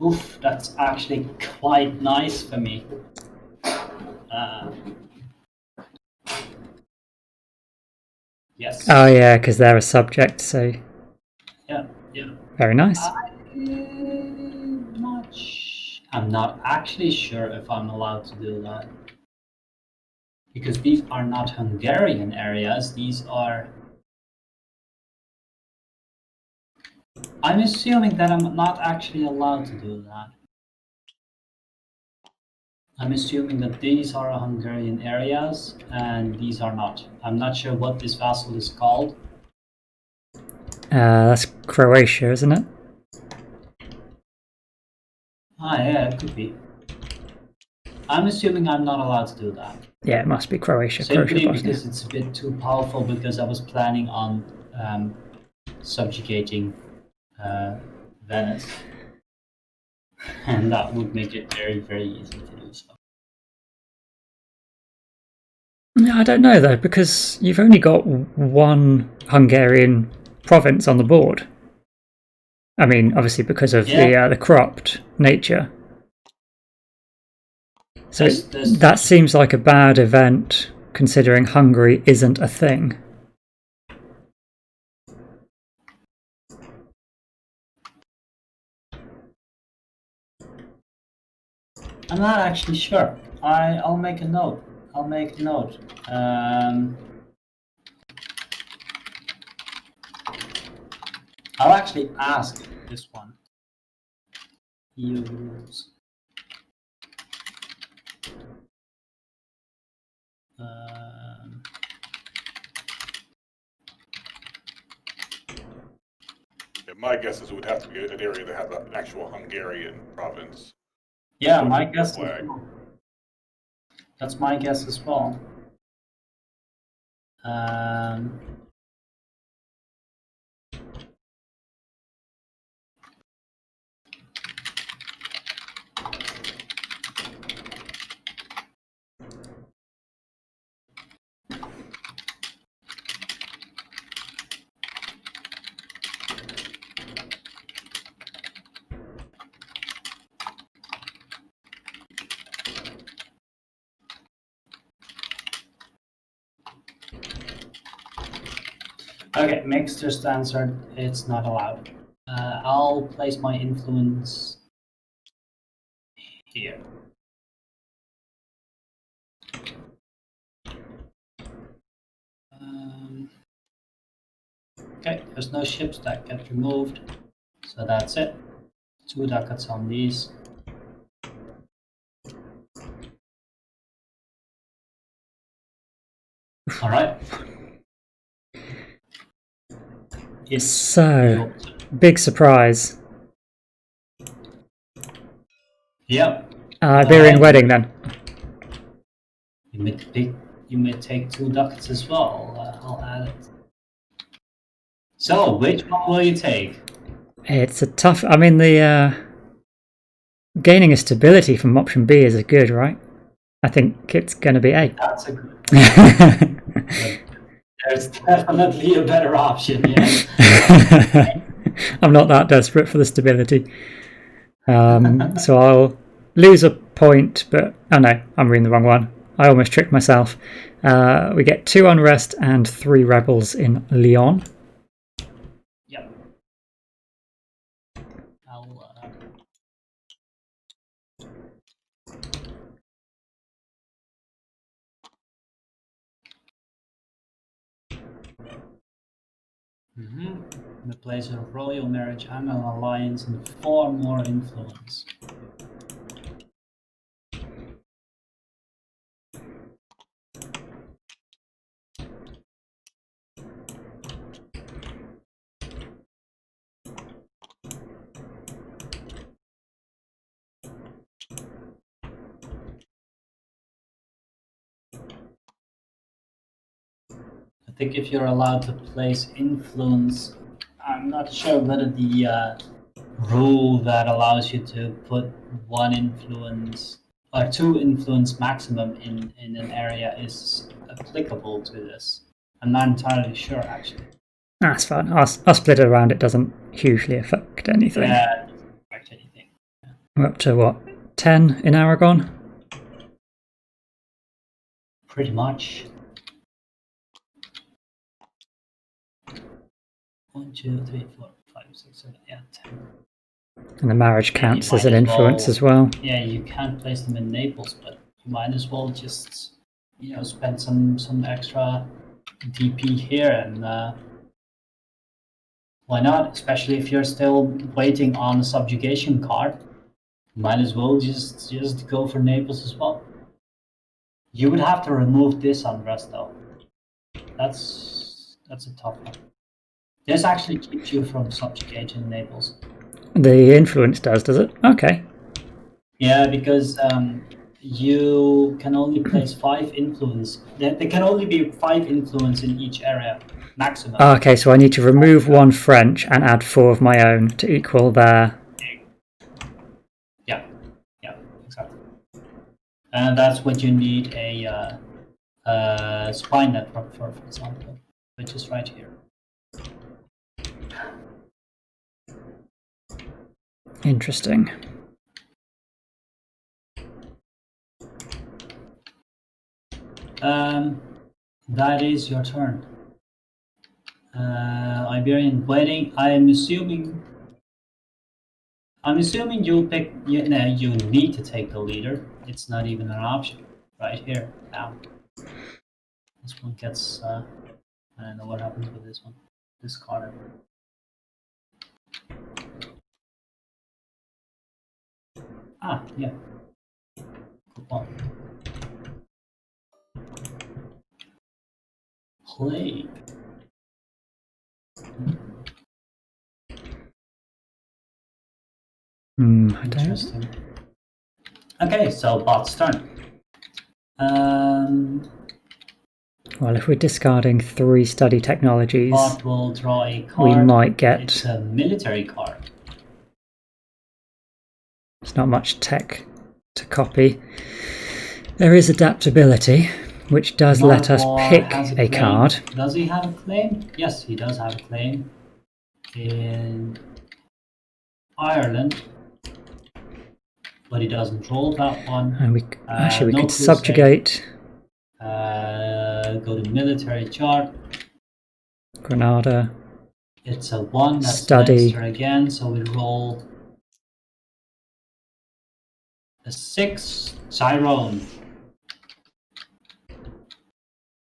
Oof, that's actually quite nice for me. Yes. Oh yeah, because they're a subject, so. Yeah. Very nice. I'm not actually sure if I'm allowed to do that. Because these are not Hungarian areas, these are... I'm assuming that I'm not actually allowed to do that. I'm assuming that these are Hungarian areas and these are not. I'm not sure what this vassal is called. That's Croatia, isn't it? Ah, yeah, it could be. I'm assuming I'm not allowed to do that. Yeah, it must be Croatia. Simply because it's a bit too powerful, because I was planning on subjugating Venice. And that would make it very, very easy to do so. I don't know though, because you've only got 1 Hungarian province on the board. I mean, obviously because of the cropped nature. So that seems like a bad event, considering Hungary isn't a thing. I'm not actually sure. I'll make a note. I'll actually ask this one. EU rules. My guess is it would have to be an area that has an actual Hungarian province. Yeah, my guess as well. That's my guess as well. Okay, Mix just answered it's not allowed. I'll place my influence here. Okay, there's no ships that get removed, so that's it. 2 ducats on these. All right. So, big surprise. Yep. Iberian wedding then. You may take 2 ducats as well. I'll add it. So, which one will you take? It's a tough... I mean, the gaining a stability from option B is good, right? I think it's going to be A. That's a good. There's definitely a better option. Yes. I'm not that desperate for the stability. So I'll lose a point, but oh no, I'm reading the wrong one. I almost tricked myself. We get 2 unrest and 3 rebels in Lyon. Yep. I'll, The place of royal marriage and an alliance and 4 more influence. I think if you're allowed to place influence, I'm not sure whether the rule that allows you to put 1 influence or 2 influence maximum in an area is applicable to this. I'm not entirely sure, actually. That's fine. I'll split it around. It doesn't hugely affect anything. Yeah, it doesn't affect anything. We're up to what? 10 in Aragon? Pretty much. 1, 2, 3, 4, 5, 6, 7, 8, 10. And the marriage counts as an might as influence well- as well. Yeah, you can't place them in Naples, but you might as well just, spend some extra DP here, and why not? Especially if you're still waiting on a subjugation card, might as well just go for Naples as well. You would have to remove this unrest though. That's a tough one. This actually keeps you from subjugating Naples. The influence does it? Okay. Yeah, because you can only place 5 influence. There can only be 5 influence in each area, maximum. Okay, so I need to remove 1 French and add 4 of my own to equal their... Yeah, exactly. And that's what you need a spine network for example, which is right here. Interesting. That is your turn. Iberian wedding. I'm assuming you'll pick. You need to take the leader. It's not even an option. Right here now. This one gets. I don't know what happens with this one. Discarded. Ah, yeah. Good one. Plague. I don't... Interesting. Okay, so bot's turn. Well, if we're discarding 3 study technologies, Bot will draw a card. we might get... It's a military card. There's not much tech to copy. There is adaptability, which does let us pick a card. Does he have a claim? Yes, he does have a claim in Ireland, but he doesn't roll that one. And we actually no could crusade. subjugate Go to military chart. Granada. It's a 1. That's Study. Leinster again, so we roll a 6. Tyrone.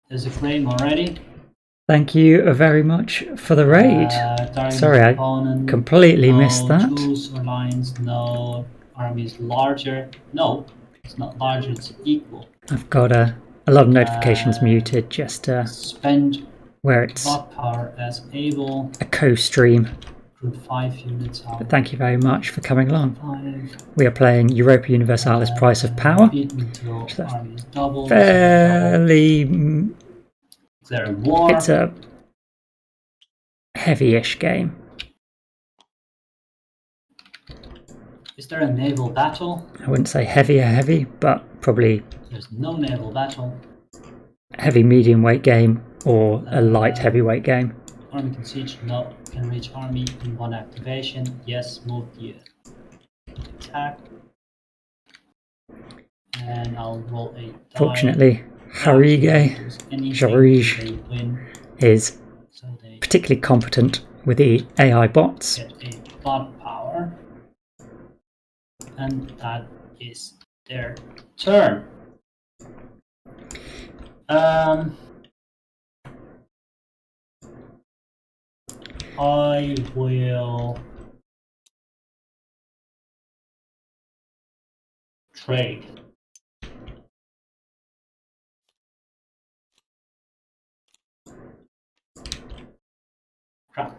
There's a claim already. Thank you very much for the raid. Sorry, I completely missed that. Truce or lines, no. Army is larger. No, it's not larger, it's equal. I've got a lot of notifications muted just Spend where it's bot power as able. a co-stream. Recruit 5 units out. But thank you very much for coming along. 5. We are playing Europa Universalis Price of Power. Beat until army is double. Fairly... Declare war. It's a heavy-ish game. Is there a naval battle? I wouldn't say heavy, but probably There's no naval battle. heavy medium weight game or a light heavyweight game. Army can siege? No. Can reach army in one activation? Yes. Move the attack. And I'll roll a die. Fortunately, Harige win. is So they particularly competent with the AI bots. get a bot power. And that is their turn. I will trade. Crap.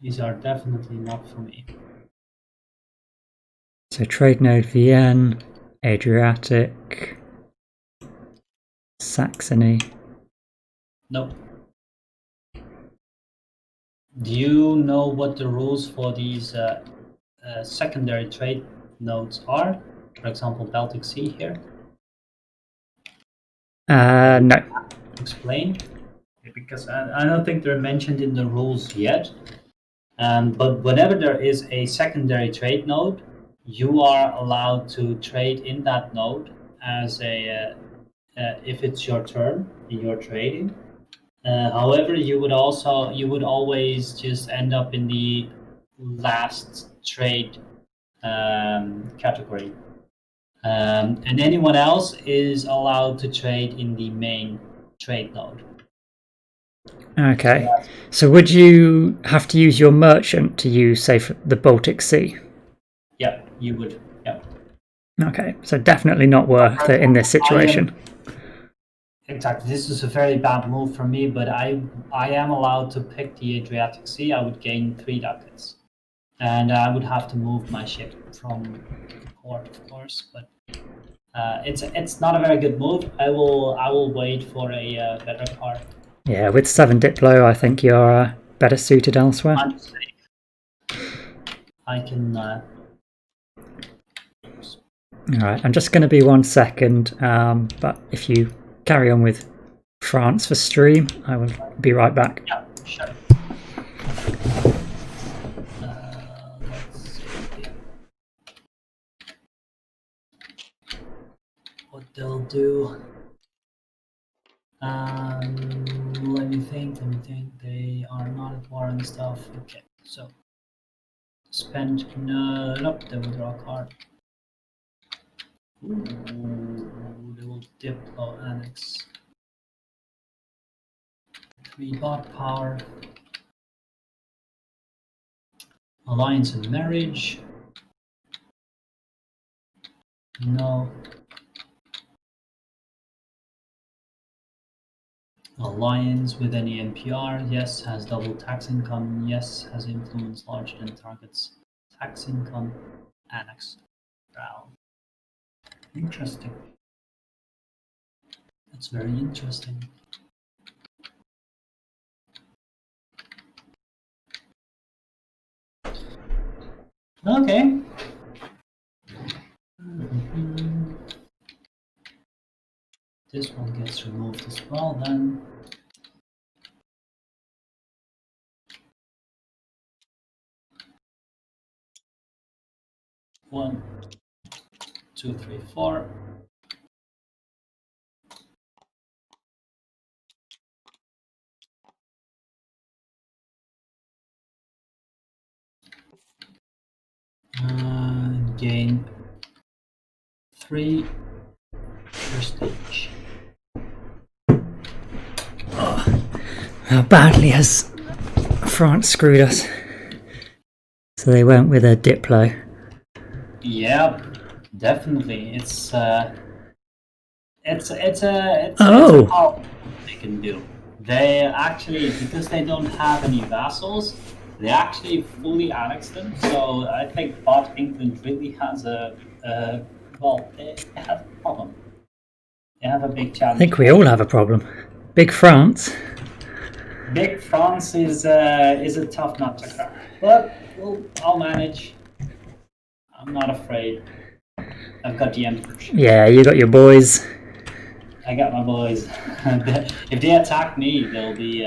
These are definitely not for me. So trade node Vienne, Adriatic, Saxony. Nope. Do you know what the rules for these secondary trade nodes are? For example, Baltic Sea here. No. Explain, because I don't think they're mentioned in the rules yet. But whenever there is a secondary trade node, you are allowed to trade in that node as a if it's your turn and you're trading. However, you would always just end up in the last trade category. And anyone else is allowed to trade in the main trade node. Okay. So would you have to use your merchant to use, say, the Baltic Sea? Yeah, you would. Yeah. Okay. So definitely not worth it in this situation. Exactly. This is a very bad move for me, but I am allowed to pick the Adriatic Sea. I would gain 3 ducats. And I would have to move my ship from the port, of course, but it's not a very good move. I will wait for a better card. Yeah, with 7 Diplo, I think you're better suited elsewhere. I'm safe. I can. Alright, I'm just going to be 1 second, but if you carry on with France for stream, I will be right back. Yeah, sure. Let's see what they'll do. Let me think. They are not at war and stuff. Okay, so spend. Nope, they will draw a card. Ooh, they will Diplo annex. 3 bot power. Alliance and marriage. No. Alliance with any NPR, yes. Has double tax income, yes. Has influence larger than target's tax income. Annex. Wow. Interesting. That's very interesting. Okay. This one gets removed as well then. One, two, three, four. Gain 3 prestige. How badly has France screwed us? So they went with a Diplo. Yeah, definitely. It's how they can do. They actually, because they don't have any vassals, they actually fully annex them. So I think Bot England really has they have a problem. They have a big challenge. I think we all have a problem. Big France. Big France is a tough nut to crack, but I'll manage. I'm not afraid. I've got the emperors. Yeah, you got your boys. I got my boys. If they attack me, they'll be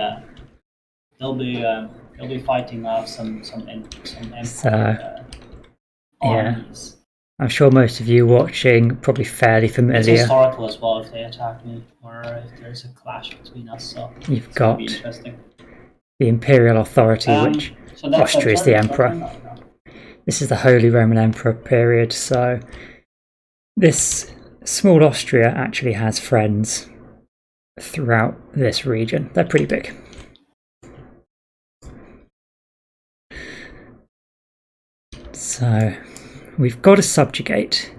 fighting off some empire armies. I'm sure most of you watching probably fairly It's familiar. historical as well if they attack me, or if there's a clash between us. So You've got be interesting. The Imperial Authority, which so that's Austria is the emperor. This is the Holy Roman Emperor period. So this small Austria actually has friends throughout this region. They're pretty big. So we've got to subjugate.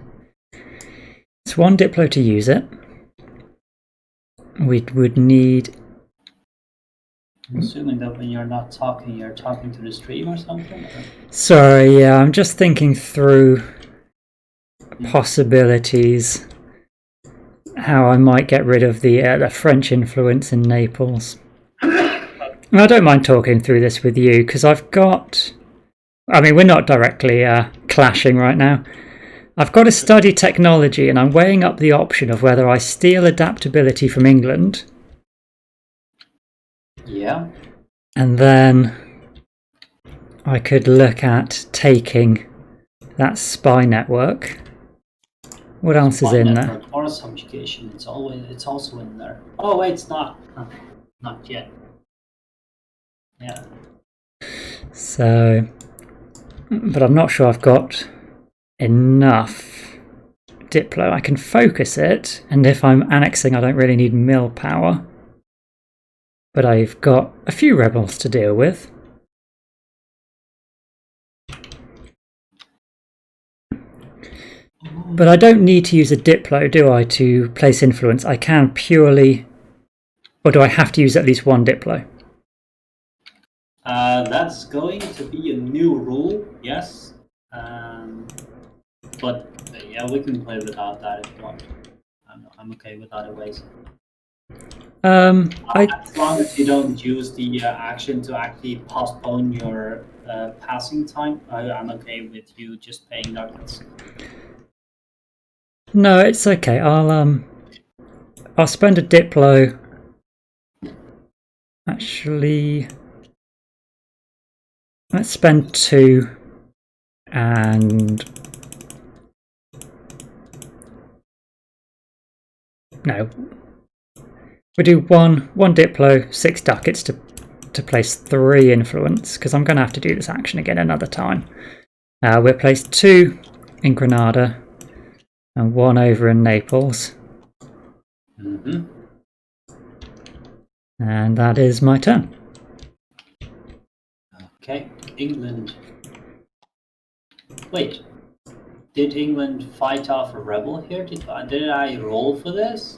It's 1 Diplo to use it. We would need... I'm assuming that when you're not talking, you're talking to the stream or something? Or? Sorry, yeah, I'm just thinking through possibilities. How I might get rid of the French influence in Naples. I don't mind talking through this with you, because I've got... I mean, we're not directly clashing right now. I've got to study technology, and I'm weighing up the option of whether I steal adaptability from England. Yeah. And then I could look at taking that spy network. What else is in there? Or subjugation. It's also in there. Oh wait, it's not. Not yet. Yeah. So, but I'm not sure I've got enough Diplo. I can focus it, and if I'm annexing, I don't really need mill power. But I've got a few rebels to deal with. But I don't need to use a Diplo, do I, to place influence? I can purely... Or do I have to use at least 1 Diplo? That's going to be a new rule, yes. But yeah, we can play without that if you want. I'm okay with other ways. As long as you don't use the action to actually postpone your passing time, I'm okay with you just paying ducats. No, it's okay. I'll spend a Diplo. Actually, let's spend 2 and no. We do one Diplo, 6 ducats to place 3 influence, because I'm going to have to do this action again another time. We'll place 2 in Granada and 1 over in Naples. Mm-hmm. And that is my turn. Okay, England. Wait, did England fight off a rebel here? Did I roll for this?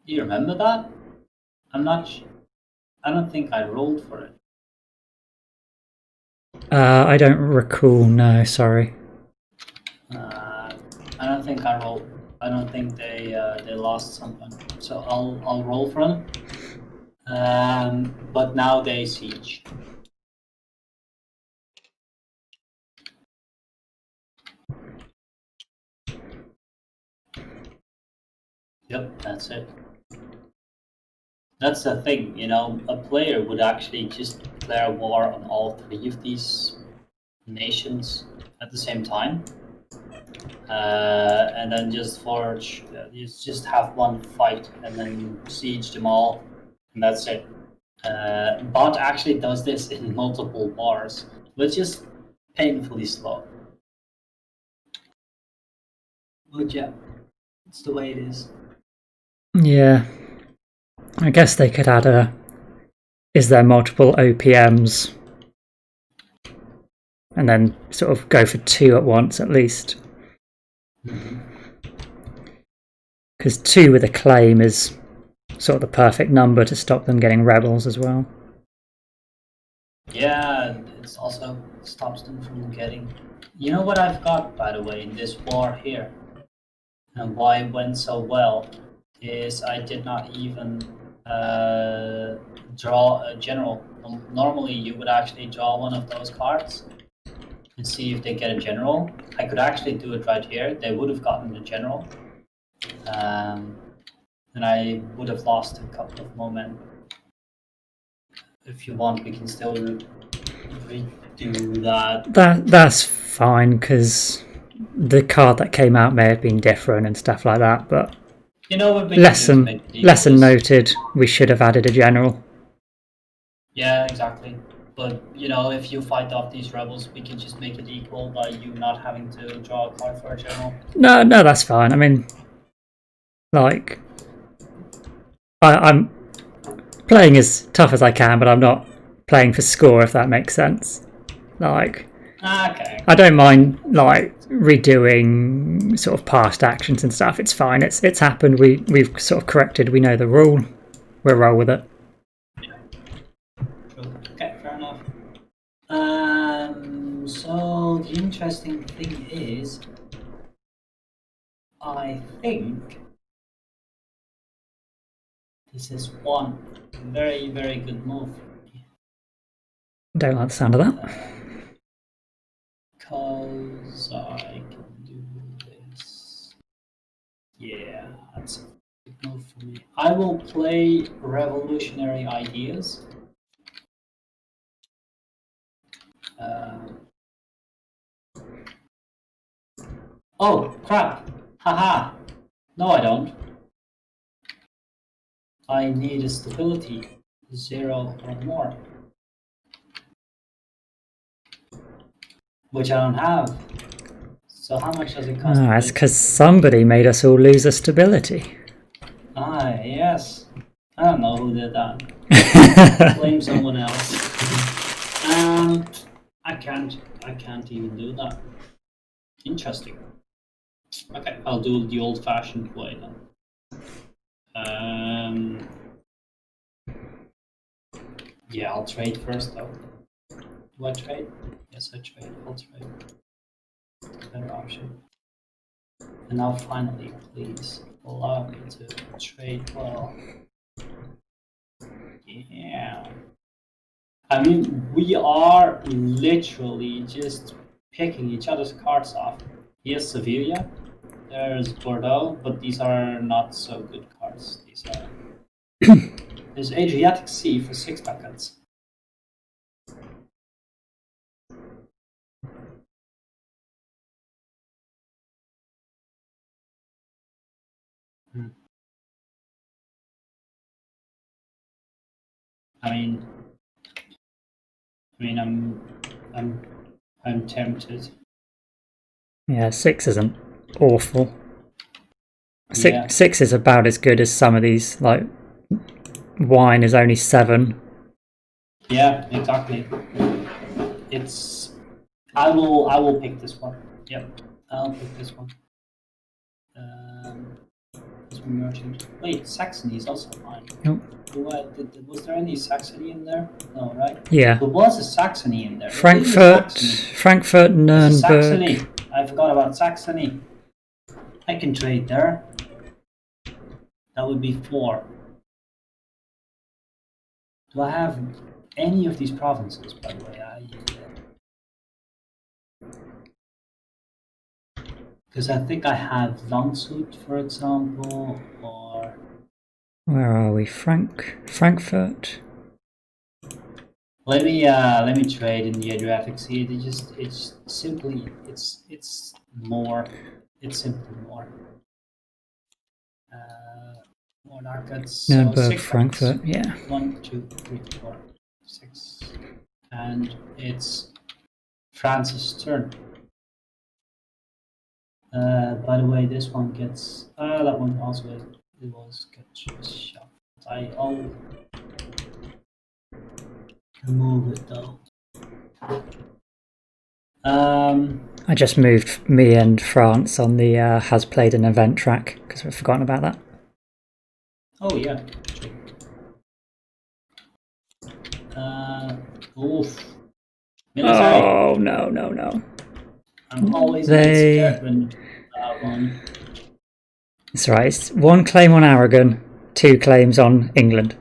Do you remember that? I don't think I rolled for it. I don't recall. No, sorry. I don't think I rolled. I don't think they lost something. So I'll roll for them. But now they siege. Yep, that's it. That's the thing, a player would actually just declare war on all 3 of these nations at the same time. And then just forge, you just have one fight and then siege them all, and that's it. Bot actually does this in multiple wars, but just painfully slow. But yeah, it's the way it is. Yeah. I guess they could add is there multiple OPMs? And then sort of go for 2 at once at least. Because 2 with a claim is sort of the perfect number to stop them getting rebels as well. Yeah, it also stops them from getting... You know what I've got, by the way, in this war here? And why it went so well is I did not even draw a general. Normally, you would actually draw one of those cards and see if they get a general. I could actually do it right here. They would have gotten the general, and I would have lost a couple of momentum. If you want, we can still redo that. That's fine, because the card that came out may have been different and stuff like that, but You know what? lesson noted, we should have added a general. Yeah, exactly. But, you know, if you fight off these rebels, we can just make it equal by you not having to draw a card for a general. No, that's fine. I mean, like, I'm playing as tough as I can, but I'm not playing for score, if that makes sense. Like, Okay. I don't mind, like, redoing sort of past actions and stuff. It's fine. It's happened. We've sort of corrected. We know the rule. We'll roll with it. Okay, fair enough. So the interesting thing is, I think this is one very, very good move. Don't like the sound of that. Because I can do this. Yeah, that's a good move for me. I will play Revolutionary Ideas. Oh, crap! Haha! No, I don't. I need a stability, 0 or more. Which I don't have. So how much does it cost? It's because somebody made us all lose a stability. Yes. I don't know who did that. Blame someone else. I can't even do that. Interesting. Okay, I'll do the old-fashioned way then. Yeah, I'll trade first though. Do I trade? Yes, I trade. I'll trade. Better option. And now finally, please allow me to trade well. Yeah. I mean, we are literally just picking each other's cards off. Here's Sevilla, there's Bordeaux, but these are not so good cards. These are. There's Adriatic Sea for 6 ducats. I mean, I'm tempted. Yeah, 6 isn't awful. Yeah. 6 is about as good as some of these. Like, wine is only 7. Yeah, exactly. It's. I will pick this one. Yep, I'll pick this one. Merchant. Wait, Saxony is also mine. Nope. Was there any Saxony in there? No, right? Yeah. There was a Saxony in there. Frankfurt, Nuremberg. Saxony. I forgot about Saxony. I can trade there. That would be 4. Do I have any of these provinces, by the way? Because I think I have Landshut, for example, or... Where are we? Frankfurt? Let me trade in the Adriatic Sea. It's simply more. It's simply more. More ducats. Nuremberg, so Frankfurt, ducats. yeah. 1, 2, 3, 4, 6, and it's France's turn. By the way, this one gets. That one also it was get shot. I'll remove it though. I just moved me and France on the has played an event track because we've forgotten about that. Oh yeah. Oof. Military. Oh no. I'm always scared when that one. It's right. It's 1 claim on Aragon, 2 claims on England.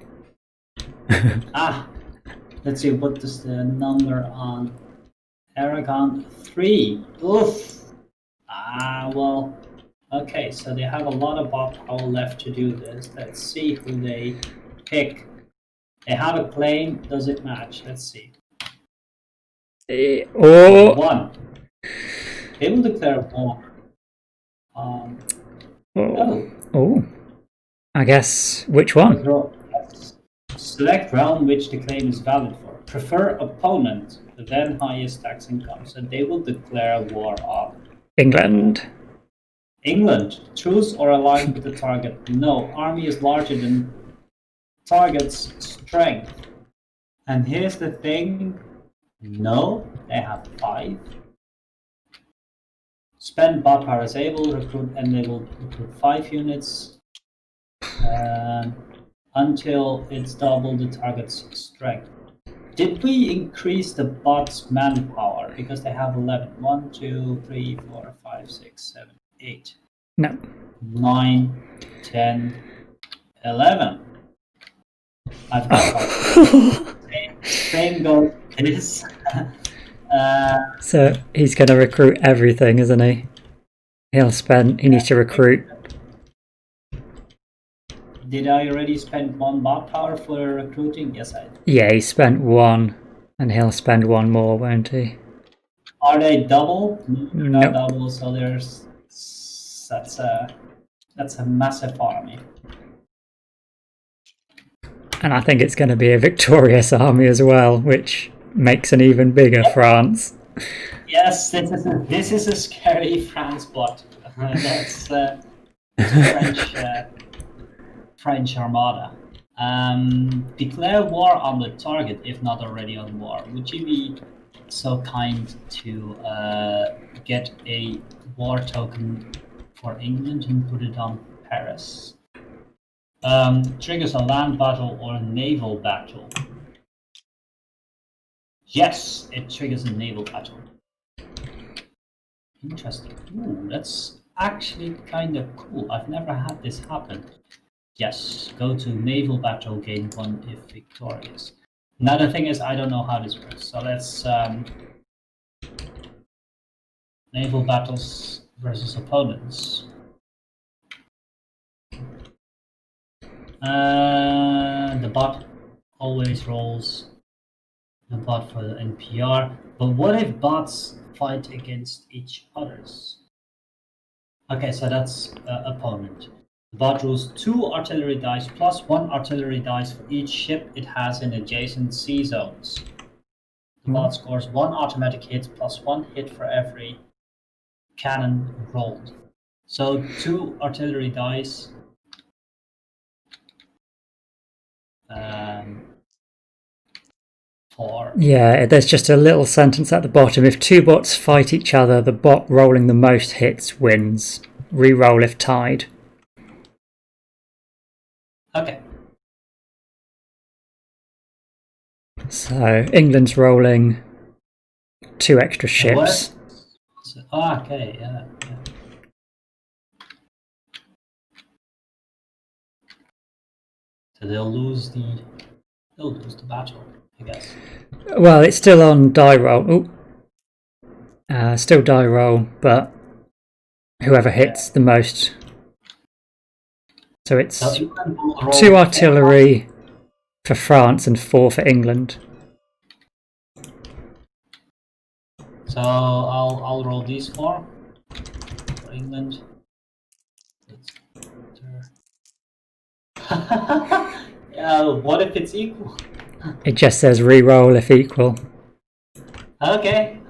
Let's see, what is the number on Aragon? 3. Oof. Well, okay, so they have a lot of bot power left to do this. Let's see who they pick. They have a claim. Does it match? Let's see. Or 1. They will declare war. I guess which one? Select realm which the claim is valid for. Prefer opponent, then highest tax income. So they will declare war on England. England. Truce or aligned with the target? No. Army is larger than target's strength. And here's the thing. No, they have 5. Spend bot power as able, recruit, and they will recruit 5 units until it's double the target's strength. Did we increase the bot's manpower? Because they have 11. 1, 2, 3, 4, 5, 6, 7, 8. No. 9, 10, 11. I've got same goes this. So he's going to recruit everything, isn't he? He needs to recruit. Did I already spend 1 bot power for recruiting? Yes, I did. Yeah, he spent 1, and he'll spend 1 more, won't he? Are they double? No. Not double, so that's a massive army. And I think it's going to be a victorious army as well, which makes an even bigger France. Yes, this is a scary France bot. That's French Armada. Declare war on the target if not already on war. Would you be so kind to get a war token for England and put it on Paris? Triggers a land battle or a naval battle. Yes, it triggers a naval battle. Interesting. Ooh, that's actually kind of cool. I've never had this happen. Yes, go to naval battle, gain 1 if victorious. Another thing is, I don't know how this works. So let's naval battles versus opponents. The bot always rolls the bot for the NPR. But what if bots fight against each others? Okay, so that's opponent. The bot rolls 2 artillery dice plus 1 artillery dice for each ship it has in adjacent sea zones. The bot scores 1 automatic hit plus 1 hit for every cannon rolled. So 2 artillery dice. Yeah, there's just a little sentence at the bottom. If 2 bots fight each other, the bot rolling the most hits wins. Reroll if tied. Okay. So England's rolling 2 extra ships. Okay, yeah. So they'll lose the battle, I guess. Well, it's still on die roll. Still die roll, but whoever hits the most. So it's 2 artillery for France and 4 for England. So I'll roll these 4 for England. What if it's equal? It just says re-roll if equal. Okay.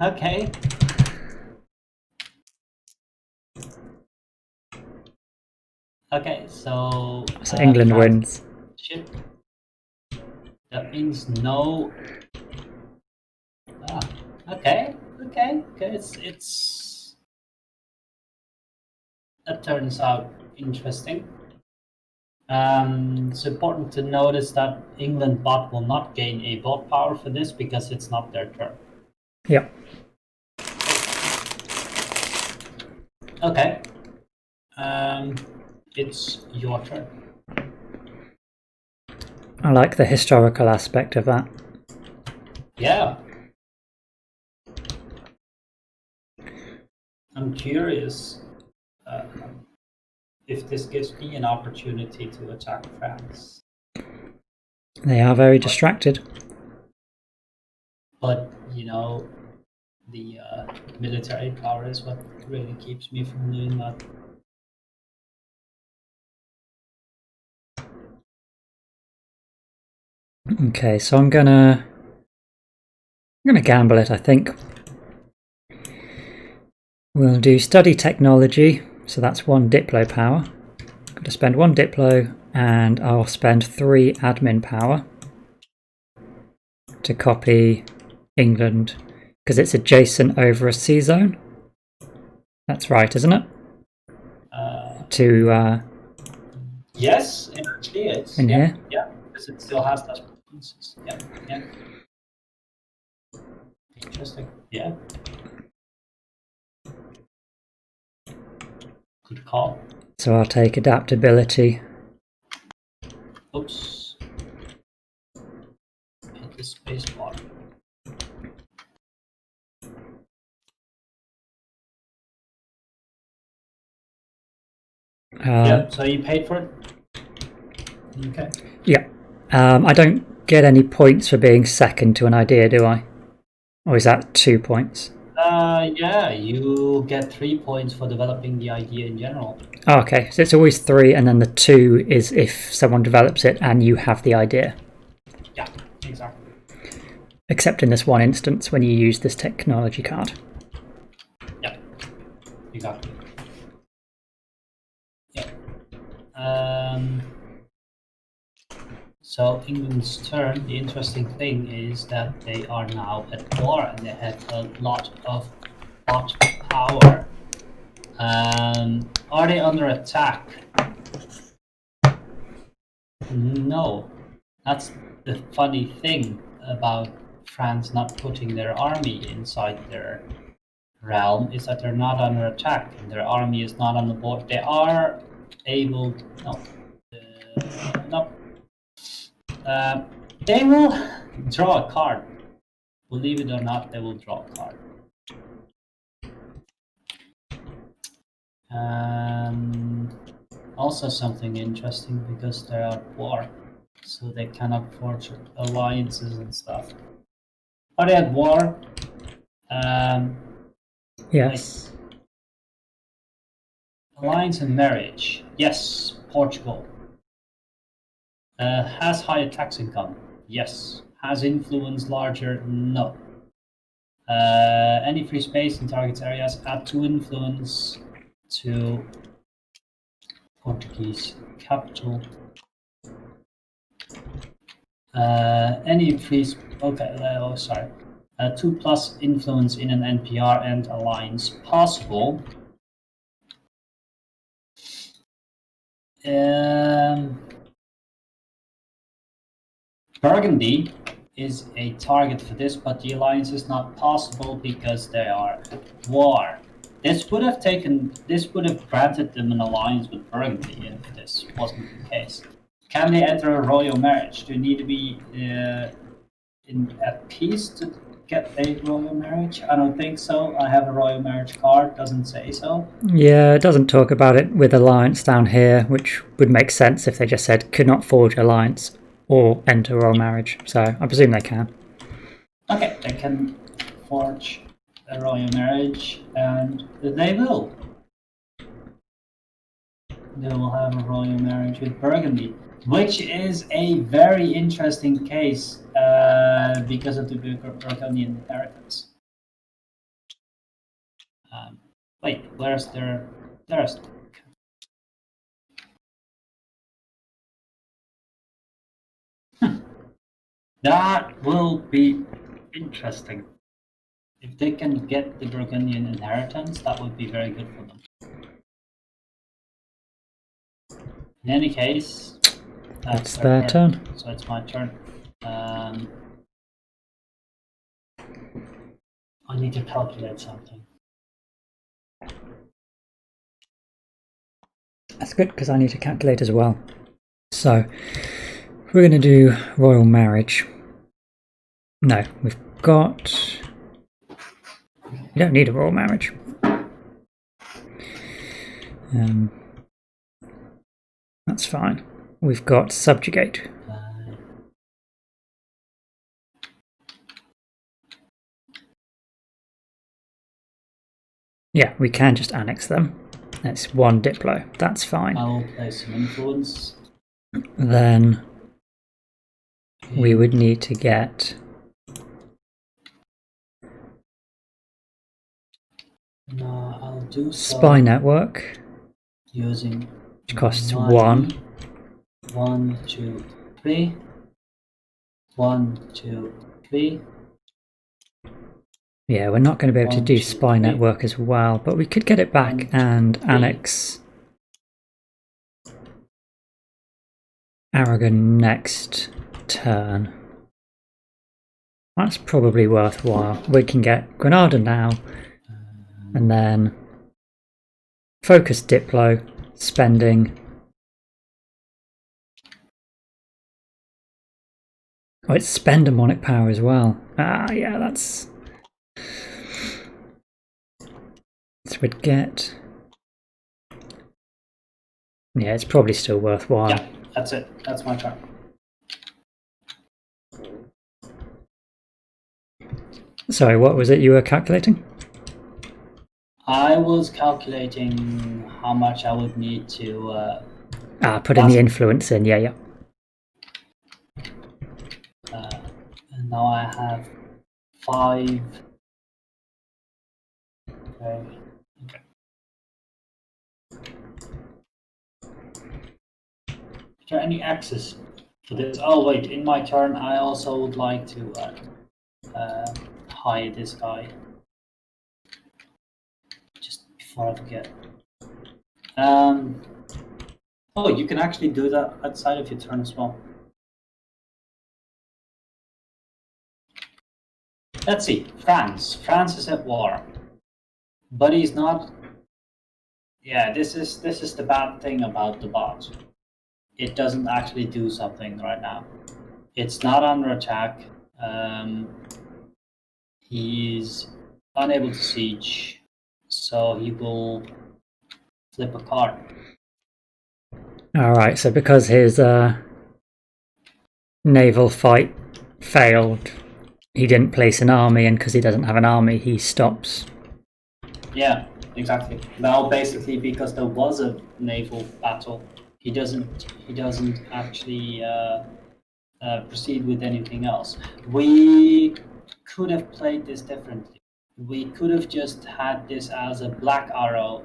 Okay, so England wins. Ship. That means no. Okay. It's that turns out interesting. It's important to notice that England bot will not gain a bot power for this because it's not their turn. Yep. Okay. It's your turn. I like the historical aspect of that. Yeah. I'm curious if this gives me an opportunity to attack France. They are very distracted. But, the military power is what really keeps me from doing that. Okay, so I'm gonna gamble it, I think. We'll do study technology, so that's 1 Diplo power. I'm going to spend 1 Diplo, and I'll spend 3 admin power to copy England, because it's adjacent over a sea zone. That's right, isn't it? Yes, it actually is. In here? Yeah, because it still has those provinces. Yeah. Interesting. Yeah. Good call. So I'll take adaptability. Oops. Hit the space bar. Yeah, so you paid for it? Okay. Yeah. I don't get any points for being second to an idea, do I? Or is that 2 points? Yeah, you get 3 points for developing the idea in general. Oh, okay, so it's always 3, and then the 2 is if someone develops it and you have the idea. Yeah, exactly. Except in this one instance when you use this technology card. Yeah, exactly. Yeah. So England's turn, the interesting thing is that they are now at war and they have a lot of hot power. Are they under attack? No. That's the funny thing about France not putting their army inside their realm, is that they're not under attack and their army is not on the board. They are able they will draw a card. Believe it or not, they will draw a card. Also something interesting, because they are at war, so they cannot forge alliances and stuff. Are they at war? Yes. Alliance and marriage. Yes, Portugal. Has higher tax income. Yes. Has influence larger. No. Any free space in target areas, add 2 influence to Portuguese capital. Any free. Okay. Sorry. 2+ influence in an NPR and alliance possible. Burgundy is a target for this, but the alliance is not possible because they are at war. This would have granted them an alliance with Burgundy if this wasn't the case. Can they enter a royal marriage? Do you need to be at peace to get a royal marriage? I don't think so. I have a royal marriage card, doesn't say so. Yeah, it doesn't talk about it with alliance down here, which would make sense if they just said could not forge alliance or enter royal marriage. So I presume they can. Okay, they can forge a royal marriage, and they will. They will have a royal marriage with Burgundy, which is a very interesting case because of the Burgundian inheritance. Wait, where's their? There's. That will be interesting. If they can get the Burgundian inheritance, that would be very good for them. In any case, It's their turn. So it's my turn. I need to calculate something. That's good, because I need to calculate as well. So, We're going to do royal marriage. No, we've got... You don't need a royal marriage. That's fine. We've got subjugate. Yeah, we can just annex them. That's one diplo. That's fine. I'll play some influence. Then we would need to get... No, I'll do spy network. Using... Which costs money. 1. 1, 2, 3. 1, 2, 3. Yeah, we're not going to be able to 1, do 2, spy 3. network as well, but we could get it back 1, and 2, 3. annex Aragon next turn. That's probably worthwhile. We can get Granada now, and then focus Diplo, spending. Oh, it's spend demonic power as well. Ah, yeah, that's... So we'd get... Yeah, it's probably still worthwhile. Yeah, that's it. That's my turn. Sorry, what was it you were calculating? I was calculating how much I would need to... Putting the influence in, yeah. and now I have 5... Okay. Is there any access for this? Oh wait, in my turn I also would like to hide this guy. Just before I forget. Oh, you can actually do that outside of your turn as well. Let's see, France. France is at war. But he's not... Yeah, this is the bad thing about the bot. It doesn't actually do something right now. It's not under attack. He's unable to siege, so he will flip a card. Alright, so because his naval fight failed, he didn't place an army, and because he doesn't have an army, he stops. Yeah, exactly. Now, basically, because there was a naval battle, he doesn't actually proceed with anything else. We could have played this differently. We could have just had this as a black arrow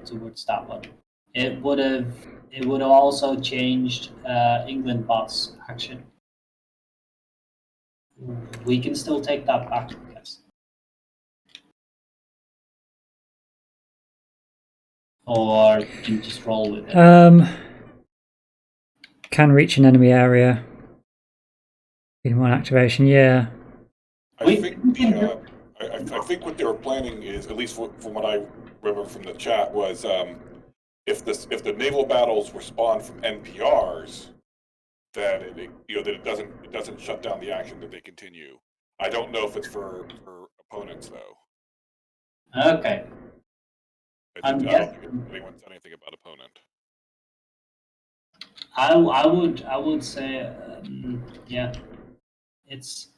towards that one. It would have also changed England bot's action. We can still take that back, I guess. Or you can just roll with it. Can reach an enemy area in one activation, yeah. I think what they were planning is, at least from what I remember from the chat, was if the naval battles were spawned from NPRs, that it doesn't shut down the action, that they continue. I don't know if it's for opponents though. Okay. I don't think anyone said anything about opponent. I would say yeah, it's.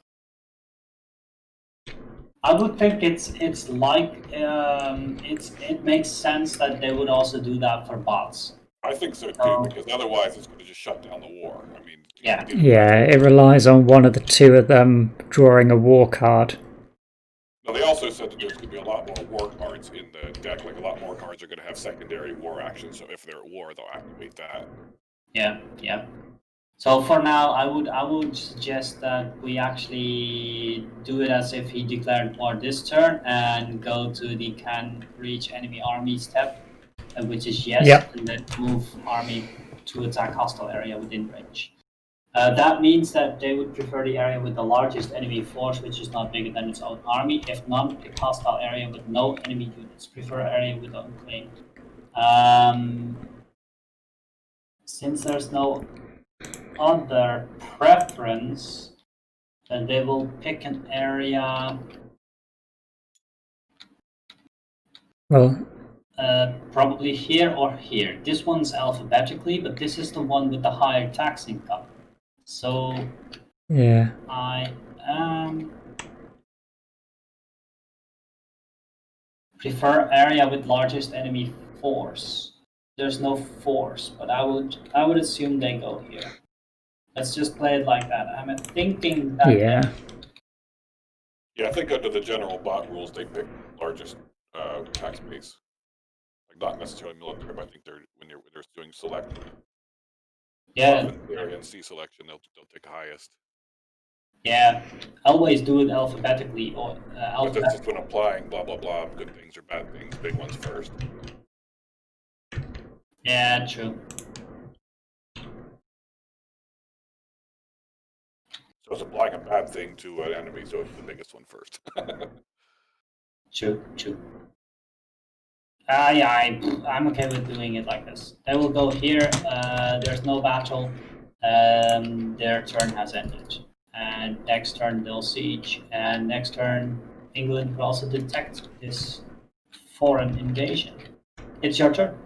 I would think it's like it makes sense that they would also do that for bots. I think so too, because otherwise it's going to just shut down the war. I mean, yeah, it relies on one of the two of them drawing a war card. Now, they also said that there's going to be a lot more war cards in the deck. Like, a lot more cards are going to have secondary war actions. So if they're at war, they'll activate that. Yeah. So for now, I would suggest that we actually do it as if he declared war this turn and go to the can reach enemy army step, which is yes, yep. And then move army to attack hostile area within range. That means that they would prefer the area with the largest enemy force, which is not bigger than its own army. If none, pick hostile area with no enemy units. Prefer area with unclaimed. Since there's no other preference, then they will pick an area. Well, Probably here or here. This one's alphabetically, but this is the one with the higher tax income. So yeah. I prefer area with largest enemy force. There's no force, but I would assume they go here. Let's just play it like that. I'm thinking that Yeah. Yeah, I think under the general bot rules, they pick largest tax base. Like not necessarily military, but I think when they're doing select. Yeah. Area and C selection, they'll take highest. Yeah, always do it alphabetically or But that's just when applying blah blah blah, good things or bad things, big ones first. Yeah, true. So it's applying a bad thing to an enemy, so it's the biggest one first. True. I'm okay with doing it like this. They will go here. There's no battle. Their turn has ended. And next turn they'll siege. And next turn England will also detect this foreign invasion. It's your turn.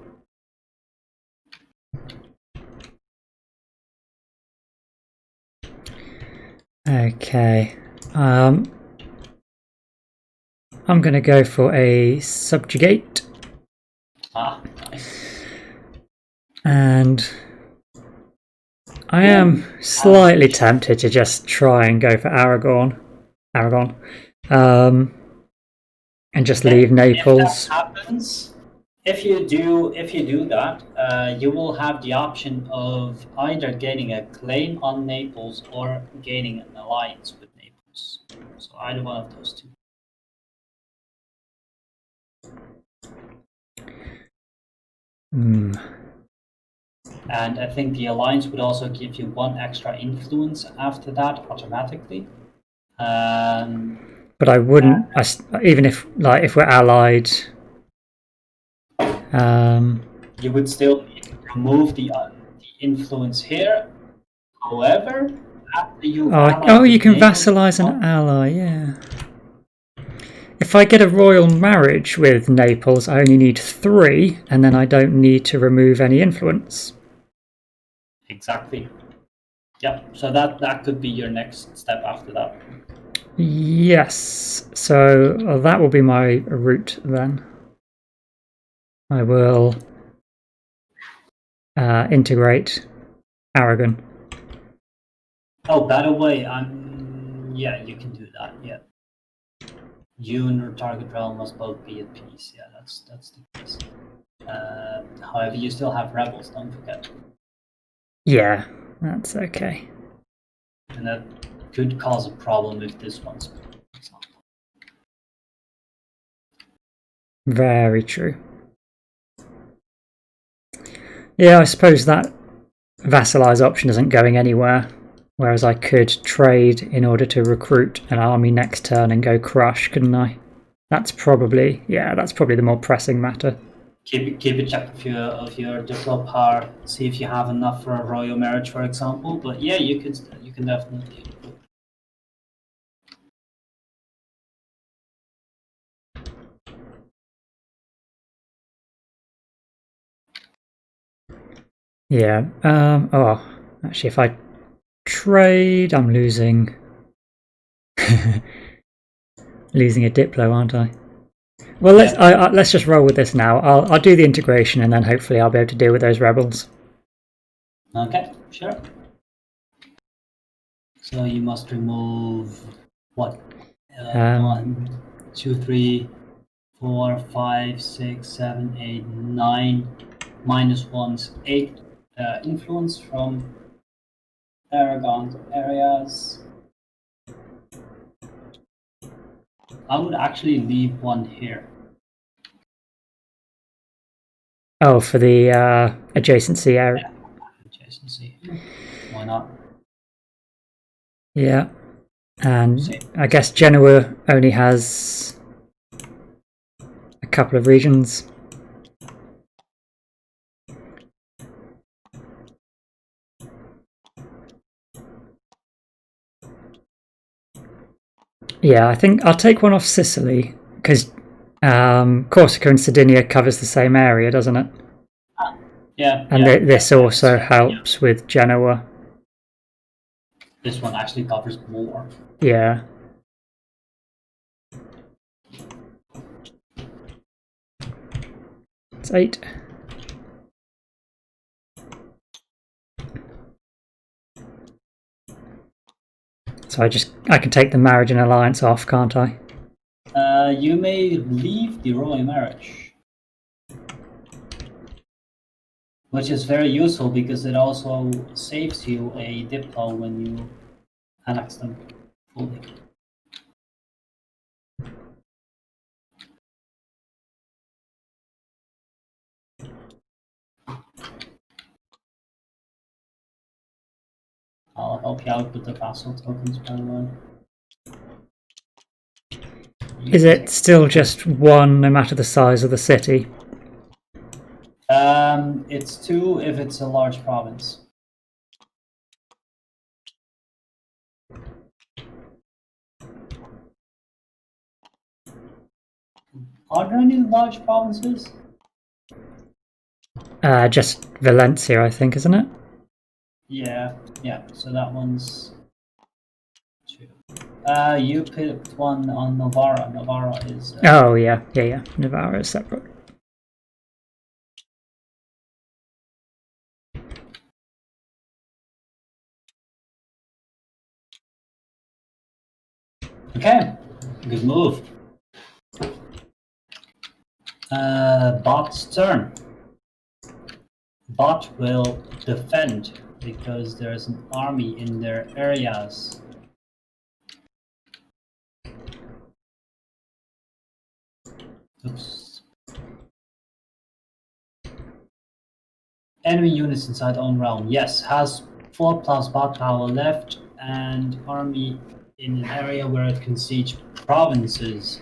Okay. I'm going to go for a subjugate. Nice. And I am slightly tempted to just try and go for Aragon, and just leave Naples. If that happens, if you do that, you will have the option of either gaining a claim on Naples or gaining an alliance with Naples. So either one of those two. And I think the alliance would also give you one extra influence after that automatically. But I wouldn't, even if we're allied. You would still remove the influence here. However, after you you can vassalize an ally, yeah. If I get a royal marriage with Naples, I only need 3, and then I don't need to remove any influence. Exactly. Yeah, so that could be your next step after that. Yes, so that will be my route then. I will integrate Aragon. Oh, by the way, yeah, you can do that. Yeah, you and your target realm must both be at peace. Yeah, that's the case. However, you still have rebels. Don't forget. Yeah, that's okay. And that could cause a problem if this one's, for example. Very true. Yeah, I suppose that vassalize option isn't going anywhere, whereas I could trade in order to recruit an army next turn and go crush, couldn't I? That's probably the more pressing matter. Keep a check of your diplo power. See if you have enough for a royal marriage, for example. But yeah, you can definitely. Yeah. Actually, if I trade, I'm losing losing a diplo, aren't I? Well, let's just roll with this now. I'll do the integration, and then hopefully I'll be able to deal with those rebels. Okay, sure. So you must remove what? 1, 2, 3, 4, 5, 6, 7, 8, 9. -1's 8 influence from Aragon's areas. I would actually leave one here. Oh, for the adjacency area. Yeah, adjacency. Why not? Yeah. And I guess Genoa only has a couple of regions. Yeah, I think I'll take one off Sicily, because Corsica and Sardinia covers the same area, doesn't it? Yeah. And this also Yeah. helps with Genoa. This one actually covers more. Yeah. It's 8. So I can take the marriage and alliance off, can't I? You may leave the royal marriage, which is very useful because it also saves you a diplo when you annex them fully. I'll help you out with the vassal tokens, by the way. Is it still just 1 no matter the size of the city? It's 2 if it's a large province. Are there any large provinces? Just Valencia, I think, isn't it? Yeah. So that one's 2. You picked one on Novara. Novara is. Oh yeah. Navarra is separate. Okay, good move. Bot's turn. Bot will defend because there's an army in their areas. Oops. Enemy units inside own realm. Yes, has 4+ bot power left and army in an area where it can siege provinces.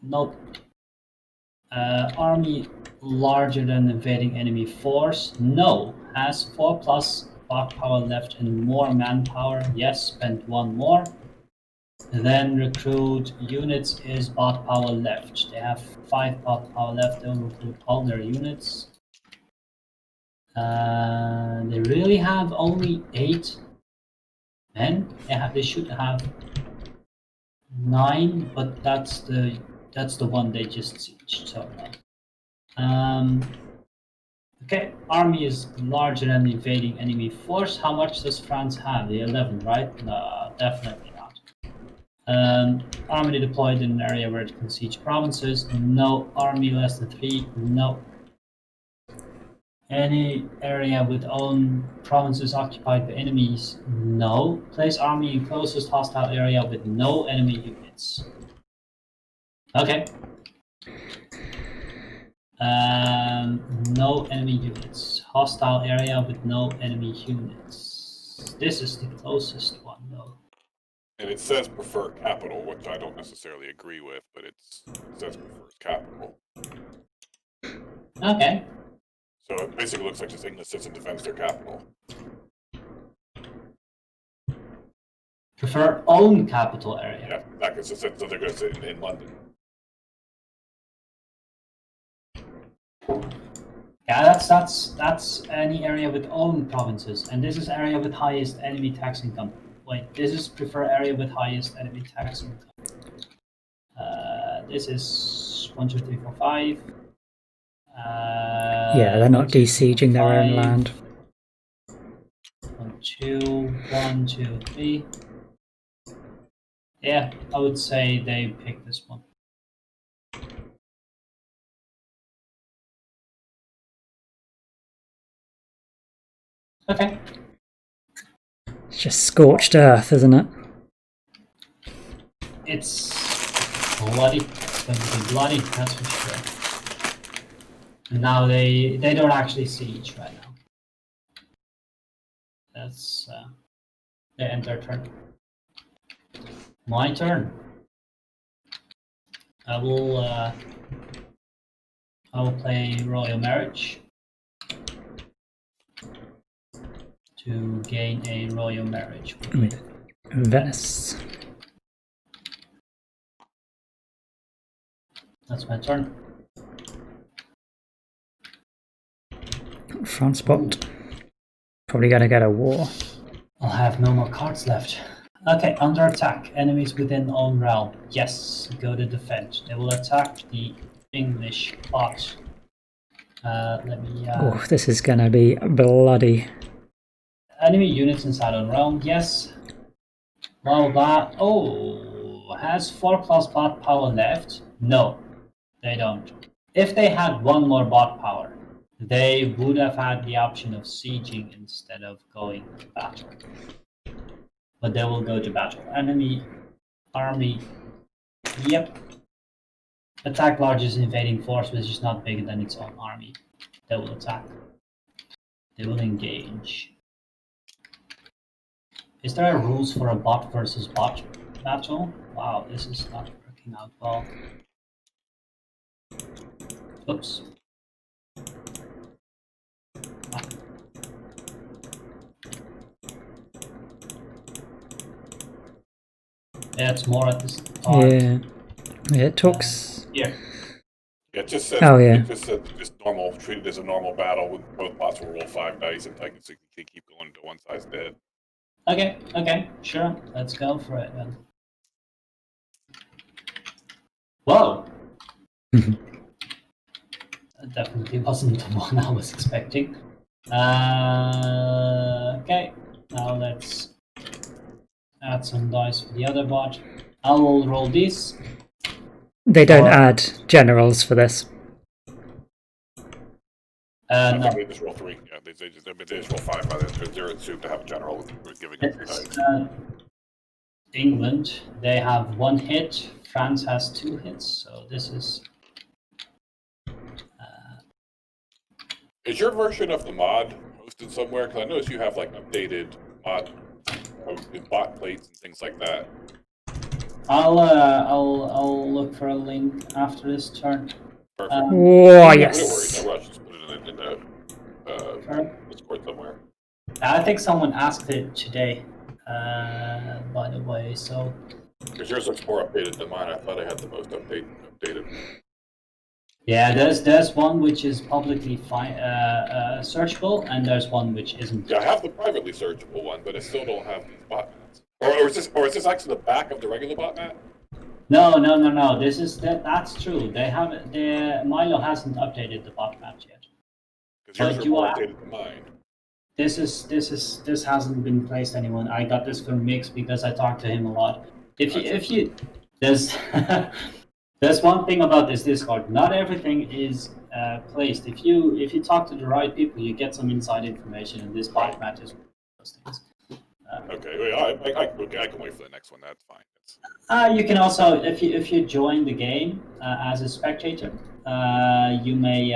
Nope. Army larger than invading enemy force? No. Has 4+ bot power left and more manpower? Yes, spend 1 more. Then recruit units is bot power left. They have 5 bot power left. They'll recruit all their units. They really have only 8 men. They should have 9, but that's the one they just sieged. So okay, army is larger than the invading enemy force. How much does France have? The 11, right? No, definitely not. Army deployed in an area where it can siege provinces. No. Army less than 3. No. Any area with own provinces occupied by enemies? No. Place army in closest hostile area with no enemy units. Okay. No enemy units. Hostile area with no enemy units. This is the closest one, though. And it says prefer capital, which I don't necessarily agree with, but it says prefers capital. Okay. So it basically looks like just England sits and defends their capital. Prefer own capital area. Yeah, exactly. So they're going to sit in London. Yeah, that's any area with own provinces, and this is area with highest enemy tax income. Wait, this is prefer area with highest enemy tax income. This is 1, 2, 3, 4, 5. Yeah, they're not desieging their own land. 1, 2, 1, 2, 3. Yeah, I would say they pick this one. Okay. It's just scorched earth, isn't it? It's bloody. It's going to be bloody, that's for sure. And now they don't actually siege right now. That's they end their turn. My turn. I will play Royal Marriage to gain a Royal Marriage with Venice. That's my turn. France bot. Probably gonna get a war. I'll have no more cards left. Okay, under attack. Enemies within own realm. Yes, go to defend. They will attack the English bot. Let me. Oh, this is gonna be bloody. Enemy units inside own realm. Yes. Blah blah. Oh, has 4+ bot power left? No, they don't. If they had one more bot power, they would have had the option of sieging instead of going to battle. But they will go to battle. Enemy army. Yep. Attack largest invading force, which is not bigger than its own army. They will attack. They will engage. Is there a rules for a bot versus bot battle? Wow, this is not working out well. Oops. Yeah, it's more at the start. Yeah. It talks. Here. Yeah, it just says, Oh, yeah. it just says just normal, treat it as a normal battle with both bots will roll 5 dice and I can keep going until one side's dead. Okay, sure. Let's go for it then. Whoa! That definitely wasn't the one I was expecting. Okay, now let's add some dice for the other bot. I will roll these. They don't add generals for this. No. They just roll 3. Yeah, they just roll 5 by then. They're assumed to have a general with giving them 3 dice. England, they have 1 hit. France has 2 hits, so this is. Is your version of the mod hosted somewhere? Because I noticed you have like updated mod bot plates and things like that. I'll look for a link after this turn. Perfect. Oh, No worries, yes. no rush. Just put it in the Discord somewhere. I think someone asked it today, by the way. So. Because yours looks more updated than mine. I thought I had the most updated. Yeah, there's one which is publicly searchable, and there's one which isn't. Yeah, I have the privately searchable one, but I still don't have these botnets. Or is this actually the back of the regular botnet? No. That's true. They haven't. Milo hasn't updated the botnet yet. Because yours are more updated than mine. This hasn't been placed anyone. I got this from Mix because I talked to him a lot. If you there's there's one thing about this Discord. Not everything is placed. If you talk to the right people, you get some inside information, and this botnet is one of those things. Okay, I can wait for the next one. That's fine. You can also, if you join the game as a spectator, you may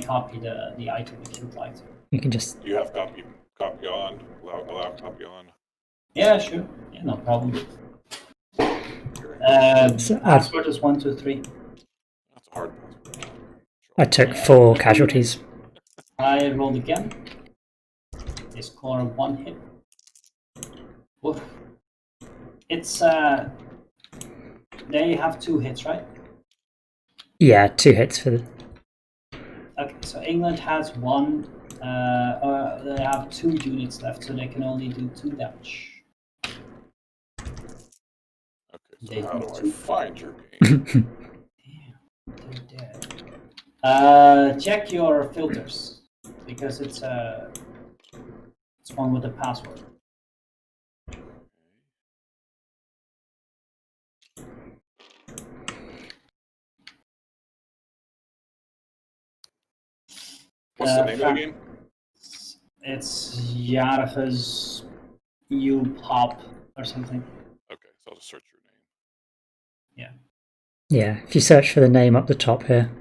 copy the item if you'd like to. You can just. Do you have copy on? Allow copy on? Yeah, sure. Yeah, no problem. Password is 1, 2, 3. That's a hard password. I took 4 casualties. I rolled again. They score 1 hit. Woof. It's they have 2 hits, right? Yeah, 2 hits for the. Okay, so England has 1. They have 2 units left, so they can only do 2 damage. Okay, so how do I find your game? Damn, they're dead. Check your filters because it's one with a password. What's the name of the game? It's Yaraf's U-Pop or something. Okay, so I'll just search your name. Yeah. Yeah, if you search for the name up the top here.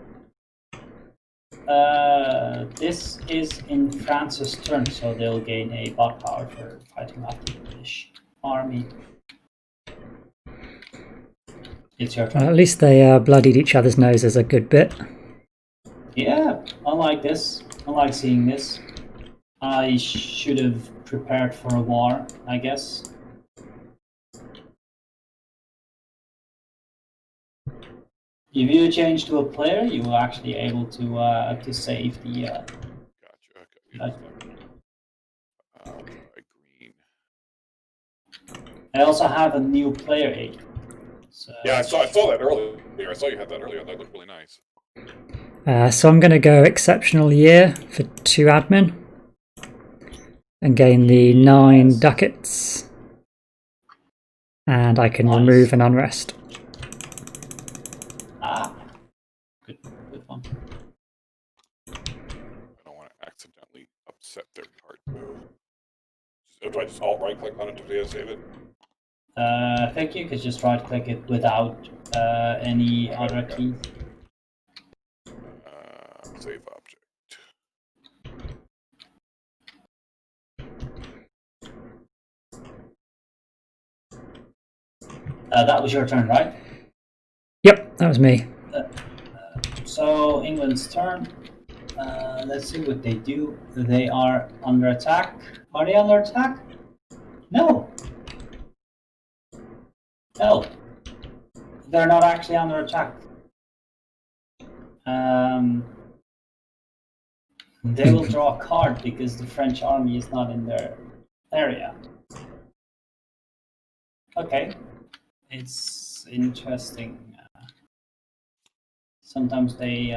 This is in France's turn, so they'll gain a bot power for fighting off the British army. It's your turn. Well, at least they bloodied each other's noses a good bit. Yeah, I like this. I like seeing this. I should have prepared for a war, I guess. If you change to a player, you are actually able to save the. Gotcha. Okay. Like, I'll try green. I also have a new player aid. So, Yeah, I saw that earlier. I saw you had that earlier. That looked really nice. So I'm going to go exceptional year for 2 admin and gain the 9 ducats, and I can remove an unrest. Good one. I don't want to accidentally upset their card. Do I just alt right click on it to save it? I think you could just right click it without any other key. Save object. That was your turn, right? Yep, that was me. So England's turn. Let's see what they do. They are under attack. Are they under attack? No. No. They're not actually under attack. They will draw a card because the French army is not in their area. Okay. It's interesting. Sometimes they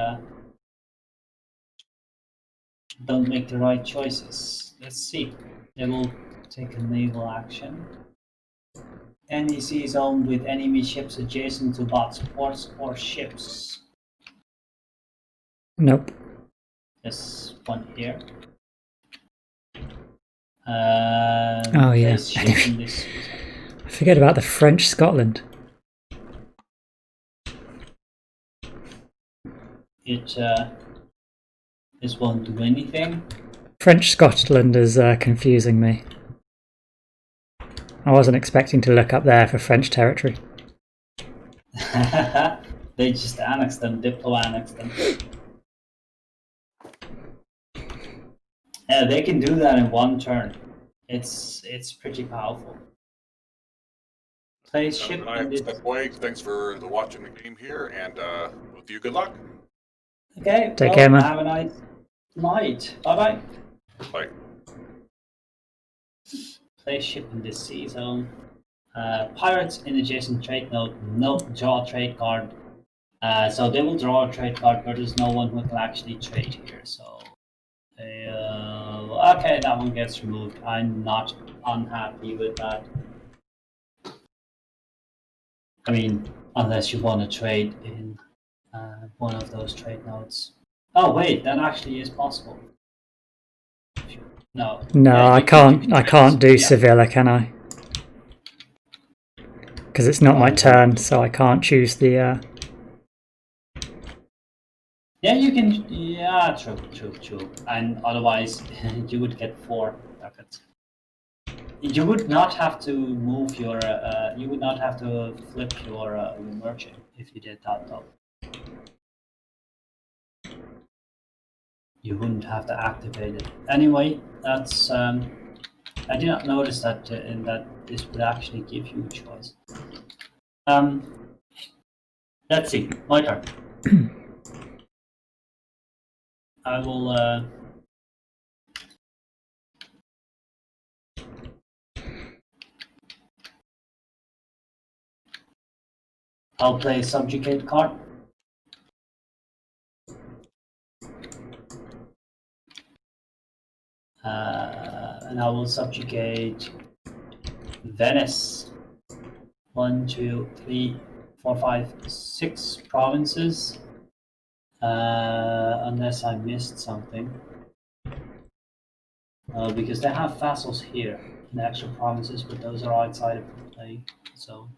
don't make the right choices. Let's see. They will take a naval action. Any sea zone with enemy ships adjacent to bots, ports, or ships. Nope. This one here. Oh yeah. I forget about the French Scotland. This won't do anything. French Scotland is confusing me. I wasn't expecting to look up there for French territory. They just annexed them, Diplo-annexed them. Yeah, they can do that in one turn. It's pretty powerful. Play ship. Thanks for watching the game here, and with you, good luck. Okay. Take care, man. Have a nice night. Bye-bye. Bye. Play ship in this sea zone. Pirates in adjacent trade node. No, draw a trade card. So they will draw a trade card, but there's no one who can actually trade here. So, okay, that one gets removed. I'm not unhappy with that. I mean, unless you want to trade in one of those trade nodes. Oh wait, that actually is possible. No. No, Yeah, I can't do Sevilla, can I? Because it's not my turn, so I can't choose the. Yeah, you can. Yeah, true. And otherwise, you would get 4 ducats. You would not have to move your. You would not have to flip your merchant if you did that, though. You wouldn't have to activate it. Anyway, that's. I did not notice that in that this would actually give you a choice. Let's see. My turn. I will. I'll play a subjugate card. And I will subjugate Venice. 1, 2, 3, 4, 5, 6 provinces. Unless I missed something. Because they have vassals here in the actual provinces, but those are outside of the play. So.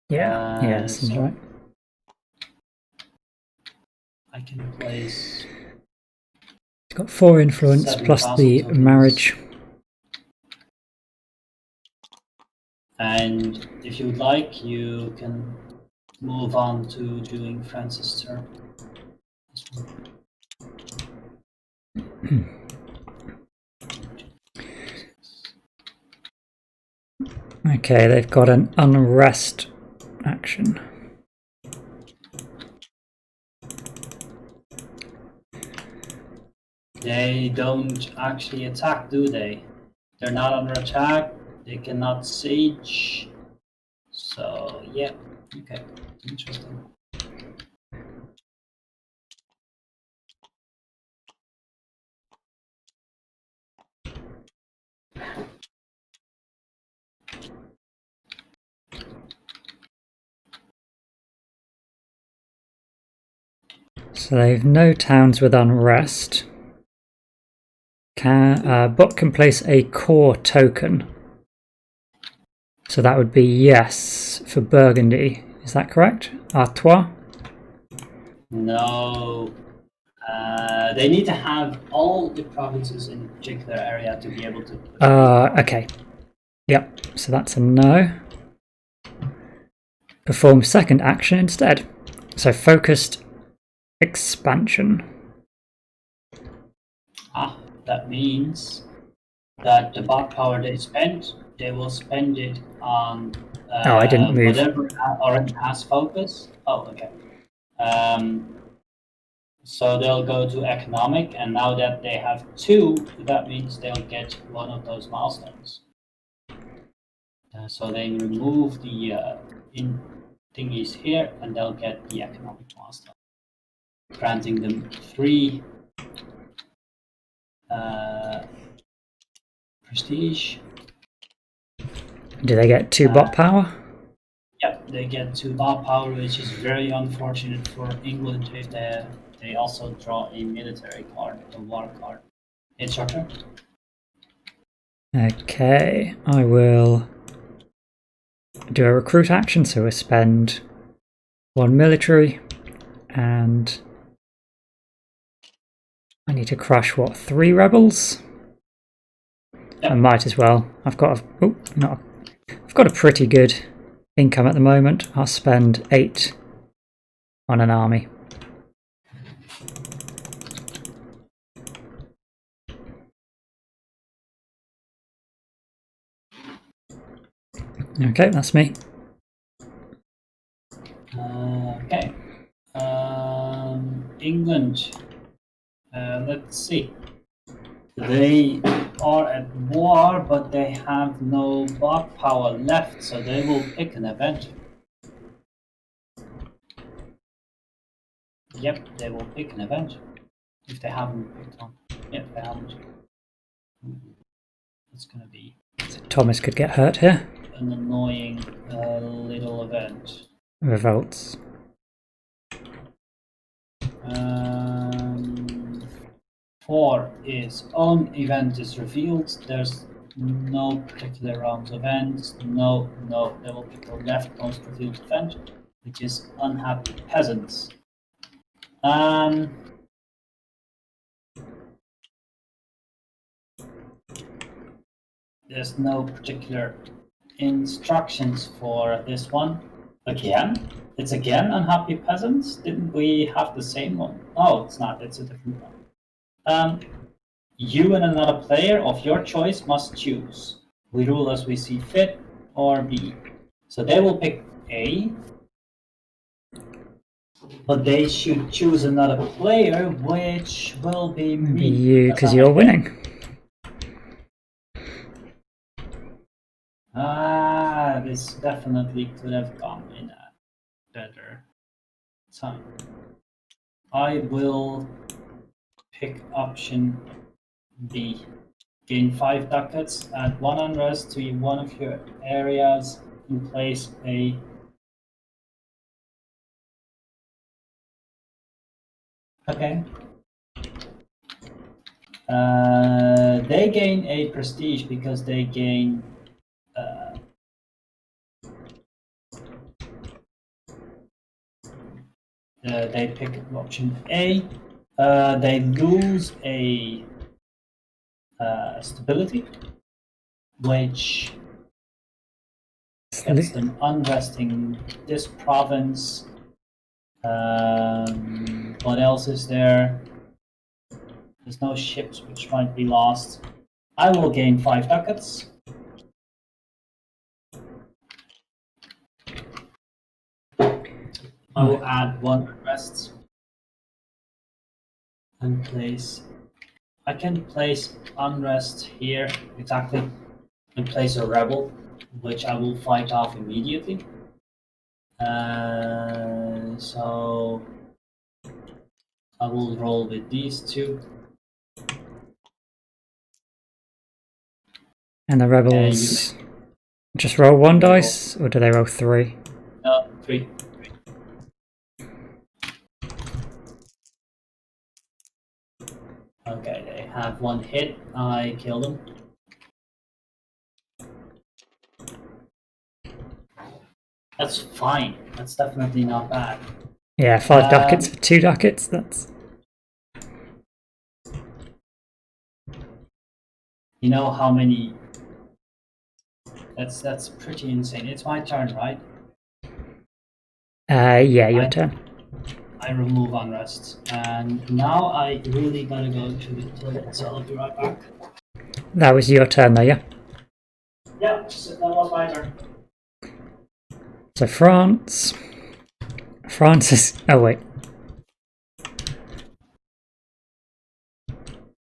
Yeah, that seems right. I can place. It's got 4 influence plus the marriage. And if you would like, you can move on to doing Francis' turn. Okay, they've got an unrest action. They don't actually attack, do they? They're not under attack. They cannot siege. So yeah, okay, interesting. So they've no towns with unrest. Bot can place a core token. So that would be yes for Burgundy. Is that correct? Artois? No, they need to have all the provinces in a particular area to be able to. Okay. Yep. So that's a no. Perform second action instead. So focused expansion. That means that the bot power they spend, they will spend it on I didn't move. whatever already has focus. Oh, okay. So they'll go to economic, and now that they have 2, that means they'll get one of those milestones. So they remove the in thingies here, and they'll get the economic milestone, granting them 3 prestige. Do they get 2 bot power? Yep, they get 2 bot power, which is very unfortunate for England if they also draw a military card, a war card. It's your turn. Okay, I will do a recruit action, so we'll spend 1 military, and I need to crush, what, 3 rebels? Yep. I might as well. I've got a pretty good income at the moment. I'll spend 8 on an army. Okay, that's me. Okay. England. Let's see. They are at war, but they have no bot power left, so they will pick an event. Yep, they will pick an event. If they haven't picked one. Yep, they haven't. It's gonna be So Thomas could get hurt here. an annoying little event. Revolts. 4 is on event is revealed. There's no particular round events. No, they will pick the leftmost revealed event, which is unhappy peasants. There's no particular instructions for this one. Again? It's again unhappy peasants? Didn't we have the same one? Oh, it's not. It's a different one. You and another player of your choice must choose. We rule as we see fit, or B. So they will pick A, but they should choose another player, which will be me. You, because you're winning. This definitely could have gone in a better time. I will pick option B. Gain 5 ducats, add 1 unrest to one of your areas, and place a okay. They gain a prestige because they gain they pick option A. They lose a stability, which gets them unresting this province. What else is there? There's no ships which might be lost. I will gain 5 ducats. I will add 1 unrest and place I can place unrest here exactly, and place a rebel, which I will fight off immediately. So I will roll with these two. And the rebels just roll one dice, or do they roll 3? No, 3. Okay, they have 1 hit. I kill them. That's fine. That's definitely not bad. Yeah, 5 ducats for 2 ducats. That's. You know how many? That's pretty insane. It's my turn, right? Yeah, your turn. I remove unrest, and now I really gotta go to the toilet. So I'll be right back. That was your turn, though, yeah. Yeah, that was my turn. So France is. Oh wait.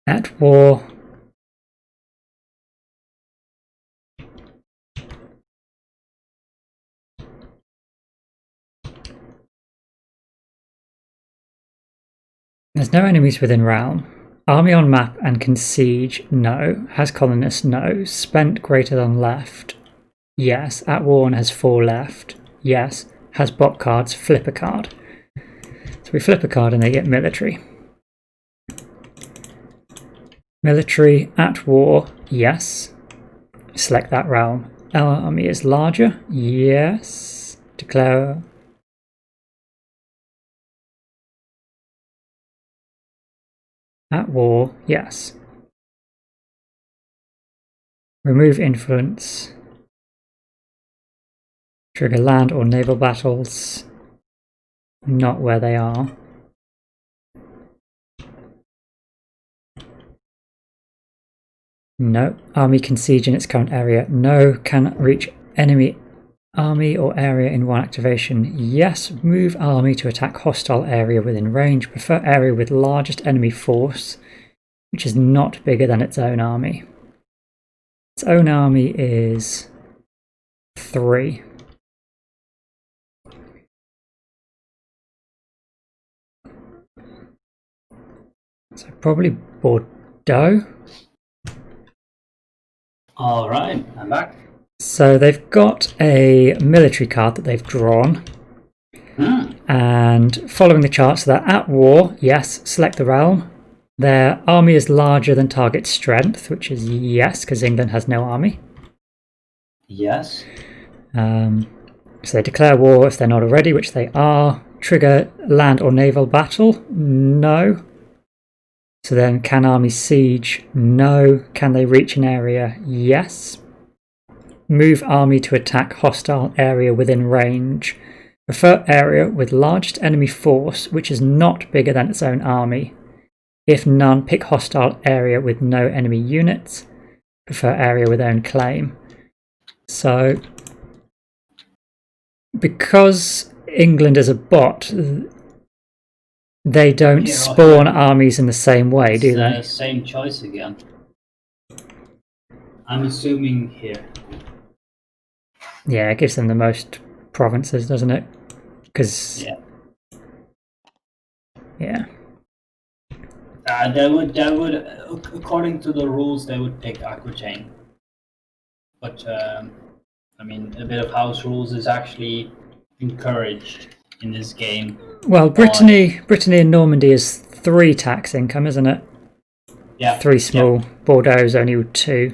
At war. There's no enemies within realm. Army on map and can siege, no. Has colonists, no. Spent greater than left, yes. At war and has 4 left, yes. Has bot cards, flip a card. So we flip a card and they get military. Military at war, yes. Select that realm. Army is larger, yes. Declare. At war, yes. Remove influence. Trigger land or naval battles. Not where they are. No. Army can siege in its current area. No. Can reach enemy army or area in one activation. Yes. Move army to attack hostile area within range. Prefer area with largest enemy force, which is not bigger than its own army. Its own army is 3. So probably Bordeaux. Alright, I'm back. So they've got a military card that they've drawn. And following the chart, so they're at war, yes, select the realm. Their army is larger than target strength, which is yes, because England has no army. Yes. So they declare war if they're not already, which they are. Trigger land or naval battle, no. So then, can army siege? No. Can they reach an area? Yes. Move army to attack hostile area within range. Prefer area with largest enemy force, which is not bigger than its own army. If none, pick hostile area with no enemy units. Prefer area with own claim. So, because England is a bot, they don't spawn armies in the same way, do they? Same choice again. I'm assuming here. Yeah, it gives them the most provinces, doesn't it? Because yeah. They would, according to the rules, they would pick Aquitaine. But I mean, a bit of house rules is actually encouraged in this game. Well, Brittany and Normandy is 3 tax income, isn't it? Yeah. 3 small. Yeah. Bordeaux's only 2.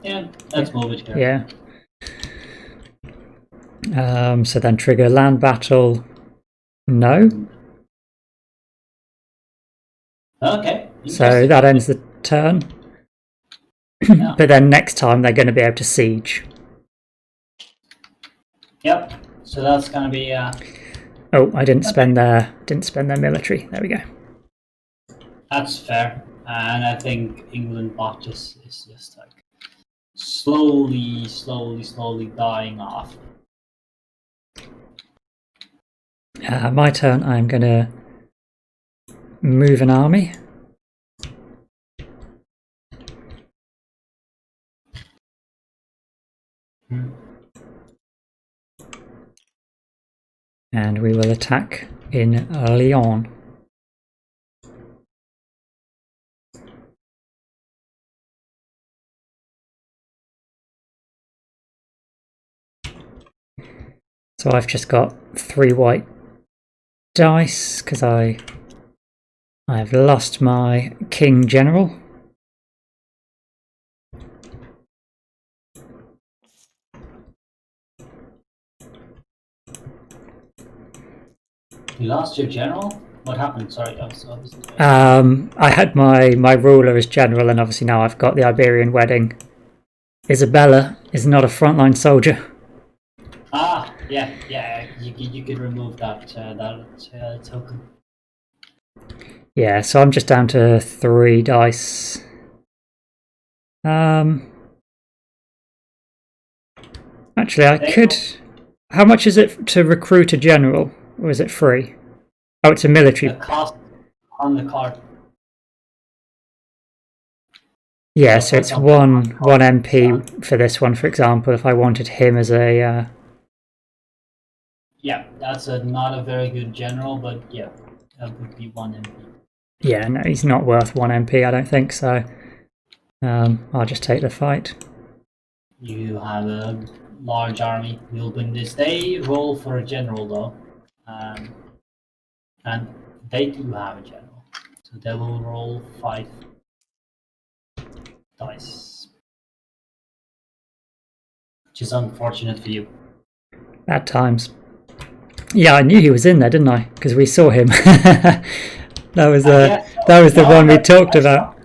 Yeah, let's move it here. Yeah. So then trigger land battle. No. Okay. So that ends the turn. Yeah. But then next time they're going to be able to siege. Yep. So that's going to be. Oh, I didn't spend their military. There we go. That's fair, and I think England bot is just like slowly dying off. My turn. I'm going to move an army. And we will attack in Lyon. So I've just got 3 white dice because I've lost my King General. You lost your general? What happened? Sorry, I had my ruler as general, and obviously now I've got the Iberian wedding. Isabella is not a frontline soldier. Ah, yeah. You could remove that token. Yeah, so I'm just down to 3 dice. Actually, I could. How much is it to recruit a general, or is it free? Oh, it's a military. The cost on the card. Yeah, so it's one MP for this one, for example. If I wanted him as a. Yeah, that's not a very good general, but yeah, that would be 1 MP. Yeah, no, he's not worth 1 MP, I don't think so. I'll just take the fight. You have a large army. You'll win this. They roll for a general, though. And they do have a general. So they will roll 5 dice. Which is unfortunate for you. At times. Yeah, I knew he was in there, didn't I? Because we saw him. that was the one we talked about.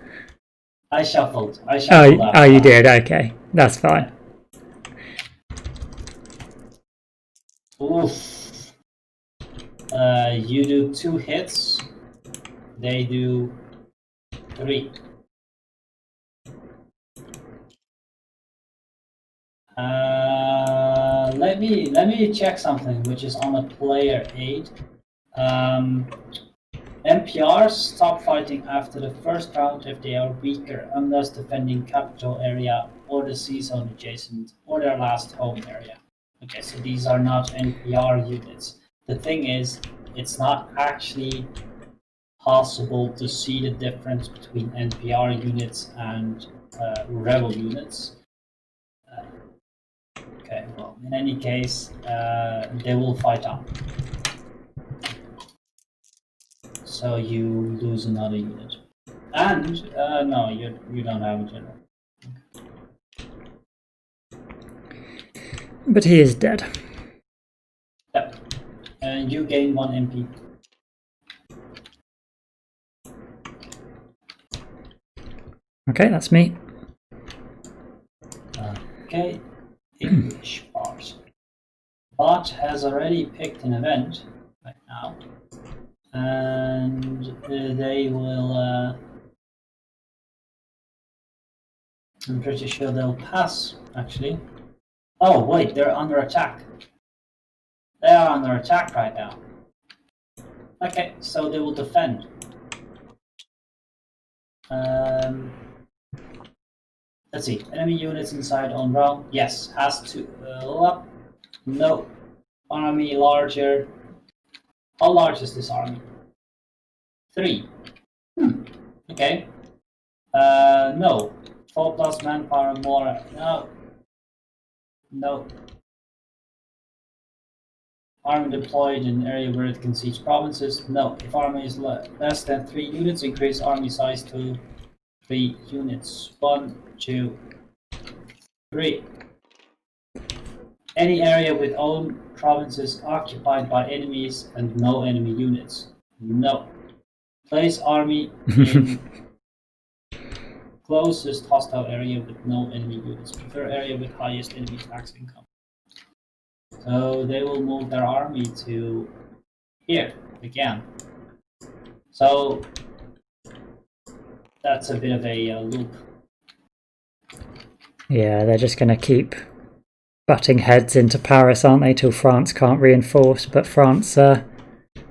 I shuffled. Oh, you did. Okay, that's fine. Oof. You do 2 hits. They do 3. Let me check something, which is on a player aid. NPRs stop fighting after the first round if they are weaker, unless defending capital area or the sea zone adjacent or their last home area. Okay, so these are not NPR units. The thing is, it's not actually possible to see the difference between NPR units and rebel units. Okay, well, in any case, they will fight on. So you lose another unit. And, no, you don't have a general. But he is dead. Yep. And you gain 1 MP. Okay, that's me. Okay, English bot. Bot has already picked an event right now, and they will. I'm pretty sure they'll pass. Actually, oh wait, they're under attack. They are under attack right now. Okay, so they will defend. Let's see. Enemy units inside on realm. Yes, has to. No. Army larger. How large is this army? 3. Okay. No. 4 plus manpower more. No. Army deployed in an area where it can siege provinces. No. If army is less than 3 units, increase army size to 3 units. 1, 2, 3. Any area with own provinces occupied by enemies and no enemy units. No. Place army in closest hostile area with no enemy units. Prefer area with highest enemy tax income. So they will move their army to here again. So that's a bit of a loop. Yeah, they're just going to keep butting heads into Paris, aren't they, till France can't reinforce. But France, they're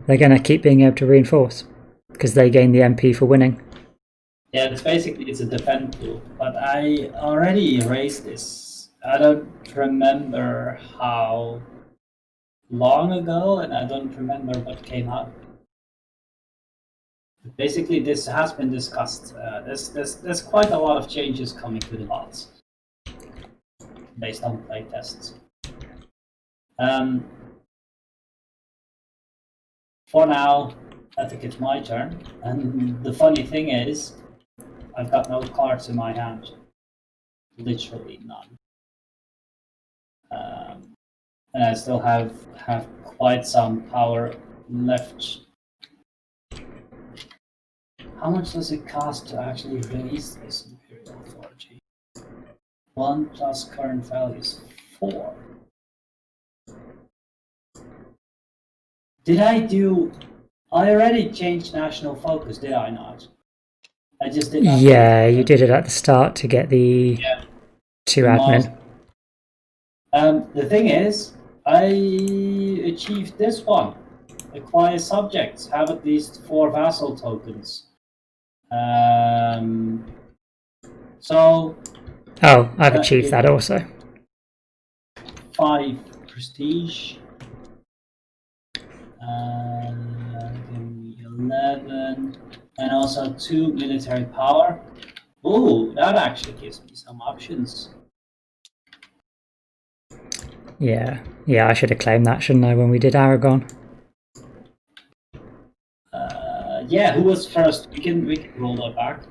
going to keep being able to reinforce because they gain the MP for winning. Yeah, it's a defend loop. But I already erased this I don't remember how long ago, and I don't remember what came out. Basically, this has been discussed. There's quite a lot of changes coming to the mods based on playtests. For now, I think it's my turn. And the funny thing is, I've got no cards in my hand. Literally none. And I still have quite some power left. How much does it cost to actually raise this Imperial Authority? 1 plus current value is 4. Did I do... I already changed national focus, did I not? I just did not. Yeah, you did it at the start to get the 2 admin. The thing is, I achieved this one. Acquire subjects, have at least 4 vassal tokens. So... Oh, I've achieved that also. 5 prestige. Give me 11. And also 2 military power. Ooh, that actually gives me some options. Yeah, I should have claimed that, shouldn't I, when we did Aragon? Yeah, who was first? We can roll that back.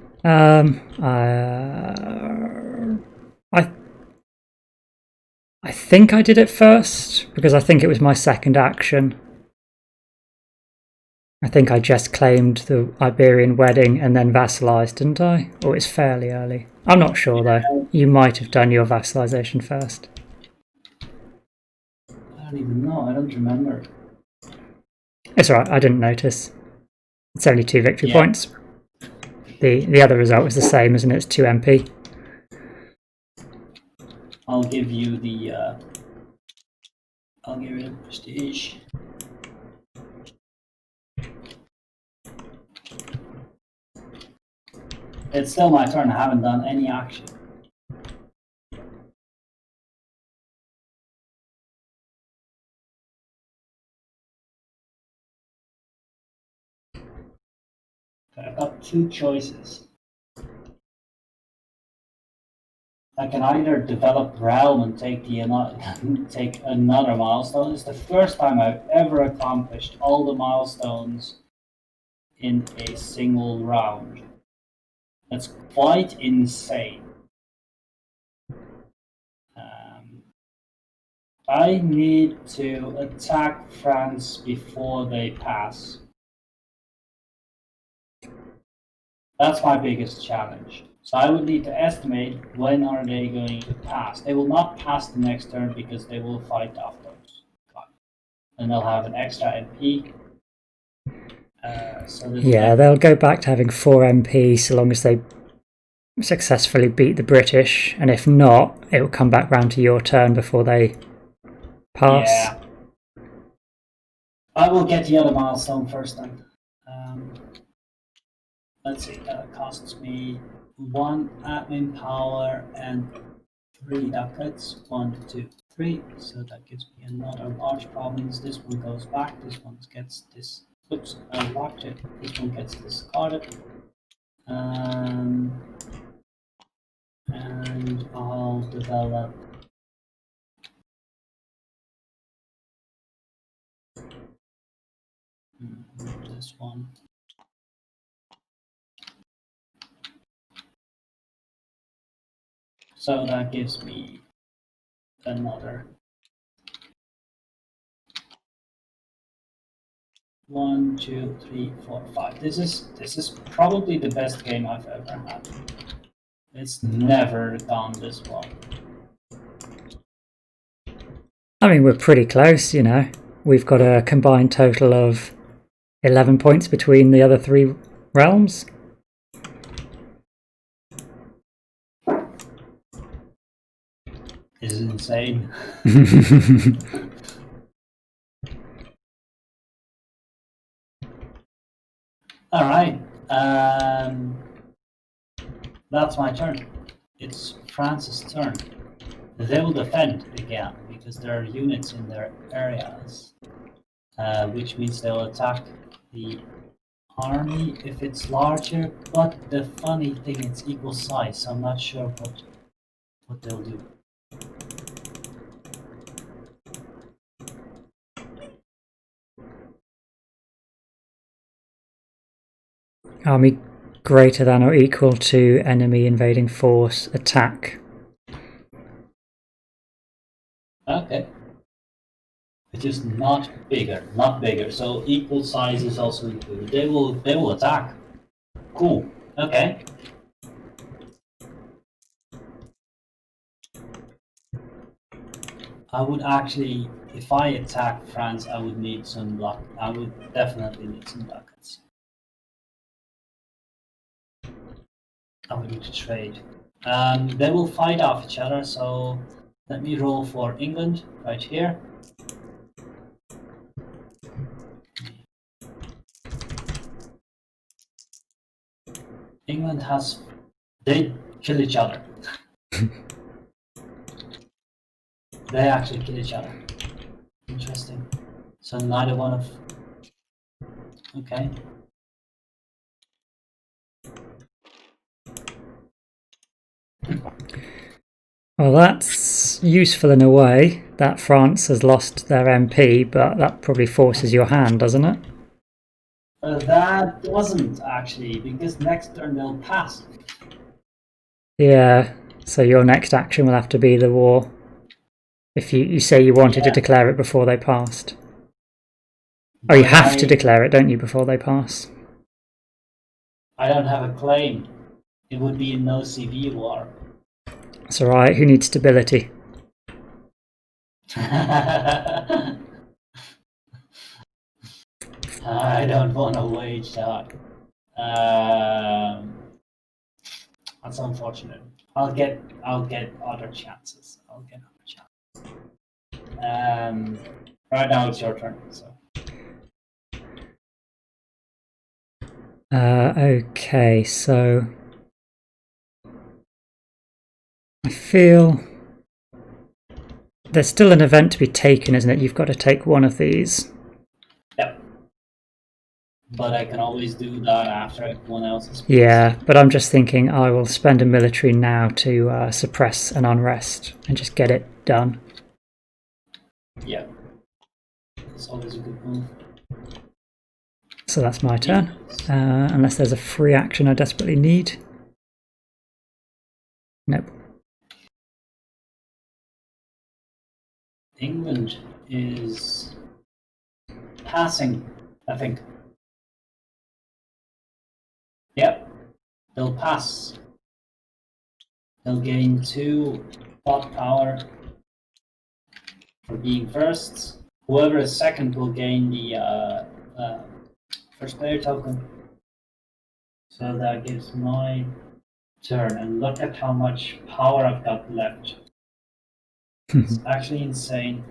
I think I did it first, because I think it was my second action. I think I just claimed the Iberian wedding and then vassalized, didn't I? Or it's fairly early. I'm not sure though. You might have done your vassalization first. I don't even know. I don't remember. It's alright, I didn't notice. It's only 2 victory points. The other result was the same, isn't it? It's 2 MP. I'll give you the prestige. It's still my turn. I haven't done any action. I've got 2 choices. I can either develop Realm and take another milestone. It's the first time I've ever accomplished all the milestones in a single round. That's quite insane. I need to attack France before they pass. That's my biggest challenge. So I would need to estimate when are they going to pass. They will not pass the next turn because they will fight off those. And they'll have an extra MP. Yeah, they'll go back to having 4 MP so long as they successfully beat the British. And if not, it will come back round to your turn before they pass. Yeah. I will get the other milestone first then. Let's see, that costs me 1 admin power and 3 ducats. 1, 2, 3. So that gives me another large province. This one goes back. This one gets this. Oops, I locked it. This one gets discarded. And I'll develop this one. So that gives me another 1, 2, 3, 4, 5. This is probably the best game I've ever had. It's never gone this well. I mean, we're pretty close, you know. We've got a combined total of 11 points between the other 3 realms. This is insane. All right. That's my turn. It's France's turn. They will defend again because there are units in their areas, which means they'll attack the army if it's larger. But the funny thing, it's equal size, so I'm not sure what they'll do. Army greater than or equal to enemy invading force attack. Okay. It's just not bigger, not bigger. So equal size is also included. They will attack. Cool. Okay. I would actually, if I attack France, I would need some luck. I would definitely need some ducats. I would need to trade. They will fight off each other, so let me roll for England right here. England has, they kill each other. They actually kill each other. Interesting. So neither one of, okay. Well, that's useful in a way that France has lost their MP, but that probably forces your hand, doesn't it? That doesn't actually, because next turn they'll pass. Yeah, so your next action will have to be the war. If you say you wanted to declare it before they passed. Oh, you have to declare it, don't you, before they pass? I don't have a claim. It would be a no CV war. That's alright, who needs stability? I don't want to wage that. That's unfortunate. I'll get other chances. Right now it's your turn. So. Okay, so I feel there's still an event to be taken, isn't it? You've got to take one of these. Yep. But I can always do that after everyone else is. Yeah, but I'm just thinking I will spend a military now to suppress an unrest and just get it done. Yeah. It's always a good move. So that's my turn. Unless there's a free action I desperately need. Nope. England is passing, I think. Yep. They'll pass. They'll gain 2 thought power for being first. Whoever is second will gain the first player token. So that gives my turn. And look at how much power I've got left. It's actually insane.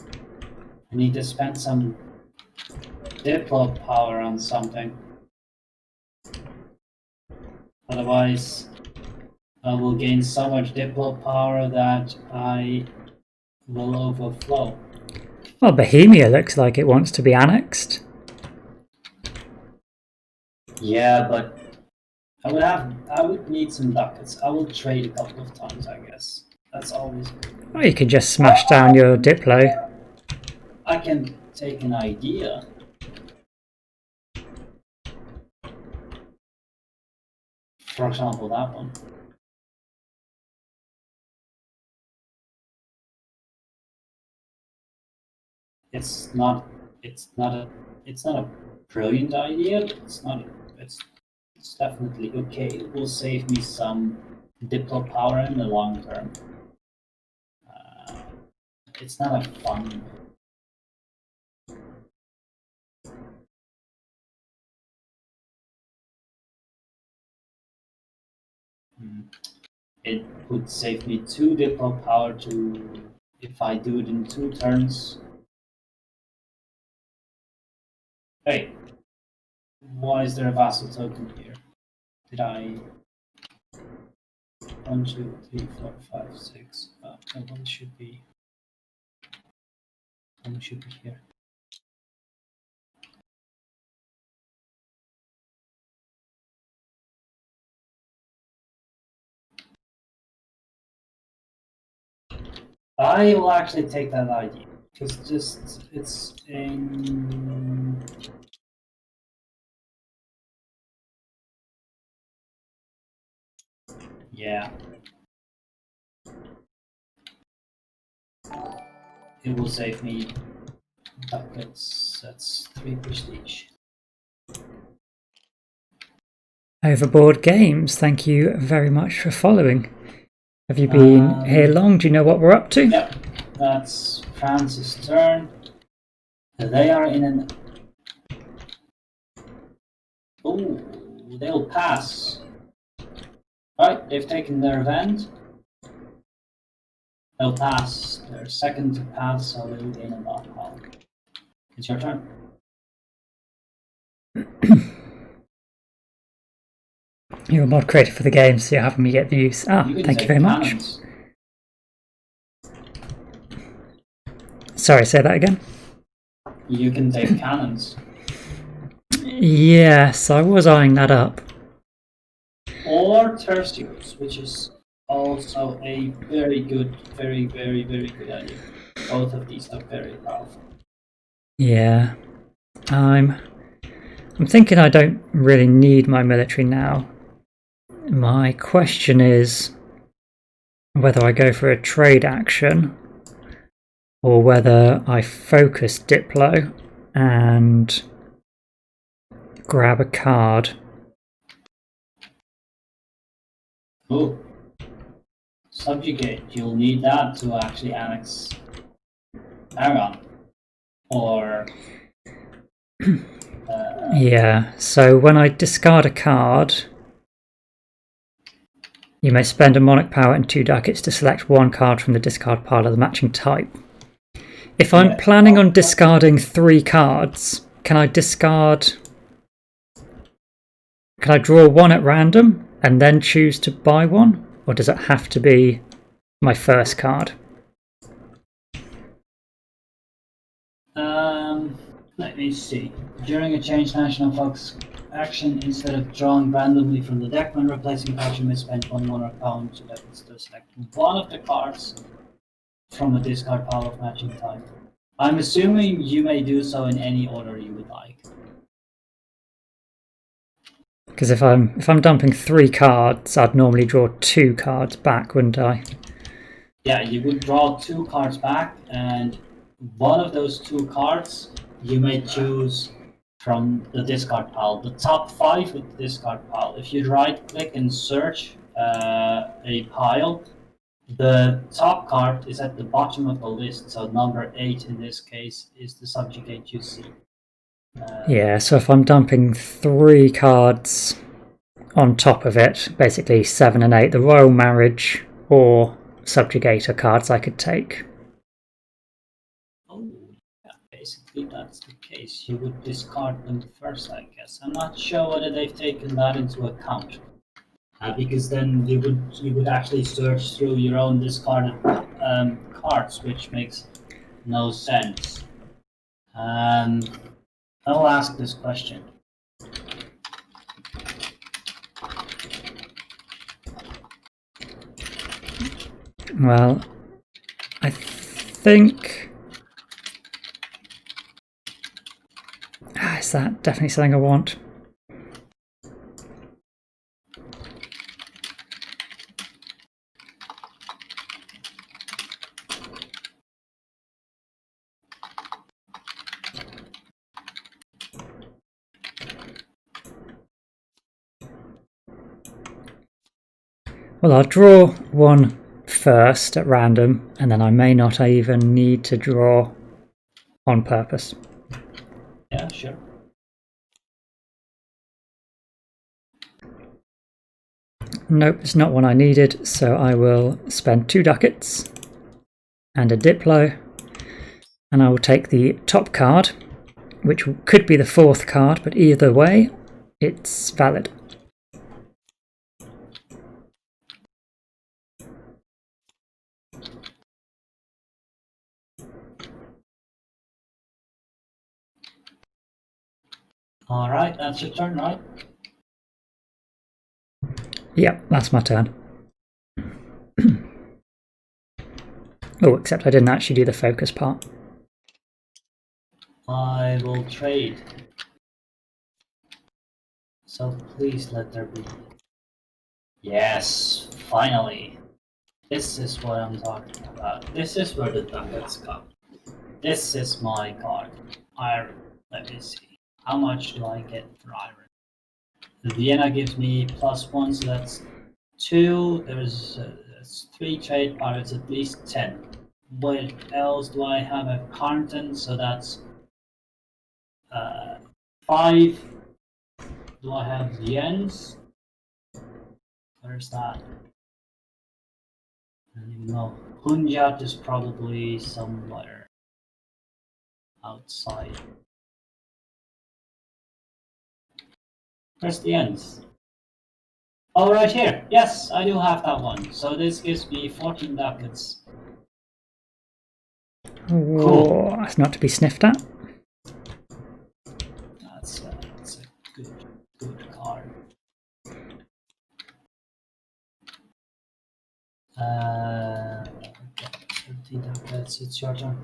I need to spend some Diplo power on something. Otherwise, I will gain so much Diplo power that I will overflow. Well, Bohemia looks like it wants to be annexed. Yeah, but I would need some ducats. I will trade a couple of times, I guess. That's always good. Or you could just smash down your Diplo. I can take an idea. For example, that one. It's not a brilliant idea, but it's definitely okay. It will save me some Diplo power in the long term. It's not a fun. It would save me 2 Diplo power to if I do it in 2 turns. Hey, why is there a vassal token here? Did I? 1, 2, 3, 4, 5, 6. One should be here. I will actually take that idea because it's in. Yeah. It will save me ducats. That's 3 prestige. Overboard Games, thank you very much for following. Have you been here long? Do you know what we're up to? Yep, that's France's turn. They are in an. Oh, they'll pass. Right, they've taken their event. They'll pass. They're second to pass, so they'll gain a lot. It's your turn. You're a mod creator for the game, so you're having me get views. Thank you very much. Sorry, say that again. You can take cannons. Yes, I was eyeing that up. Or tertiaries, which is also a very good, very good idea. Both of these are very powerful. Yeah, I'm thinking I don't really need my military now. My question is whether I go for a trade action or whether I focus Diplo and grab a card. Oh, subjugate. You'll need that to actually annex Aragon. Or yeah, so when I discard a card, you may spend a monarch power and 2 ducats to select one card from the discard pile of the matching type. If I'm planning on discarding 3 cards, can I discard... Can I draw one at random and then choose to buy one? Or does it have to be my first card? Let me see. During a change national focus action, instead of drawing randomly from the deck when replacing cards, you may spend 1 monarch power to select one of the cards from a discard pile of matching type. I'm assuming you may do so in any order you would like. Because if I'm dumping 3 cards, I'd normally draw 2 cards back, wouldn't I? Yeah, you would draw 2 cards back, and one of those 2 cards you may choose from the discard pile. The top 5 with the discard pile. If you right-click and search a pile, the top card is at the bottom of the list. So number 8 in this case is the subjugate you see. Yeah, so if I'm dumping 3 cards on top of it, basically 7 and 8, the Royal Marriage or Subjugator cards I could take. Oh, yeah, basically that's the case. You would discard them first, I guess. I'm not sure whether they've taken that into account. Because then you would actually search through your own discarded cards, which makes no sense. I'll ask this question. Well, I think... is that definitely something I want? Well, I'll draw one first at random, and then I may not even need to draw on purpose. Yeah, sure. Nope, it's not one I needed, so I will spend 2 ducats and a Diplo, and I will take the top card, which could be the 4th card, but either way, it's valid. Alright, that's your turn, right? Yep, that's my turn. Oh, except I didn't actually do the focus part. I will trade. So please let there be. Yes, finally. This is what I'm talking about. This is where the ducats come. This is my card. Iron. Let me see. How much do I get for iron? The Vienna gives me +1, so that's 2. There's 3 trade power, it's at least 10. What else do I have? A Carnton, so that's 5. Do I have yens? Where's that? I don't even know. Punjab is probably somewhere outside. Where's the ends? Oh, right here. Yes, I do have that one. So this gives me 14 ducats. Cool. That's not to be sniffed at. That's a good card. 13 ducats. It's your turn.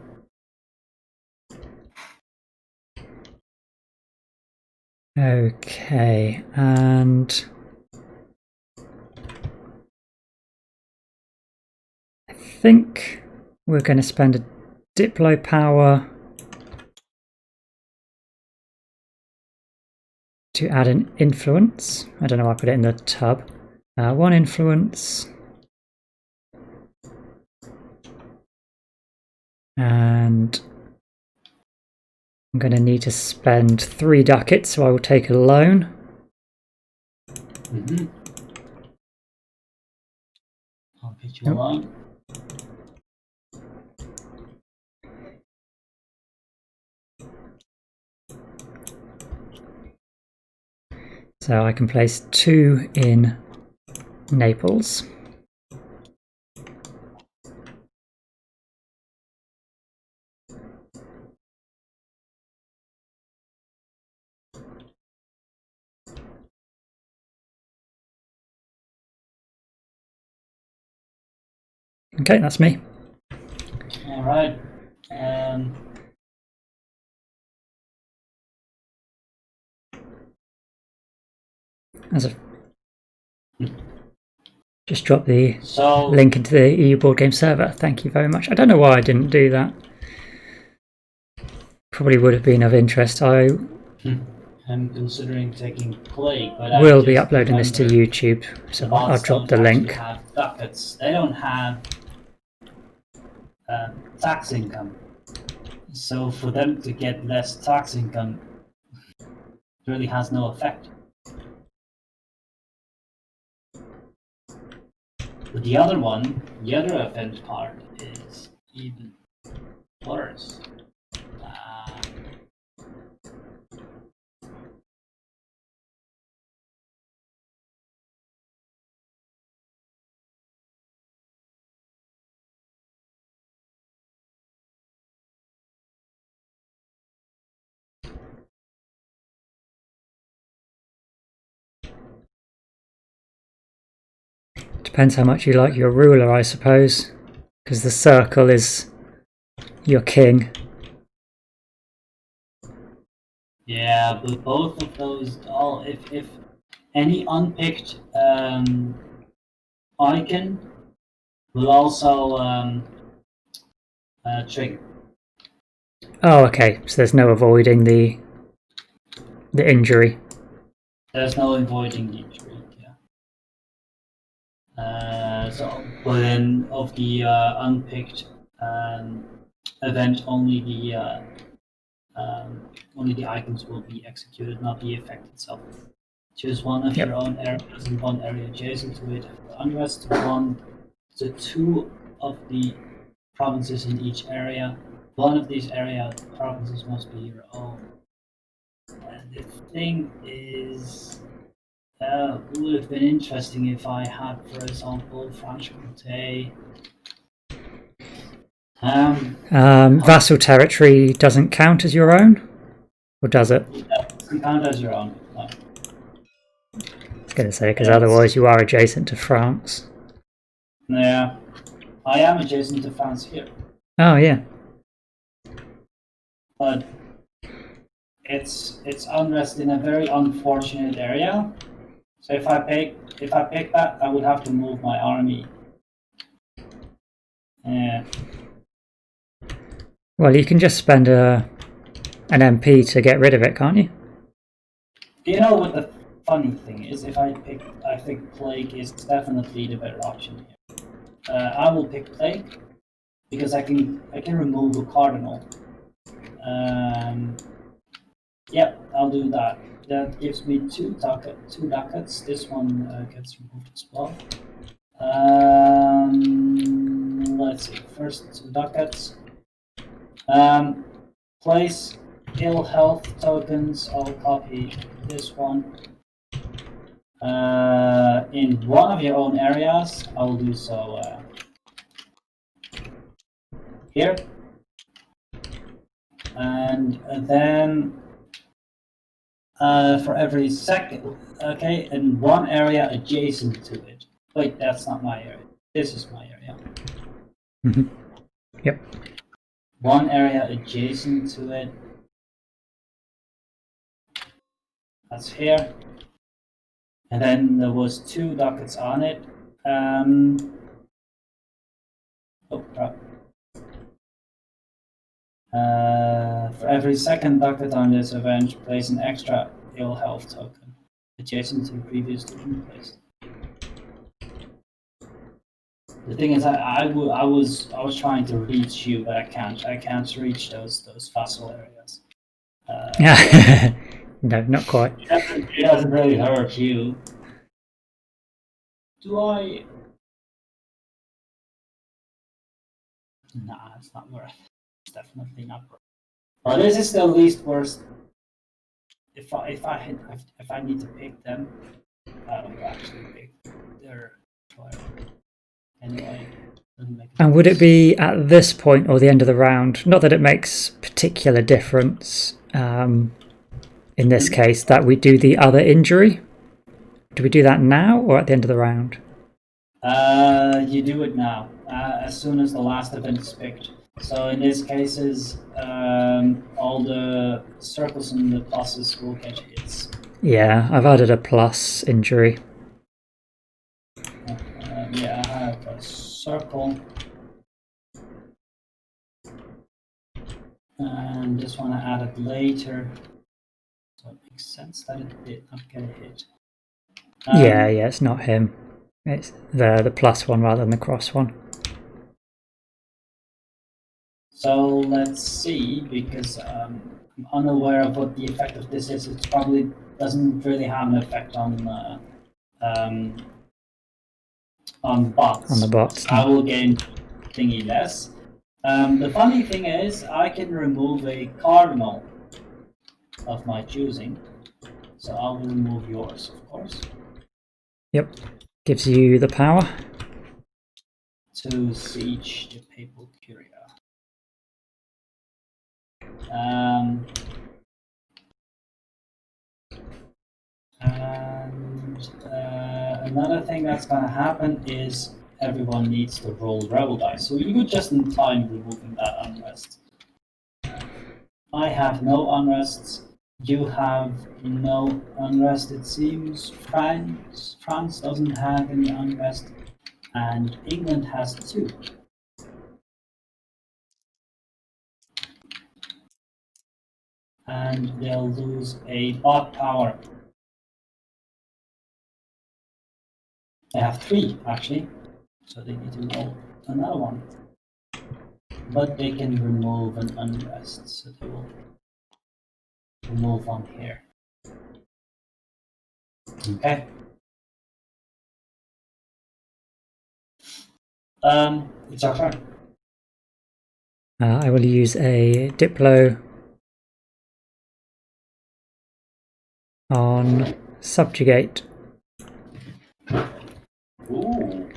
Okay, and I think we're going to spend a Diplo power to add an influence. I don't know why I put it in the tub. 1 influence. And I'm going to need to spend 3 ducats, so I will take a loan. I'll get you a loan. So I can place 2 in Naples. Okay, that's me. All right. Just drop the link into the EU board game server. Thank you very much. I don't know why I didn't do that. Probably would have been of interest. I'm considering taking Plague, but will be uploading this to YouTube, so I'll drop the link. Have ducats. They don't have tax income, so for them to get less tax income really has no effect. But the other one, the other event card is even worse. Depends how much you like your ruler, I suppose, because the circle is your king. Yeah, but both of those, if any unpicked icon will also trigger. Oh, okay. So there's no avoiding the injury. There's no avoiding the injury. So, but then of the unpicked event, only the icons will be executed, not the effect itself. Choose one of your own areas and one area adjacent to it. Unrest to 2 of the provinces in each area. One of these provinces must be your own. And the thing is, it would have been interesting if I had, for example, Franche-Comté. Vassal territory doesn't count as your own, or does it? doesn't count as your own. No. I was going to say, because otherwise you are adjacent to France. Yeah, I am adjacent to France here, Oh, yeah. but it's unrest in a very unfortunate area. So if I pick that, I would have to move my army. Yeah. Well, you can just spend an MP to get rid of it, can't you? You know what the funny thing is? If I think Plague is definitely the better option here. I will pick Plague because I can remove a cardinal. Yep, I'll do that. That gives me two ducats. This one gets removed as well. Let's see. First, 2 ducats. Place ill health tokens. I'll copy this one. In one of your own areas, I will do so here. And then for every second, okay, in one area adjacent to it. Wait, that's not my area. This is my area. Mm-hmm. Yep. One area adjacent to it. That's here. And then there was 2 ducats on it. Oh crap. For every second ducat on this event, place an extra ill health token adjacent to previously placed. The thing is, I was trying to reach you, but I can't. I can't reach those fossil areas. No, not quite. It doesn't really hurt you. Do I? Nah, it's not worth it. It's definitely not worth it. Well, this is the least worst. If I need to pick them, I will actually pick their trial. Anyway, doesn't make And would it be at this point or the end of the round? Not that it makes particular difference in this case, that we do the other injury? Do we do that now or at the end of the round? You do it now, as soon as the last event is picked. So in these cases, all the circles and the pluses will get hits. Yeah, I've added a plus injury. Yeah, I have a circle. And this one I added later. So it makes sense that it did not get a hit. Yeah, it's not him. It's the plus one rather than the cross one. So let's see, because I'm unaware of what the effect of this is. It probably doesn't really have an effect on bots. On the bots. I will gain thingy less. The funny thing is, I can remove a cardinal of my choosing. So I'll remove yours, of course. Yep. Gives you the power. To siege the Papal Curia. And another thing that's going to happen is everyone needs to roll rebel dice. So you were just in time removing that unrest. I have no unrests. You have no unrest, it seems. France doesn't have any unrest. And England has 2. And they'll lose a bot power. They have 3, actually. So they need to roll another one. But they can remove an unrest, so they will remove one here. Okay. It's our turn. I will use a Diplo on Subjugate. Ooh.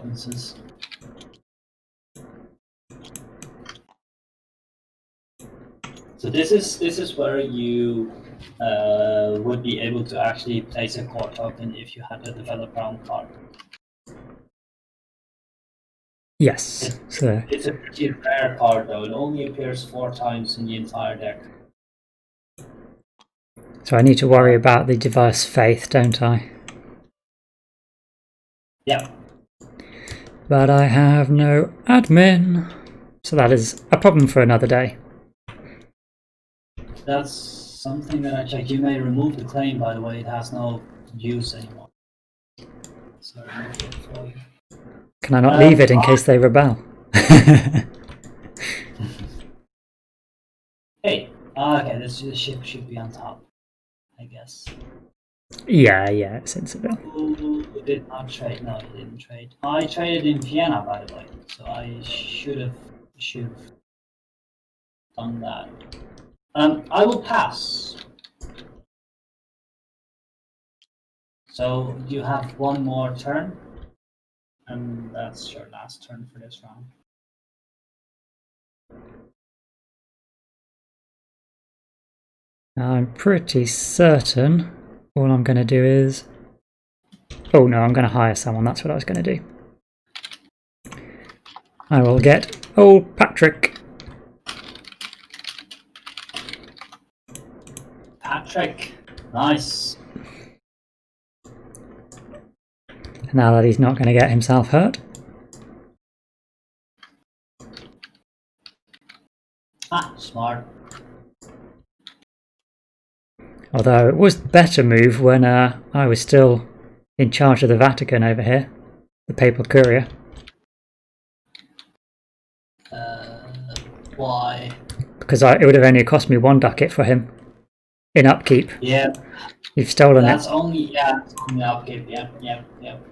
provinces. So this is where you would be able to actually place a core token if you had a developer on card. Yes. So It's a pretty rare card though. It only appears 4 times in the entire deck. I need to worry about the diverse faith, don't I? Yeah. But I have no admin. So that is a problem for another day. That's something that I checked. You may remove the claim, by the way. It has no use anymore. So I removed it for you. Can I not leave it in case they rebel? Hey, okay, this ship should be on top, I guess. Yeah, it's in Seville. Who did not trade? No, he didn't trade. I traded in Vienna, by the way, so I should have done that. I will pass. So you have one more turn, and that's your last turn for this round. I'm pretty certain all I'm going to do is... Oh no, I'm going to hire someone. That's what I was going to do. I will get old Patrick. Patrick, nice. Now that he's not going to get himself hurt. Ah, smart. Although it was the better move when I was still in charge of the Vatican over here. The Papal Courier. Why? Because it would have only cost me 1 ducat for him. In upkeep. Yeah. You've stolen That's it. only upkeep. Yeah.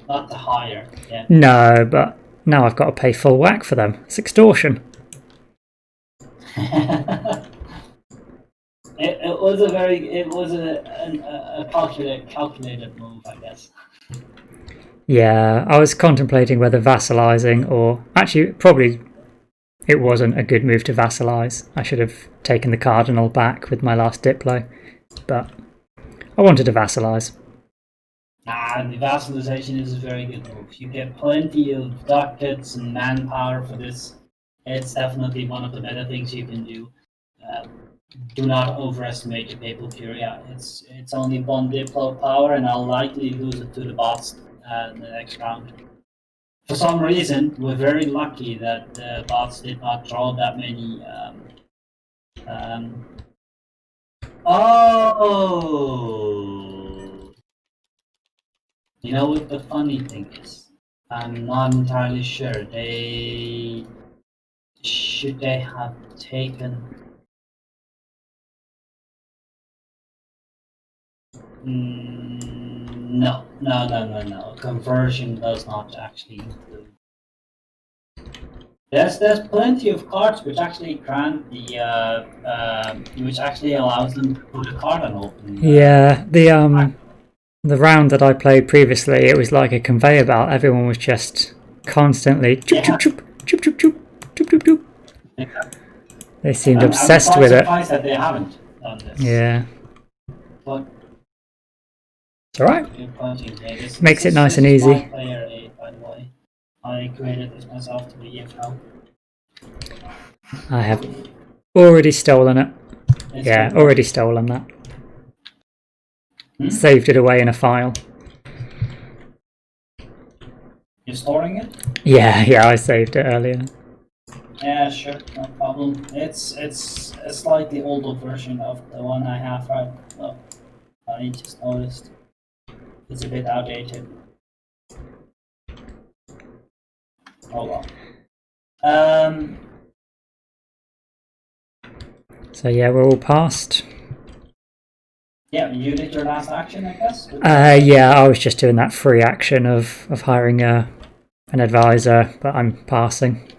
Not the higher. Yeah. No, but now I've got to pay full whack for them. It's extortion. It was a calculated move, I guess. Yeah, I was contemplating whether vassalizing or... Actually, probably it wasn't a good move to vassalize. I should have taken the cardinal back with my last Diplo. But I wanted to vassalize. The vassalization is a very good move. You get plenty of ducats and manpower for this. It's definitely one of the better things you can do. Do not overestimate the Papal Curia. It's only 1 Diplo power, and I'll likely lose it to the bots in the next round. For some reason, we're very lucky that the bots did not draw that many. Oh! You know what the funny thing is? I'm not entirely sure. Should they have taken... No. Conversion does not actually include. There's plenty of cards which actually grant the which actually allows them to put a card on open. Yeah, the round that I played previously, it was like a conveyor belt. Everyone was just constantly choop choop choop choop choop choop choop choop choop. Yeah. They seemed obsessed with it. I'm surprised that they haven't done this. Yeah. But it's alright. Makes it nice and easy. Player 8, by the way. I created this myself to the EFL. I have already stolen it. Yeah, already stolen that. Saved it away in a file. You're storing it? Yeah, I saved it earlier. Yeah, sure, no problem. It's a slightly older version of the one I have right now. I just noticed. It's a bit outdated. Oh well. So yeah, we're all passed. Yeah, you did your last action, I guess? Yeah, I was just doing that free action of hiring an advisor, but I'm passing.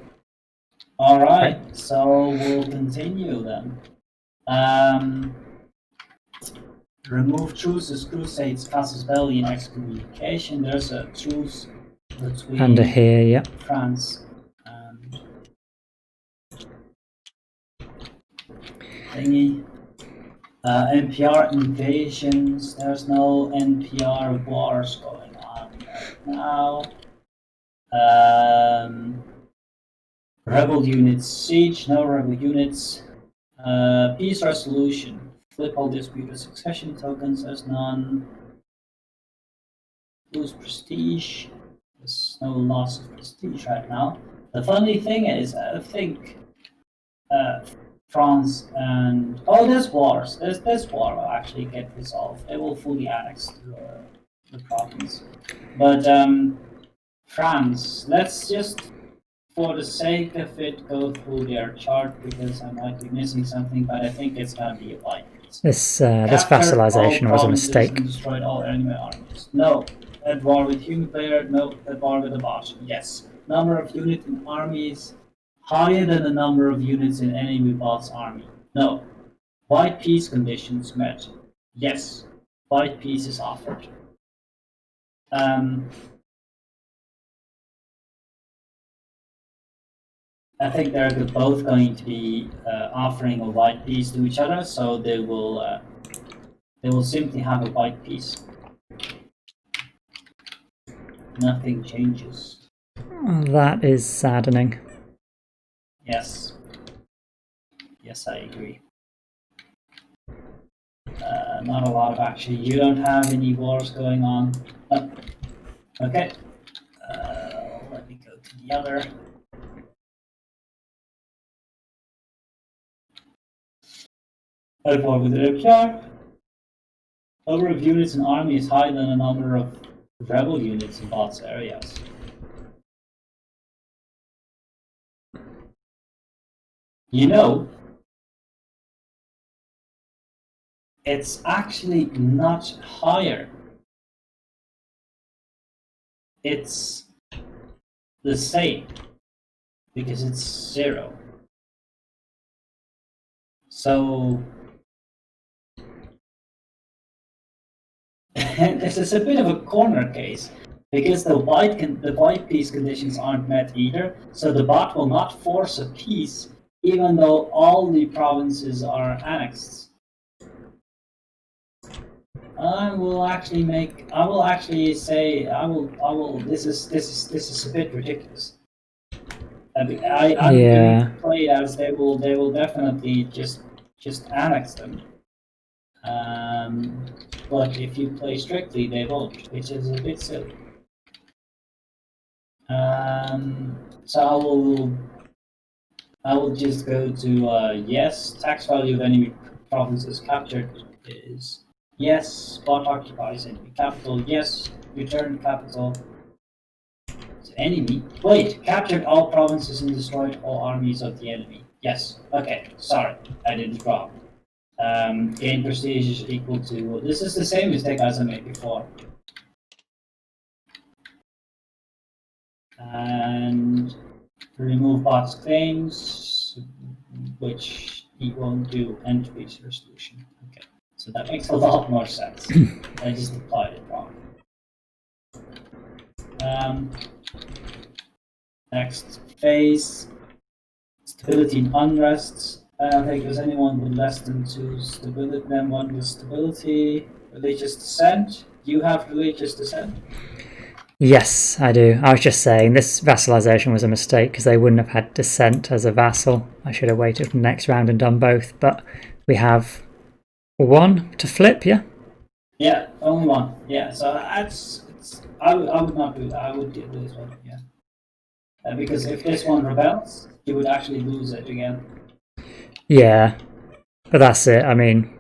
Alright, so we'll continue then. Remove Truce's Crusades, Casus Belli, and Excommunication. There's a Truce between Under here, yeah. France and thingy. NPR invasions. There's no NPR wars going on right now. Rebel units siege. No rebel units. Peace resolution. Flip all disputed succession tokens as none. Lose prestige. There's no loss of prestige right now. The funny thing is, I think France and this wars. This war will actually get resolved. They will fully annex the province. But France, let's just, for the sake of it, go through their chart because I might be missing something. But I think it's gonna be a white piece. This vassalization was a mistake. And destroyed all enemy armies. No. At war with human player. No. At war with the boss. Yes. Number of units in armies higher than the number of units in enemy boss army. No. White peace conditions met. Yes. White peace is offered. I think they're both going to be offering a white peace to each other, so they will simply have a white peace. Nothing changes. That is saddening. Yes. Yes, I agree. Not a lot of action. You don't have any wars going on. Oh. Okay. Let me go to the other. At war with the NPR. Number of units in army is higher than the number of rebel units in bots areas. You know, it's actually not higher. It's the same because it's 0. So this is a bit of a corner case because the white peace conditions aren't met either. So the bot will not force a peace even though all the provinces are annexed. I will actually say this is a bit ridiculous. I'm going to play it as they will definitely just annex them. But if you play strictly, they won't, which is a bit silly. So I will just go to yes. Tax value of enemy provinces captured is yes. Bot occupies enemy capital. Yes. Return capital to enemy. Wait. Captured all provinces and destroyed all armies of the enemy. Yes. Okay. Sorry, I did it wrong. Gain prestige is equal to. This is the same mistake as I made before. And remove bot's claims, which he won't do, end peace resolution. Okay, so that makes a lot more sense. I just applied it wrong. Next phase, stability and unrest. I don't think there's anyone with less than 2 stability than 1 with stability. Religious dissent. Do you have religious dissent? Yes, I do. I was just saying this vassalization was a mistake because they wouldn't have had dissent as a vassal. I should have waited for the next round and done both, but we have 1 to flip, yeah? Yeah, only 1. Yeah, so I would not do that. I would do this one, yeah. Because if this one rebels, you would actually lose it again. Yeah, but that's it. I mean,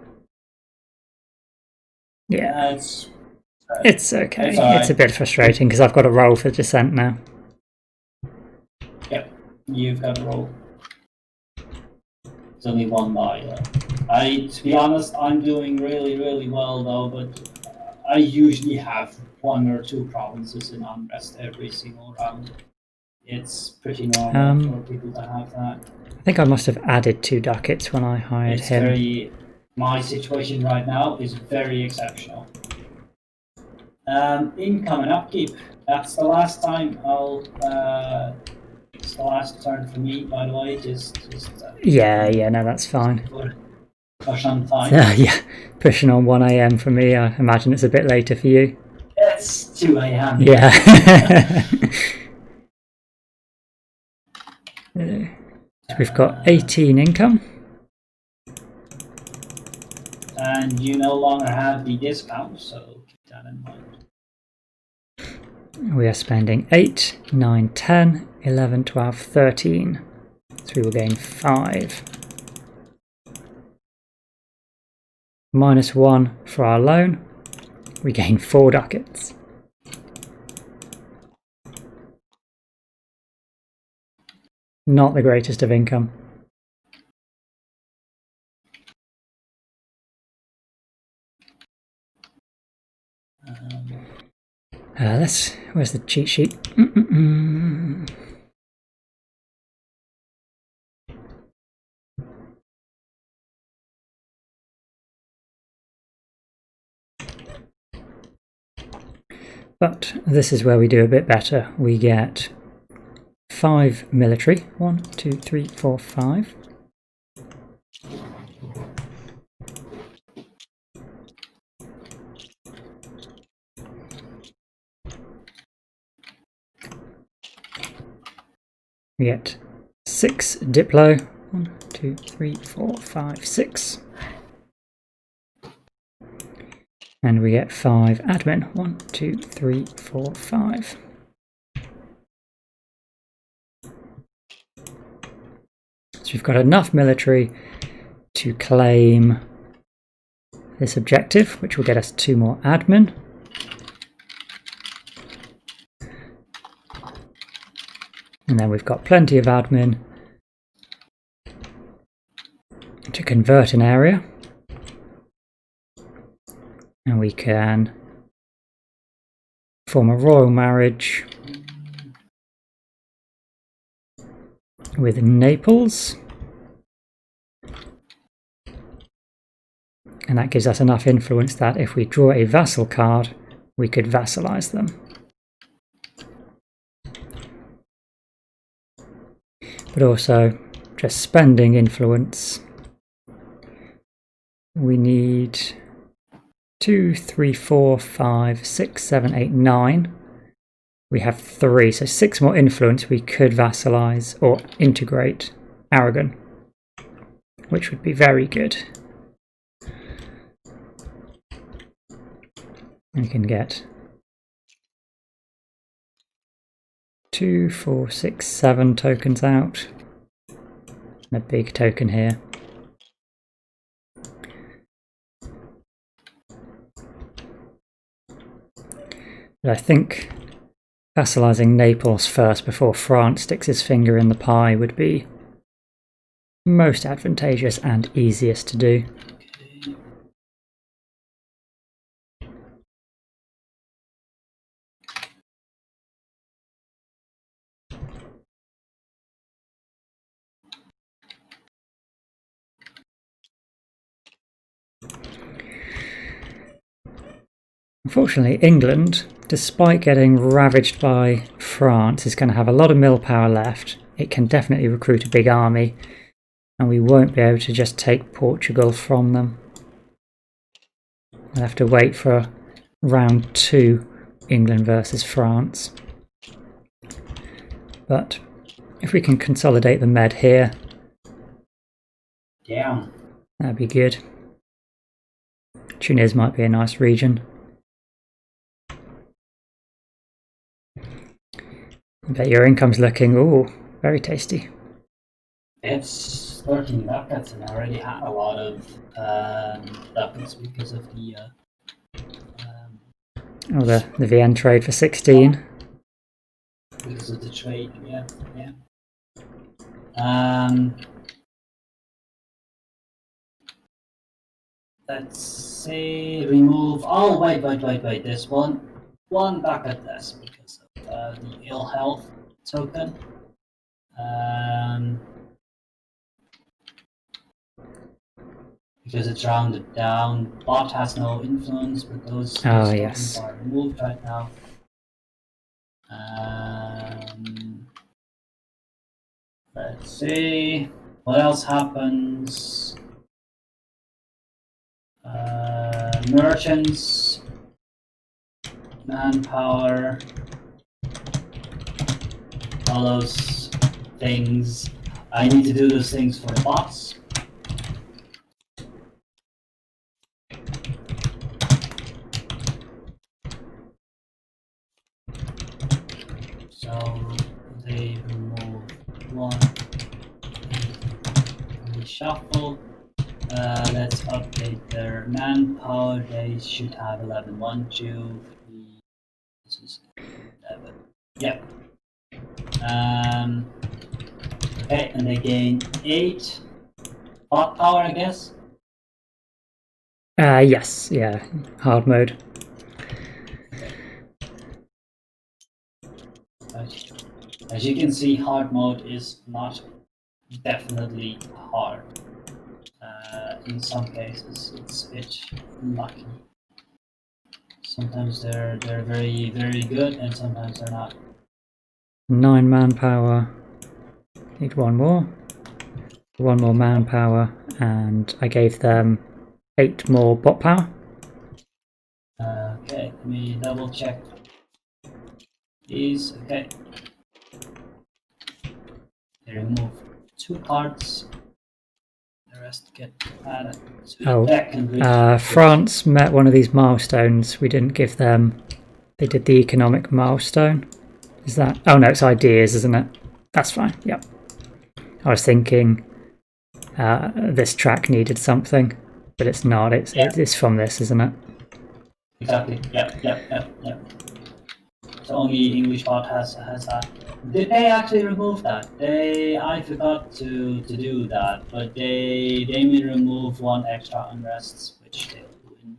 yeah. It's okay. It's a bit frustrating because I've got to roll for dissent now. Yep, you've got to roll. There's only 1 by. To be honest, I'm doing really, really well though, but I usually have 1 or 2 provinces in unrest every single round. It's pretty normal for people to have that. I think I must have added 2 ducats when I hired him. My situation right now is very exceptional. Income and upkeep. That's the last time I'll. It's the last turn for me, by the way. Just. Yeah, no, that's fine. For some time. Yeah, pushing on 1 a.m. for me. I imagine it's a bit later for you. It's 2 a.m. Yeah. So we've got 18 income. And you no longer have the discount, so keep that in mind. We are spending 8, 9, 10, 11, 12, 13. So we will gain 5. -1 for our loan. We gain 4 ducats. Not the greatest of income. Where's the cheat sheet? But this is where we do a bit better. We get 5 military. 1, 2, 3, 4, 5. We get 6 Diplo. 1, 2, 3, 4, 5, 6. And we get 5 admin. 1, 2, 3, 4, 5. So we've got enough military to claim this objective, which will get us 2 more admin. And then we've got plenty of admin to convert an area. And we can form a royal marriage with Naples. And that gives us enough influence that if we draw a vassal card, we could vassalize them. But also, just spending influence, we need 2, 3, 4, 5, 6, 7, 8, 9. We have 3, so 6 more influence we could vassalize or integrate Aragon, which would be very good. We can get 2, 4, 6, 7 tokens out, and a big token here. But I think vassalizing Naples first before France sticks his finger in the pie would be most advantageous and easiest to do. Unfortunately, England, despite getting ravaged by France, is going to have a lot of mill power left. It can definitely recruit a big army, and we won't be able to just take Portugal from them. We'll have to wait for round 2, England versus France. But if we can consolidate the Med here, yeah, that'd be good. Tunis might be a nice region. I bet your income's looking, ooh, very tasty. It's 13 ducats, and I already had a lot of ducats because of the the VN trade for 16. Because of the trade, yeah. Let's say remove. Oh, wait. There's one ducat less because of the ill health token. Because it's rounded down. Bot has no influence, but those tokens yes. are removed right now. Let's see what else happens. Merchants, manpower, all those things. I need to do those things for bots. So they remove one, reshuffle. Let's update their manpower. They should have 11. 1, 2, 3. This is 11. Yep. Okay, and they gain 8 bot power, I guess. Yes, yeah, hard mode. As you can see, hard mode is not definitely hard. In some cases, it's a bit lucky. Sometimes they're very good, and sometimes they're not. 9 manpower. Need one more. 1 more manpower, and I gave them 8 more bot power. Okay, let me double check these. Okay. They remove 2 cards. The rest get added to the deck. And France met one of these milestones. We didn't give them. They did the economic milestone. Is that? Oh no, it's ideas, isn't it? That's fine. Yep. I was thinking this track needed something, but it's not. It's from this, isn't it? Exactly. Yep. So only English bot has that. Did they actually remove that? I forgot to do that, but they may remove 1 extra unrests, which they'll do in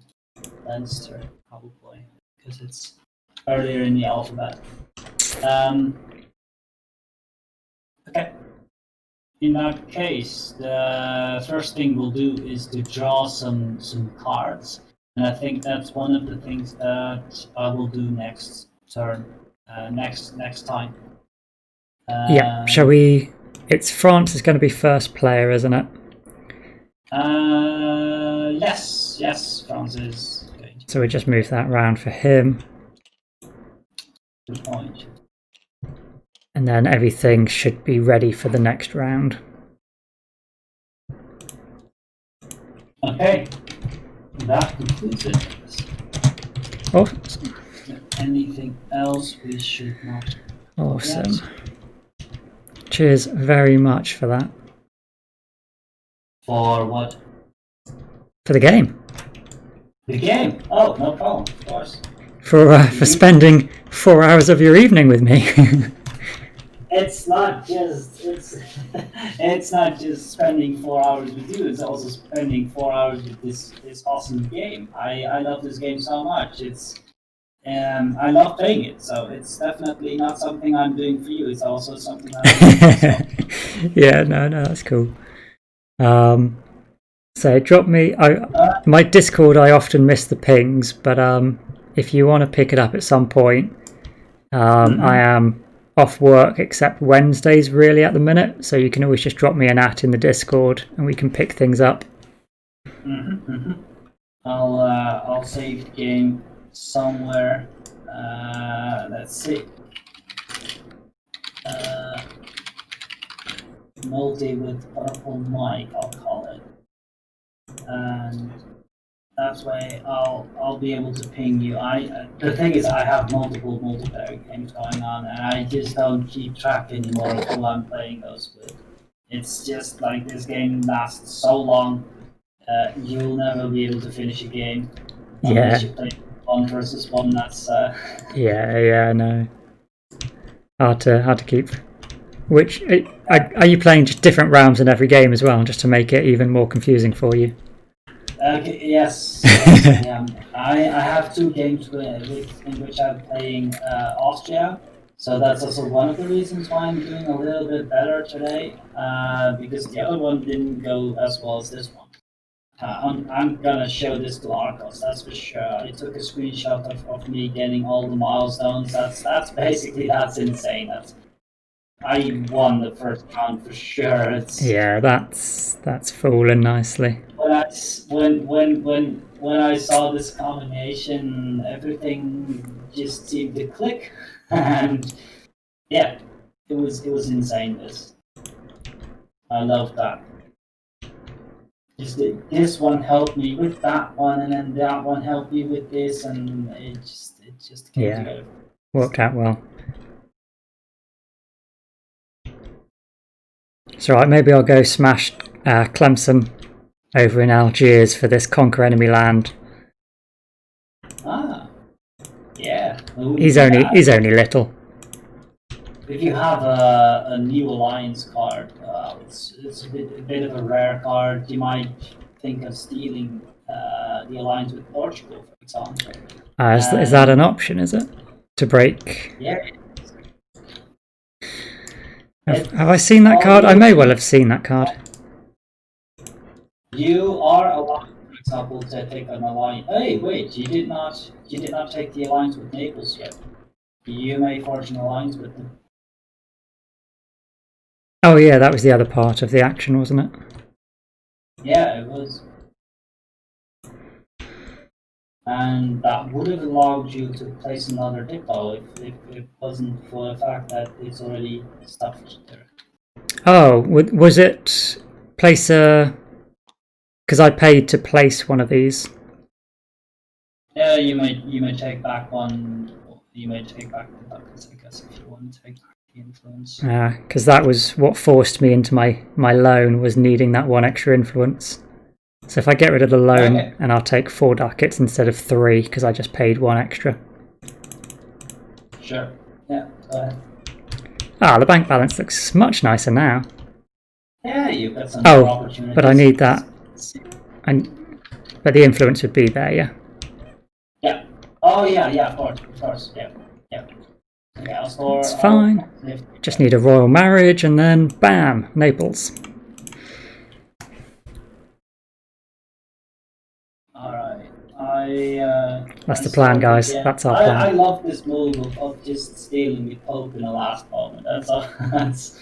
Leinster probably, because it's earlier in the alphabet. Okay. In that case, the first thing we'll do is to draw some cards, and I think that's one of the things that I will do next turn, next time. Yeah. Shall we? It's France is going to be first player, isn't it? Yes, France is going to. So we just move that round for him. Good point. And then everything should be ready for the next round. Okay, that concludes it. Awesome. Is there anything else we should not? Awesome. Cheers very much for that. For what? For the game. The game? Oh, no problem, of course. For spending 4 hours of your evening with me. It's not just it's not just spending 4 hours with you. It's also spending 4 hours with this awesome game. I love this game so much. I love playing it. So it's definitely not something I'm doing for you. It's also something I'm doing for myself. Yeah, no, that's cool. So drop me. My Discord. I often miss the pings, but if you want to pick it up at some point, I am off work except Wednesdays really at the minute, so you can always just drop me an @ in the Discord and we can pick things up. I'll save the game somewhere. Let's see. Multi with purple mic, I'll call it, and that way I'll be able to ping you. The thing is, I have multiple multiplayer games going on, and I just don't keep track anymore of who I'm playing those with. It's just like this game lasts so long, you'll never be able to finish a game unless you play 1 versus 1. That's yeah, no, hard to keep. Which are you playing just different rounds in every game as well, just to make it even more confusing for you? Yes. I have 2 games in which I'm playing Austria, so that's also one of the reasons why I'm doing a little bit better today, because the other one didn't go as well as this one. I'm gonna show this to Arcos, that's for sure. I took a screenshot of me getting all the milestones. That's basically, that's insane. I won the first round for sure. Yeah, that's fallen nicely. When I saw this combination, everything just seemed to click, and yeah, it was insane. I love that. This one helped me with that one, and then that one helped me with this, and it just came together. Worked out well. It's alright, maybe I'll go smash Clemson over in Algiers for this Conquer Enemy Land. Yeah. He's only little. If you have a new alliance card, it's a bit of a rare card. You might think of stealing the alliance with Portugal, for example. Is that an option, is it? To break? Yeah. Have I seen that card? I may well have seen that card. You are allowed, for example, to take an alliance. Hey, wait! You did not take the alliance with Naples yet. You may forge an alliance with them. Oh yeah, that was the other part of the action, wasn't it? Yeah, it was. And that would have allowed you to place another depot if it wasn't for the fact that it's already stuffed there. Oh, was it place a... Because I paid to place one of these. Yeah, you may take back one. You may take back the buckets, I guess, if you want to take back the influence. Because that was what forced me into my loan, was needing that one extra influence. So if I get rid of the loan, and I'll take 4 ducats instead of 3, because I just paid 1 extra. Sure. Yeah, go ahead. The bank balance looks much nicer now. Yeah, you've got some more opportunities. But I need that. But the influence would be there, yeah? Yeah. Oh, yeah, of course, yeah. Okay, I'll store... It's fine. Just need a royal marriage, and then, bam, Naples. Alright, That's the plan, guys. Yeah. That's our plan. I love this move of just stealing the Pope in the last moment. That's all. That's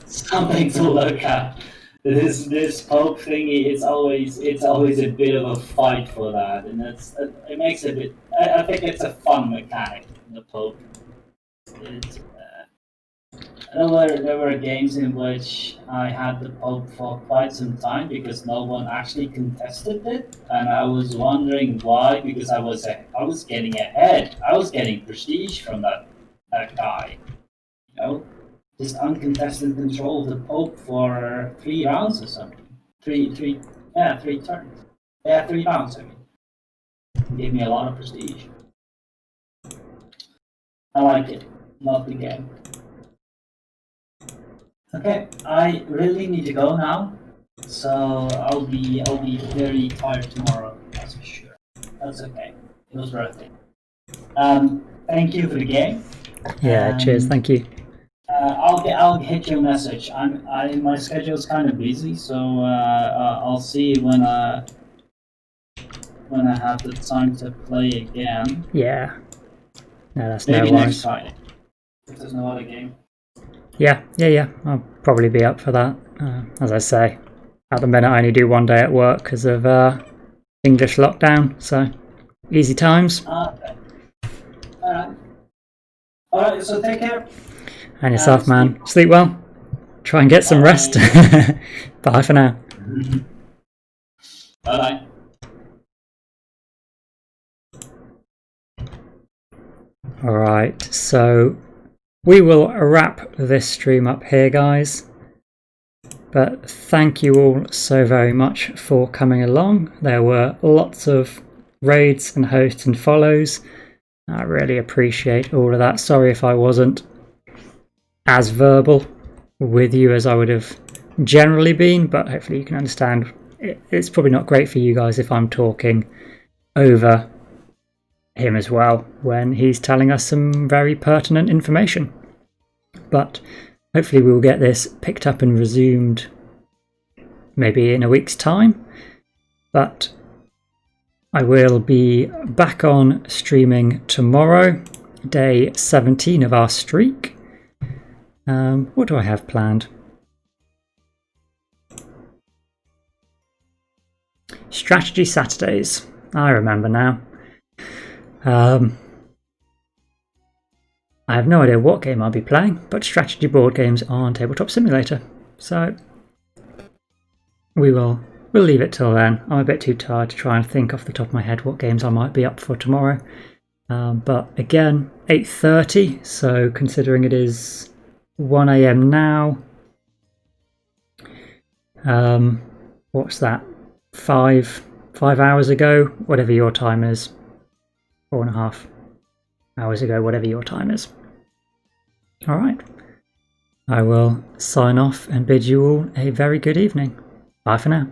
something to look at. This Pope thingy, it's always a bit of a fight for that, and it makes it a bit. I think it's a fun mechanic, the Pope. There were games in which I had the Pope for quite some time because no one actually contested it, and I was wondering why. Because I was getting ahead. I was getting prestige from that guy, you know. Just uncontested control of the Pope for 3 rounds or something. 3 turns. Yeah, 3 rounds, I mean. It gave me a lot of prestige. I like it. Love the game. Okay, I really need to go now. So I'll be very tired tomorrow, that's for sure. That's okay. It was worth it. Thank you for the game. Yeah, cheers, thank you. I'll hit you a message. My schedule's kind of busy, so I'll see you when I have the time to play again. Yeah. No, that's maybe no worries. next Friday, if there's no other game. Yeah. I'll probably be up for that. As I say, at the minute I only do 1 day at work because of English lockdown, so easy times. Okay. Alright, so take care. And yourself, man. Sleep well. Try and get some rest. Bye for now. Bye-bye. Alright, so we will wrap this stream up here, guys. But thank you all so very much for coming along. There were lots of raids and hosts and follows. I really appreciate all of that. Sorry if I wasn't as verbal with you as I would have generally been, but hopefully you can understand it's probably not great for you guys if I'm talking over him as well when he's telling us some very pertinent information. But hopefully we'll get this picked up and resumed maybe in a week's time. But I will be back on streaming tomorrow, day 17 of our streak. What do I have planned? Strategy Saturdays. I remember now. I have no idea what game I'll be playing, but strategy board games are on Tabletop Simulator. So we'll leave it till then. I'm a bit too tired to try and think off the top of my head what games I might be up for tomorrow. But again, 8:30, so considering it is 1 AM now, what's that? 5 hours ago, whatever your time is. 4.5 hours ago, whatever your time is. Alright, I will sign off and bid you all a very good evening. Bye for now.